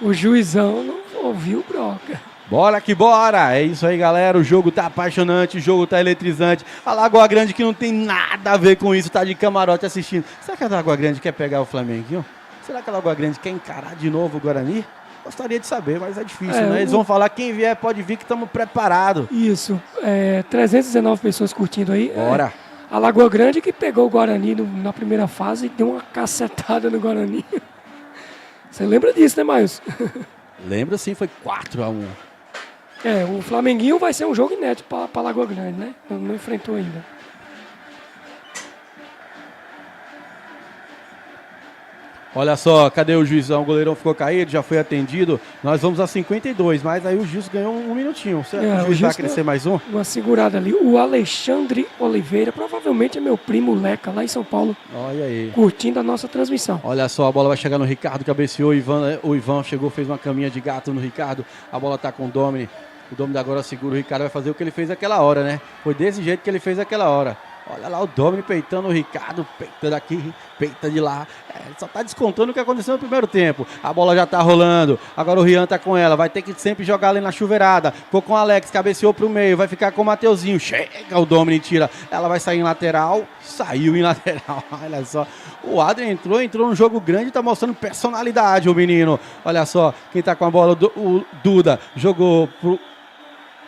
o juizão não ouviu o broca. Bora que bora. É isso aí, galera. O jogo tá apaixonante, o jogo tá eletrizante. A Lagoa Grande que não tem nada a ver com isso, tá de camarote assistindo. Será que a Lagoa Grande quer pegar o Flamenguinho? Será que a Lagoa Grande quer encarar de novo o Guarani? Gostaria de saber, mas é difícil, né? Eles vão falar, quem vier pode vir que estamos preparados. Isso, 319 pessoas curtindo aí. Bora. A Lagoa Grande que pegou o Guarani na primeira fase e deu uma cacetada no Guarani. Você lembra disso, né, Maius? Lembro sim, foi 4-1. O Flamenguinho vai ser um jogo inédito para a Lagoa Grande, né? Não enfrentou ainda. Olha só, cadê o juizão? O goleirão ficou caído, já foi atendido. Nós vamos a 52, mas aí o Gilson ganhou um minutinho. Será que o juiz vai crescer mais um? Uma segurada ali. O Alexandre Oliveira, provavelmente é meu primo Leca, lá em São Paulo. Olha aí. Curtindo a nossa transmissão. Olha só, a bola vai chegar no Ricardo, cabeceou. O Ivan chegou, fez uma caminha de gato no Ricardo. A bola tá com o Domini. O Domini agora segura. O Ricardo vai fazer o que ele fez aquela hora, né? Foi desse jeito que ele fez aquela hora. Olha lá o Domini peitando o Ricardo, peita daqui, peita de lá. Ele só tá descontando o que aconteceu no primeiro tempo. A bola já tá rolando. Agora o Rian tá com ela. Vai ter que sempre jogar ali na chuveirada. Ficou com o Alex, cabeceou pro meio. Vai ficar com o Mateuzinho. Chega o Domini, tira. Ela vai sair em lateral. Saiu em lateral. Olha só. O Adrian entrou num jogo grande e tá mostrando personalidade, o menino. Olha só. Quem tá com a bola, o Duda. Jogou pro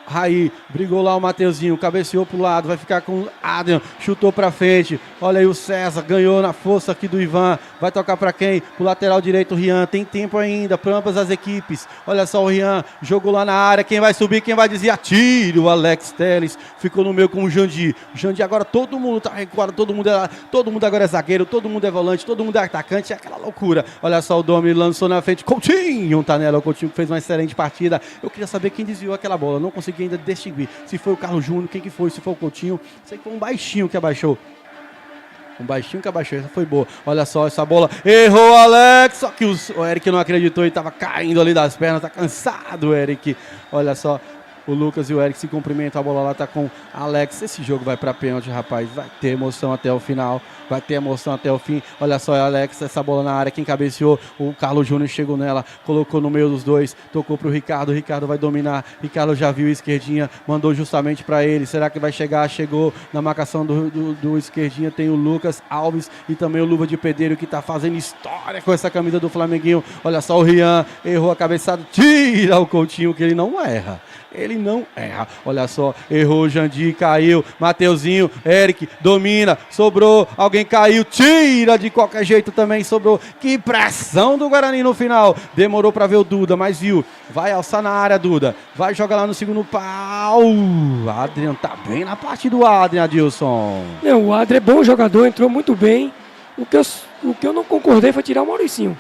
Raí, brigou lá o Mateuzinho, cabeceou pro lado, vai ficar com o Adrian, chutou pra frente. Olha aí o César, ganhou na força aqui do Ivan. Vai tocar pra quem? Pro lateral direito, o Rian. Tem tempo ainda pra ambas as equipes. Olha só o Rian, jogou lá na área. Quem vai subir, quem vai desviar? Tira o Alex Telles. Ficou no meio com o Jandir. O Jandir agora todo mundo tá recuado, todo mundo agora é zagueiro, todo mundo é volante, todo mundo é atacante. É aquela loucura. Olha só o Domi lançou na frente. Coutinho tá nela. O Coutinho que fez uma excelente partida. Eu queria saber quem desviou aquela bola. Não consegui ainda distinguir se foi o Carlos Júnior, quem que foi, se foi o Coutinho. Sei que foi um baixinho que abaixou. Um baixinho que abaixou, essa foi boa. Olha só essa bola, errou o Alex, só que o Eric não acreditou e estava caindo ali das pernas, tá cansado o Eric. Olha só, o Lucas e o Eric se cumprimentam, a bola lá tá com Alex. Esse jogo vai pra pênalti, rapaz, vai ter emoção até o final, vai ter emoção até o fim. Olha só, Alex, essa bola na área, quem cabeceou, o Carlos Júnior chegou nela, colocou no meio dos dois, tocou pro Ricardo, o Ricardo vai dominar, Ricardo já viu a esquerdinha, mandou justamente pra ele, será que vai chegar? Chegou na marcação do esquerdinha, tem o Lucas Alves e também o Luva de Pedreiro que tá fazendo história com essa camisa do Flamenguinho. Olha só, o Rian errou a cabeçada, tira o Coutinho que ele não erra. Ele não erra, olha só, errou o Jandir, caiu, Mateuzinho, Eric, domina, sobrou, alguém caiu, tira de qualquer jeito também, sobrou, que pressão do Guarani no final, demorou pra ver o Duda, mas viu, vai alçar na área, Duda, vai jogar lá no segundo pau, Adrian tá bem na parte do Adrian, Adilson. O Adrian é bom jogador, entrou muito bem, o que eu não concordei foi tirar o Mauricinho.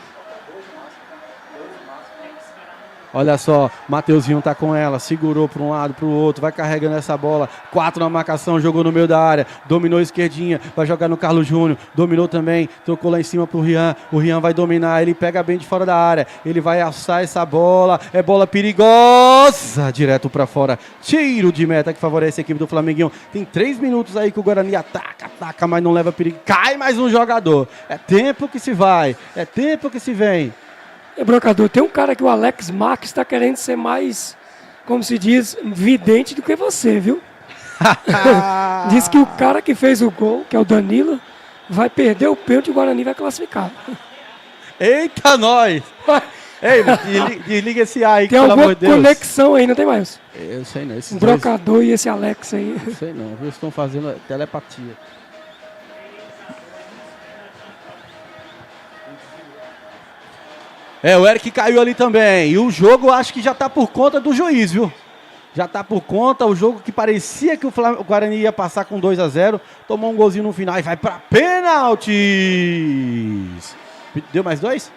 Olha só, Mateuzinho tá com ela, segurou para um lado, para o outro, vai carregando essa bola, 4 na marcação, jogou no meio da área, dominou a esquerdinha, vai jogar no Carlos Júnior, dominou também, tocou lá em cima pro Rian, o Rian vai dominar, ele pega bem de fora da área, ele vai alçar essa bola, é bola perigosa, direto para fora, tiro de meta que favorece a equipe do Flamenguinho, tem 3 minutos aí que o Guarani ataca, mas não leva perigo, cai mais um jogador, é tempo que se vai, é tempo que se vem. Brocador, tem um cara que o Alex Marques está querendo ser mais, como se diz, vidente do que você, viu? Diz que o cara que fez o gol, que é o Danilo, vai perder o pênalti e o Guarani vai classificar. Eita, nós! Ei, desliga esse ar aí, tem pelo amor de Deus. Tem alguma conexão aí, não tem mais? Eu sei não. O Brocador e esse Alex aí. Não sei não, eles estão fazendo telepatia. O Eric caiu ali também. E o jogo acho que já tá por conta do juiz, viu? Já tá por conta. O jogo que parecia que o Guarani ia passar com 2-0. Tomou um golzinho no final e vai pra pênaltis. Deu mais 2?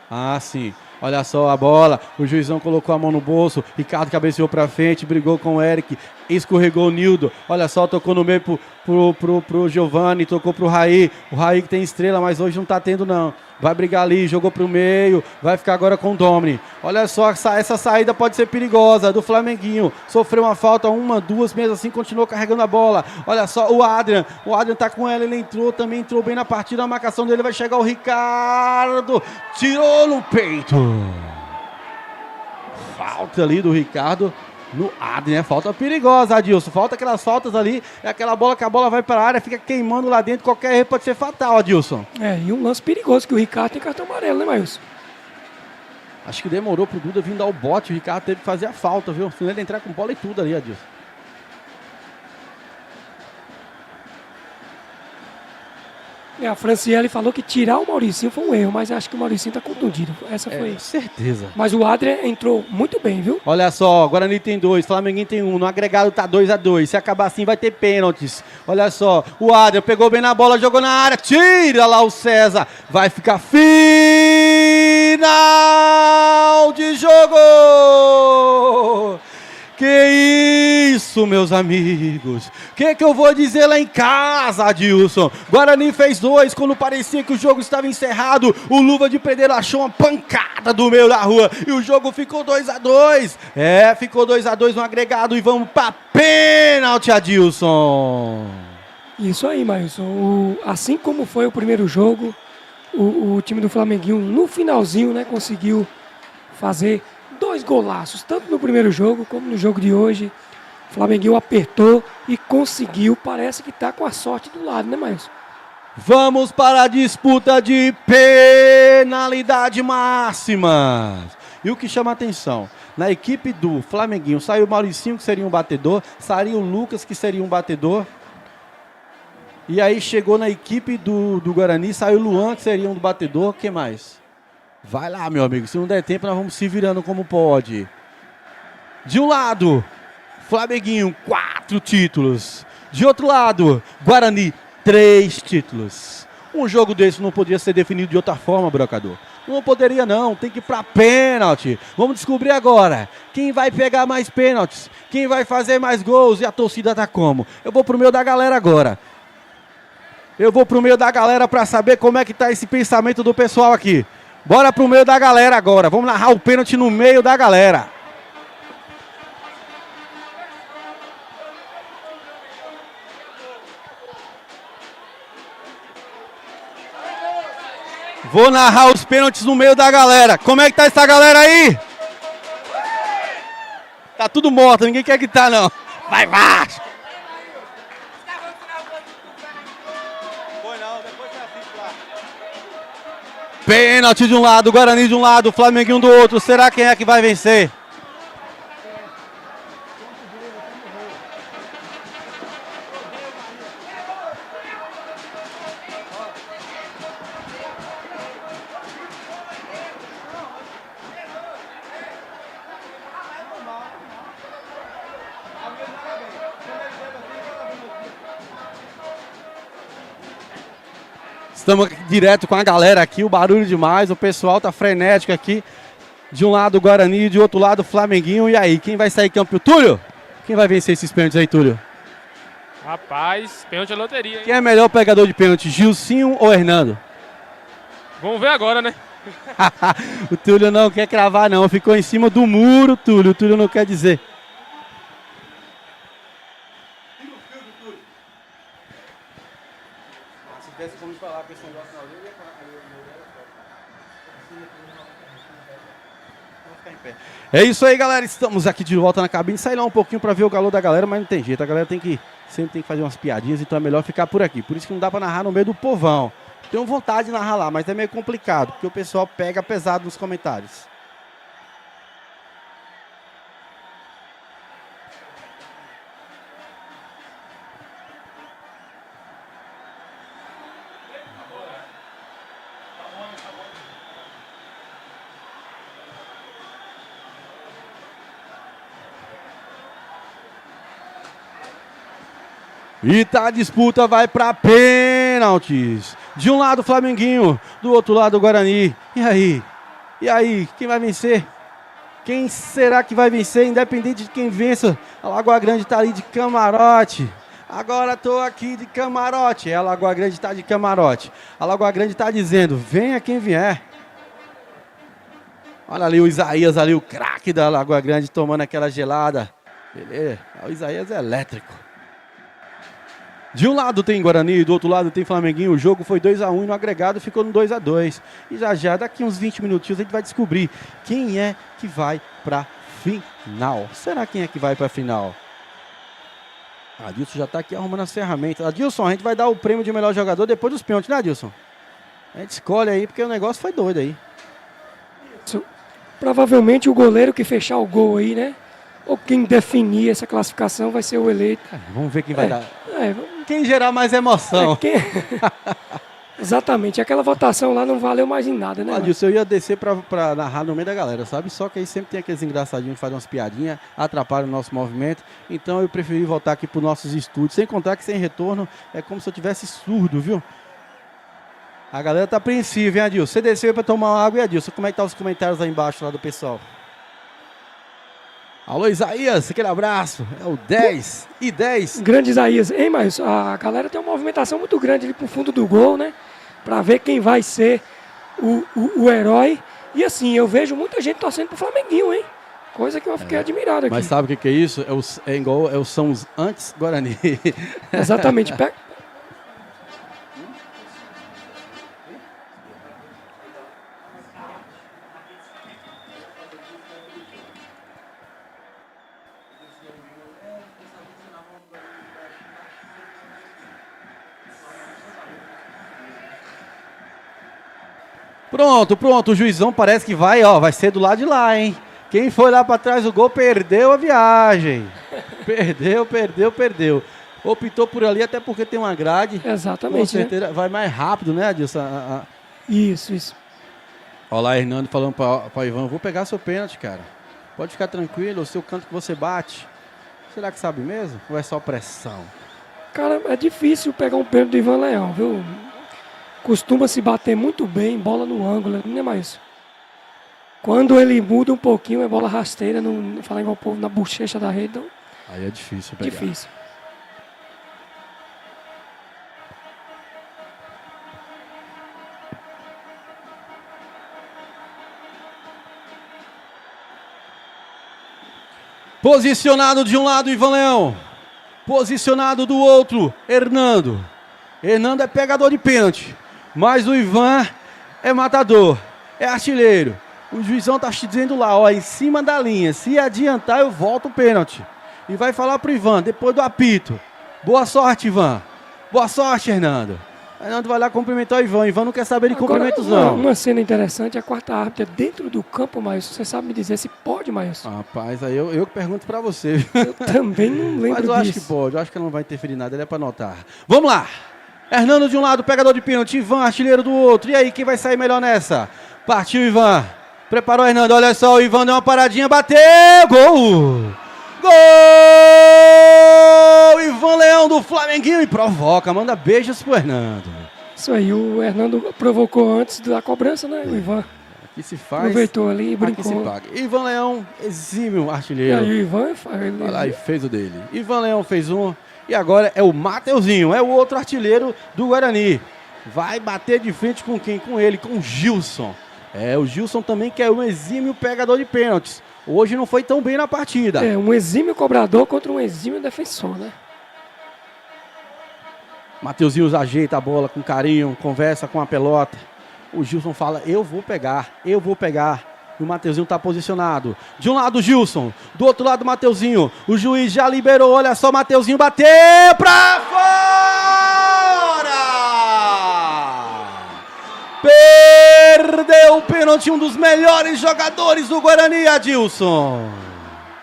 Ah, sim. Olha só a bola, o juizão colocou a mão no bolso, Ricardo cabeceou pra frente, brigou com o Eric, escorregou o Nildo, olha só, tocou no meio pro Giovani, tocou pro Raí, o Raí que tem estrela, mas hoje não tá tendo não, vai brigar ali, jogou pro meio, vai ficar agora com o Domini, olha só, essa saída pode ser perigosa, do Flamenguinho, sofreu uma falta, 1, 2, mesmo assim, continuou carregando a bola, olha só, o Adrian tá com ela, ele também entrou bem na partida, a marcação dele vai chegar o Ricardo, tirou no peito. Falta ali do Ricardo no Adrian, né? Falta perigosa, Adilson. Falta aquelas faltas ali, é aquela bola que a bola vai para a área, fica queimando lá dentro, qualquer erro pode ser fatal, Adilson. E um lance perigoso que o Ricardo tem cartão amarelo, né, Maílson? Acho que demorou pro Duda vir dar o bote, o Ricardo teve que fazer a falta, viu? Senão ele entrar com bola e tudo ali, Adilson. A Franciele falou que tirar o Mauricinho foi um erro, mas acho que o Mauricinho tá contundido. Essa foi. Certeza. Mas o Adrian entrou muito bem, viu? Olha só, Guarani tem 2, Flamenguinho tem 1, no agregado tá 2-2. Se acabar assim vai ter pênaltis. Olha só, o Adrian pegou bem na bola, jogou na área, tira lá o César. Vai ficar final de jogo! Que isso, meus amigos? Que eu vou dizer lá em casa, Adilson? Guarani fez 2 quando parecia que o jogo estava encerrado. O Luva de Pedreiro achou uma pancada do meio da rua e o jogo ficou 2-2. Ficou 2-2 no agregado e vamos pra pênalti, Adilson. Isso aí, Maílson. Assim como foi o primeiro jogo, o time do Flamenguinho no finalzinho, né, conseguiu fazer 2 golaços, tanto no primeiro jogo como no jogo de hoje. O Flamenguinho apertou e conseguiu, parece que está com a sorte do lado, né, Maílson? Vamos para a disputa de penalidade máxima. E o que chama a atenção, na equipe do Flamenguinho saiu o Mauricinho, que seria um batedor, saiu o Lucas, que seria um batedor. E aí chegou na equipe do Guarani, saiu o Luan, que seria um batedor. O que mais? Vai lá, meu amigo. Se não der tempo, nós vamos se virando como pode. De um lado, Flamenguinho, 4 títulos. De outro lado, Guarani, 3 títulos. Um jogo desse não podia ser definido de outra forma, Brocador. Não poderia não, tem que ir pra pênalti. Vamos descobrir agora quem vai pegar mais pênaltis, quem vai fazer mais gols e a torcida tá como. Eu vou pro meio da galera agora. Eu vou pro meio da galera para saber como é que tá esse pensamento do pessoal aqui. Bora pro meio da galera agora. Vamos narrar o pênalti no meio da galera. Vou narrar os pênaltis no meio da galera. Como é que tá essa galera aí? Tá tudo morto, ninguém quer gritar não. Vai baixo. Pênalti de um lado, Guarani de um lado, Flamenguinho do outro. Será quem é que vai vencer? Estamos direto com a galera aqui, o barulho demais, o pessoal tá frenético aqui. De um lado o Guarani, de outro lado o Flamenguinho. E aí, quem vai sair campeão? Túlio? Quem vai vencer esses pênaltis aí, Túlio? Rapaz, pênalti é loteria, hein? Quem é melhor pegador de pênalti, Gilcinho ou Hernando? Vamos ver agora, né? O Túlio não quer cravar não, ficou em cima do muro, Túlio. O Túlio não quer dizer. É isso aí, galera. Estamos aqui de volta na cabine. Saí lá um pouquinho para ver o galô da galera, mas não tem jeito. A galera sempre tem que fazer umas piadinhas, então é melhor ficar por aqui. Por isso que não dá para narrar no meio do povão. Tenho vontade de narrar lá, mas é meio complicado, porque o pessoal pega pesado nos comentários. E tá, a disputa vai para pênaltis. De um lado o Flamenguinho, do outro lado o Guarani. E aí? E aí? Quem vai vencer? Quem será que vai vencer? Independente de quem vença, a Lagoa Grande tá ali de camarote. Agora tô aqui de camarote. A Lagoa Grande tá de camarote. A Lagoa Grande tá dizendo, venha quem vier. Olha ali o Isaías, ali o craque da Lagoa Grande tomando aquela gelada. Beleza? O Isaías é elétrico. De um lado tem Guarani, do outro lado tem Flamenguinho. O jogo foi 2-1 e no agregado ficou no 2-2. E já, daqui uns 20 minutinhos, a gente vai descobrir quem é que vai pra final. Será quem é que vai pra final? Adilson já tá aqui arrumando as ferramentas. Adilson, a gente vai dar o prêmio de melhor jogador depois dos pênaltis, né, Adilson? A gente escolhe aí, porque o negócio foi doido aí. Provavelmente o goleiro que fechar o gol aí, né? Ou quem definir essa classificação vai ser o eleito. Vamos ver quem vai dar. Vamos... Quem gerar mais emoção. Exatamente. Aquela votação lá não valeu mais em nada, né? Adilson, eu ia descer pra narrar no meio da galera, sabe? Só que aí sempre tem aqueles engraçadinhos que fazem umas piadinhas, atrapalham o nosso movimento. Então eu preferi voltar aqui pros nossos estúdios. Sem contar que sem retorno é como se eu tivesse surdo, viu? A galera tá apreensiva, hein, Adilson? Você desceu pra tomar uma água, e Adilson, como é que tá os comentários aí embaixo lá do pessoal? Alô, Isaías, aquele abraço. É o 10 e 10. Grande Isaías. Hein, mas a galera tem uma movimentação muito grande ali pro fundo do gol, né? Pra ver quem vai ser o herói. E assim, eu vejo muita gente torcendo pro Flamenguinho, hein? Coisa que eu fiquei admirado aqui. Mas sabe o que é isso? São os antes Guarani. Exatamente. Pronto, o juizão parece que vai ser do lado de lá, hein? Quem foi lá pra trás do gol perdeu a viagem. Perdeu. Optou por ali até porque tem uma grade. Exatamente. Com certeza, né? Vai mais rápido, né, Adilson? Isso. Olha lá, Hernando falando pra Ivan, vou pegar seu pênalti, cara. Pode ficar tranquilo, o seu canto que você bate. Será que sabe mesmo? Ou é só pressão? Cara, é difícil pegar um pênalti do Ivan Leão, viu? Costuma se bater muito bem, bola no ângulo, não é mais. Quando ele muda um pouquinho, é bola rasteira, não fala igual o povo, na bochecha da rede. Então, aí é difícil pegar. Difícil. Posicionado de um lado, Ivan Leão. Posicionado do outro, Hernando. Hernando é pegador de pênalti. Mas o Ivan é matador. É artilheiro. O juizão tá dizendo lá, ó, em cima da linha. Se adiantar, eu volto o pênalti. E vai falar pro Ivan, depois do apito. Boa sorte, Ivan. Boa sorte, Hernando. Hernando vai lá cumprimentar o Ivan. Ivan não quer saber de cumprimentos, não. Uma cena interessante, a quarta árbitra dentro do campo, Maílson. Você sabe me dizer se pode, Maílson? Rapaz, aí eu que pergunto pra você. Eu também não lembro Mas eu acho que pode. Eu acho que ela não vai interferir nada. Ele é pra anotar. Vamos lá. Hernando de um lado, pegador de pênalti. Ivan, artilheiro do outro. E aí, quem vai sair melhor nessa? Partiu, Ivan. Preparou, Hernando. Olha só, o Ivan deu uma paradinha, bateu. Gol! Gol! Ivan Leão do Flamenguinho e provoca, manda beijos pro Hernando. Isso aí, o Hernando provocou antes da cobrança, né? O Ivan Aqui se faz. aproveitou ali e Aqui brincou. se paga. Ivan Leão, exímio E artilheiro. aí o Ivan Olha lá, e fez o dele. Ivan Leão fez um. E agora é o Mateuzinho, é o outro artilheiro do Guarani. Vai bater de frente com quem? Com ele, com o Gilson. É, o Gilson também que é um exímio pegador de pênaltis. Hoje não foi tão bem na partida. é um exímio cobrador contra um exímio defensor, né? Mateuzinho ajeita a bola com carinho, conversa com a pelota. O Gilson fala, eu vou pegar. E o Mateuzinho está posicionado. De um lado o Gilson, do outro lado o Mateuzinho. O juiz já liberou, olha só, o Mateuzinho bateu pra fora! Perdeu o pênalti, um dos melhores jogadores do Guarani, Adilson.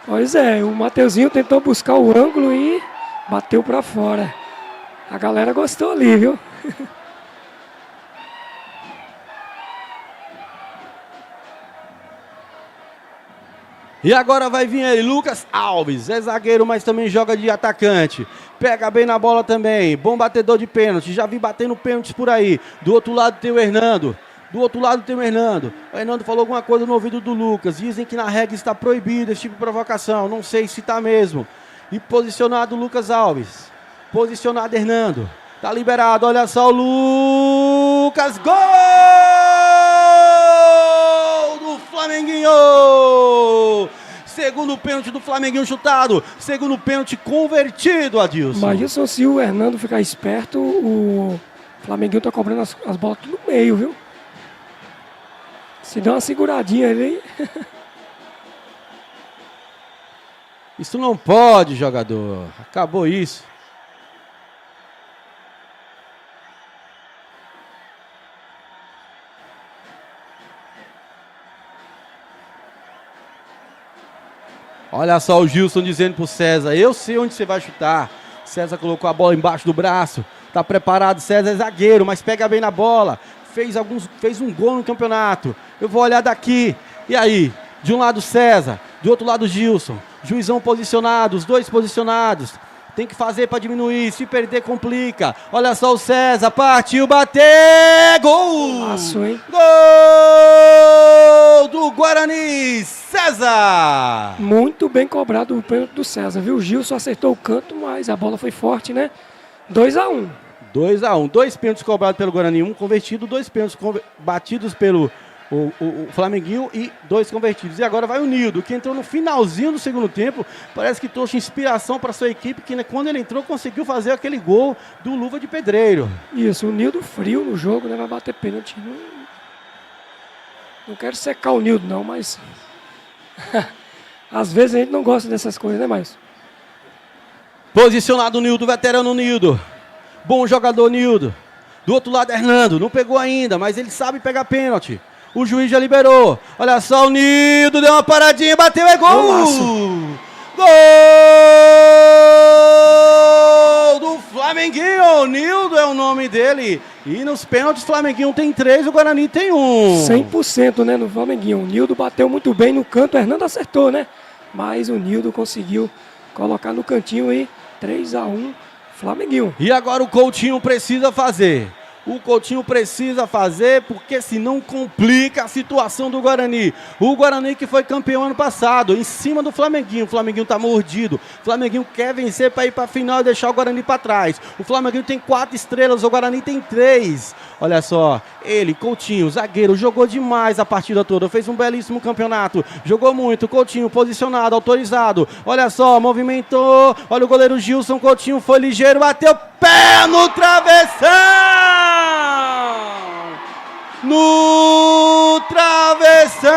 Pois é, o Mateuzinho tentou buscar o ângulo e bateu pra fora. A galera gostou ali, viu? E agora vai vir ele, Lucas Alves, é zagueiro, mas também joga de atacante. Pega bem na bola também, bom batedor de pênalti, já vi batendo pênaltis por aí. Do outro lado tem o Hernando, O Hernando falou alguma coisa no ouvido do Lucas. Dizem que na regra está proibido esse tipo de provocação, não sei se está mesmo. E posicionado o Lucas Alves, posicionado Hernando, tá liberado, olha só o Lucas, gol do Flamenguinho! Segundo pênalti do Flamenguinho chutado. Segundo pênalti convertido, Adilson. Mas se o Hernando ficar esperto, o Flamenguinho tá cobrando as bolas tudo no meio, viu? Se der uma seguradinha ali. Isso não pode, jogador. Acabou isso. Olha só o Gilson dizendo pro César, eu sei onde você vai chutar. César colocou a bola embaixo do braço. Tá preparado, César é zagueiro, mas pega bem na bola. Fez um gol no campeonato. Eu vou olhar daqui. E aí? De um lado César, do outro lado Gilson. Juizão posicionado, os dois posicionados. Tem que fazer para diminuir, se perder complica. Olha só o César, partiu, bateu, gol! Golaço, hein? Gol do Guarani, César! Muito bem cobrado o pênalti do César, viu? O Gilson acertou o canto, mas a bola foi forte, né? 2-1. 2-1, 2 pênaltis cobrados pelo Guarani, 1 convertido, 2 pênaltis batidos pelo o Flamenguinho e 2 convertidos. E agora vai o Nildo, que entrou no finalzinho do segundo tempo. Parece que trouxe inspiração para sua equipe, que quando ele entrou conseguiu fazer aquele gol do Luva de Pedreiro. Isso, o Nildo frio no jogo, né? Vai bater pênalti. Não quero secar o Nildo, não, mas às vezes a gente não gosta dessas coisas, né, mais? Posicionado o Nildo, veterano Nildo. Bom jogador Nildo. Do outro lado Hernando, não pegou ainda, mas ele sabe pegar pênalti. O juiz já liberou. Olha só o Nildo, deu uma paradinha, bateu, é gol! Golaço. Gol do Flamenguinho. O Nildo é o nome dele. E nos pênaltis, o Flamenguinho tem 3, o Guarani tem 1. 100%, né, no Flamenguinho. O Nildo bateu muito bem no canto, o Hernando acertou, né? Mas o Nildo conseguiu colocar no cantinho aí, 3-1, Flamenguinho. E agora o Coutinho precisa fazer. O Coutinho precisa fazer, porque senão complica a situação do Guarani. O Guarani que foi campeão ano passado, em cima do Flamenguinho. O Flamenguinho tá mordido. O Flamenguinho quer vencer para ir para a final e deixar o Guarani para trás. O Flamenguinho tem 4 estrelas, o Guarani tem 3. Olha só, ele, Coutinho, zagueiro, jogou demais a partida toda. Fez um belíssimo campeonato. Jogou muito, Coutinho posicionado, autorizado. Olha só, movimentou. Olha o goleiro Gilson, Coutinho foi ligeiro, bateu pé no travessão! No travessão!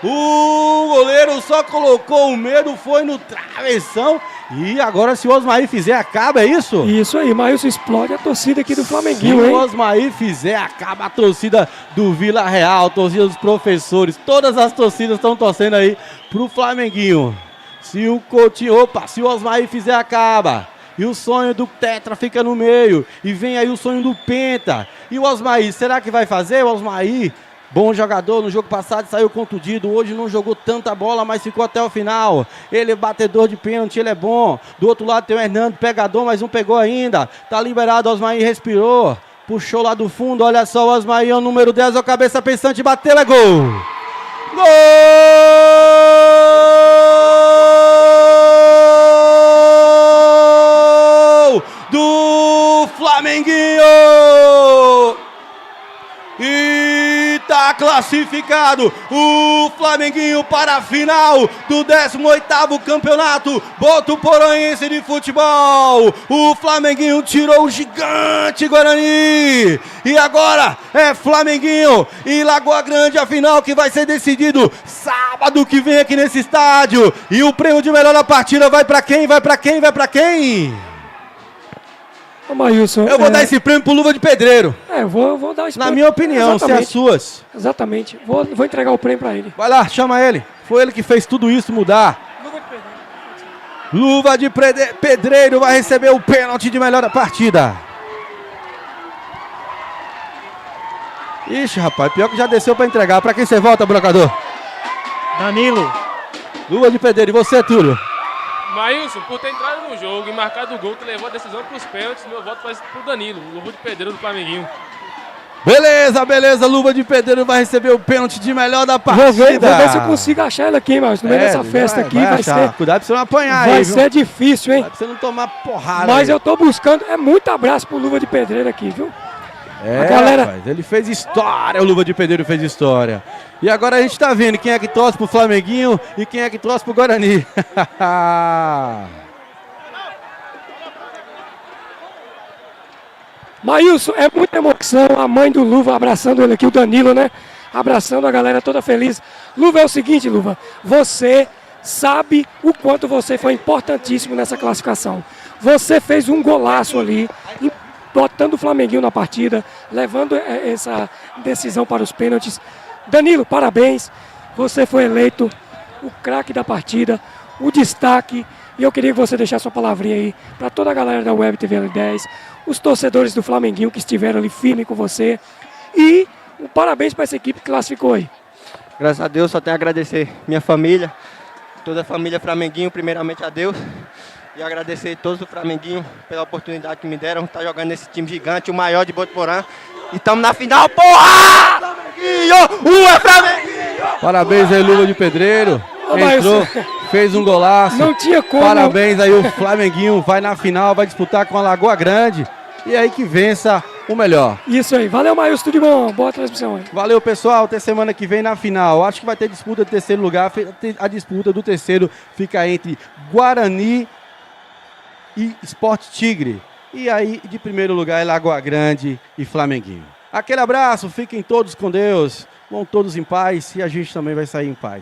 O goleiro só colocou o medo, foi no travessão. E agora, se o Osmair fizer, acaba, é isso? Isso aí, Maílson, explode a torcida aqui do Flamenguinho, hein? Se o Osmair fizer, acaba a torcida do Vila Real, a torcida dos professores. Todas as torcidas estão torcendo aí pro Flamenguinho. Se o Coutinho, se o Osmair fizer, acaba. E o sonho do Tetra fica no meio. E vem aí o sonho do Penta. E o Osmair, será que vai fazer? O Osmair, bom jogador, no jogo passado saiu contundido. Hoje não jogou tanta bola, mas ficou até o final. Ele é batedor de pênalti, ele é bom. Do outro lado tem o Hernando, pegador, mas não pegou ainda. Tá liberado, o Osmair respirou. Puxou lá do fundo, olha só o Osmair, o número 10, a cabeça pensante, bateu, é gol! Gol! Do Flamenguinho! E tá classificado o Flamenguinho para a final do 18º campeonato botuporaense de futebol. O Flamenguinho tirou o gigante Guarani. E agora é Flamenguinho e Lagoa Grande, a final que vai ser decidido sábado que vem aqui nesse estádio. E o prêmio de melhor da partida vai para quem? Vai para quem? Vai para quem? Ô, Maílson, eu vou dar esse prêmio pro Luva de Pedreiro. Eu vou dar esse prêmio. Na minha opinião, se as suas. Exatamente. Vou entregar o prêmio pra ele. Vai lá, chama ele. Foi ele que fez tudo isso mudar. Luva de Pedreiro vai receber o pênalti de melhor da partida. Ixi, rapaz, pior que já desceu pra entregar. Pra quem você volta, brocador? Danilo. Luva de Pedreiro, e você, Túlio? Maílson, por ter entrado no jogo e marcado o gol que levou a decisão para os pênaltis, meu voto vai pro Danilo, o Luva de Pedreiro do Flamenguinho. Beleza, Luva de Pedreiro vai receber o pênalti de melhor da partida. Vou ver se eu consigo achar ele aqui, Maílson. No meio dessa festa aqui vai ser... Cuidado pra você não apanhar aí, vai ser difícil, hein? Cuidado pra você não tomar porrada. Mas aí. eu tô buscando, muito abraço pro Luva de Pedreiro aqui, viu? A galera... rapaz, ele fez história, o Luva de Pedreiro fez história. E agora a gente tá vendo quem é que torce pro Flamenguinho e quem é que torce pro Guarani. Maílson, é muita emoção, a mãe do Luva abraçando ele aqui, o Danilo, né? Abraçando a galera toda feliz. Luva, é o seguinte, Luva, você sabe o quanto você foi importantíssimo nessa classificação. Você fez um golaço ali, botando o Flamenguinho na partida, levando essa decisão para os pênaltis. Danilo, parabéns, você foi eleito o craque da partida, o destaque, e eu queria que você deixasse sua palavrinha aí para toda a galera da Web TV L10, os torcedores do Flamenguinho que estiveram ali firme com você, e um parabéns para essa equipe que classificou aí. Graças a Deus, só tenho a agradecer minha família, toda a família Flamenguinho, primeiramente a Deus, e agradecer a todos do Flamenguinho pela oportunidade que me deram, estar jogando nesse time gigante, o maior de Botuporã, e estamos na final, porra! Flamenguinho! É Flamenguinho! Parabéns aí, Luva de Pedreiro. Entrou, fez um golaço. Não tinha como. Parabéns aí, o Flamenguinho vai na final, vai disputar com a Lagoa Grande. E aí que vença o melhor. Isso aí. Valeu, Maílson, tudo de bom. Boa transmissão aí. Valeu, pessoal. Até semana que vem na final. Acho que vai ter disputa do terceiro lugar. A disputa do terceiro fica entre Guarani e Sport Tigre. E aí, de primeiro lugar, é Lagoa Grande e Flamenguinho. Aquele abraço, fiquem todos com Deus. Vão todos em paz e a gente também vai sair em paz.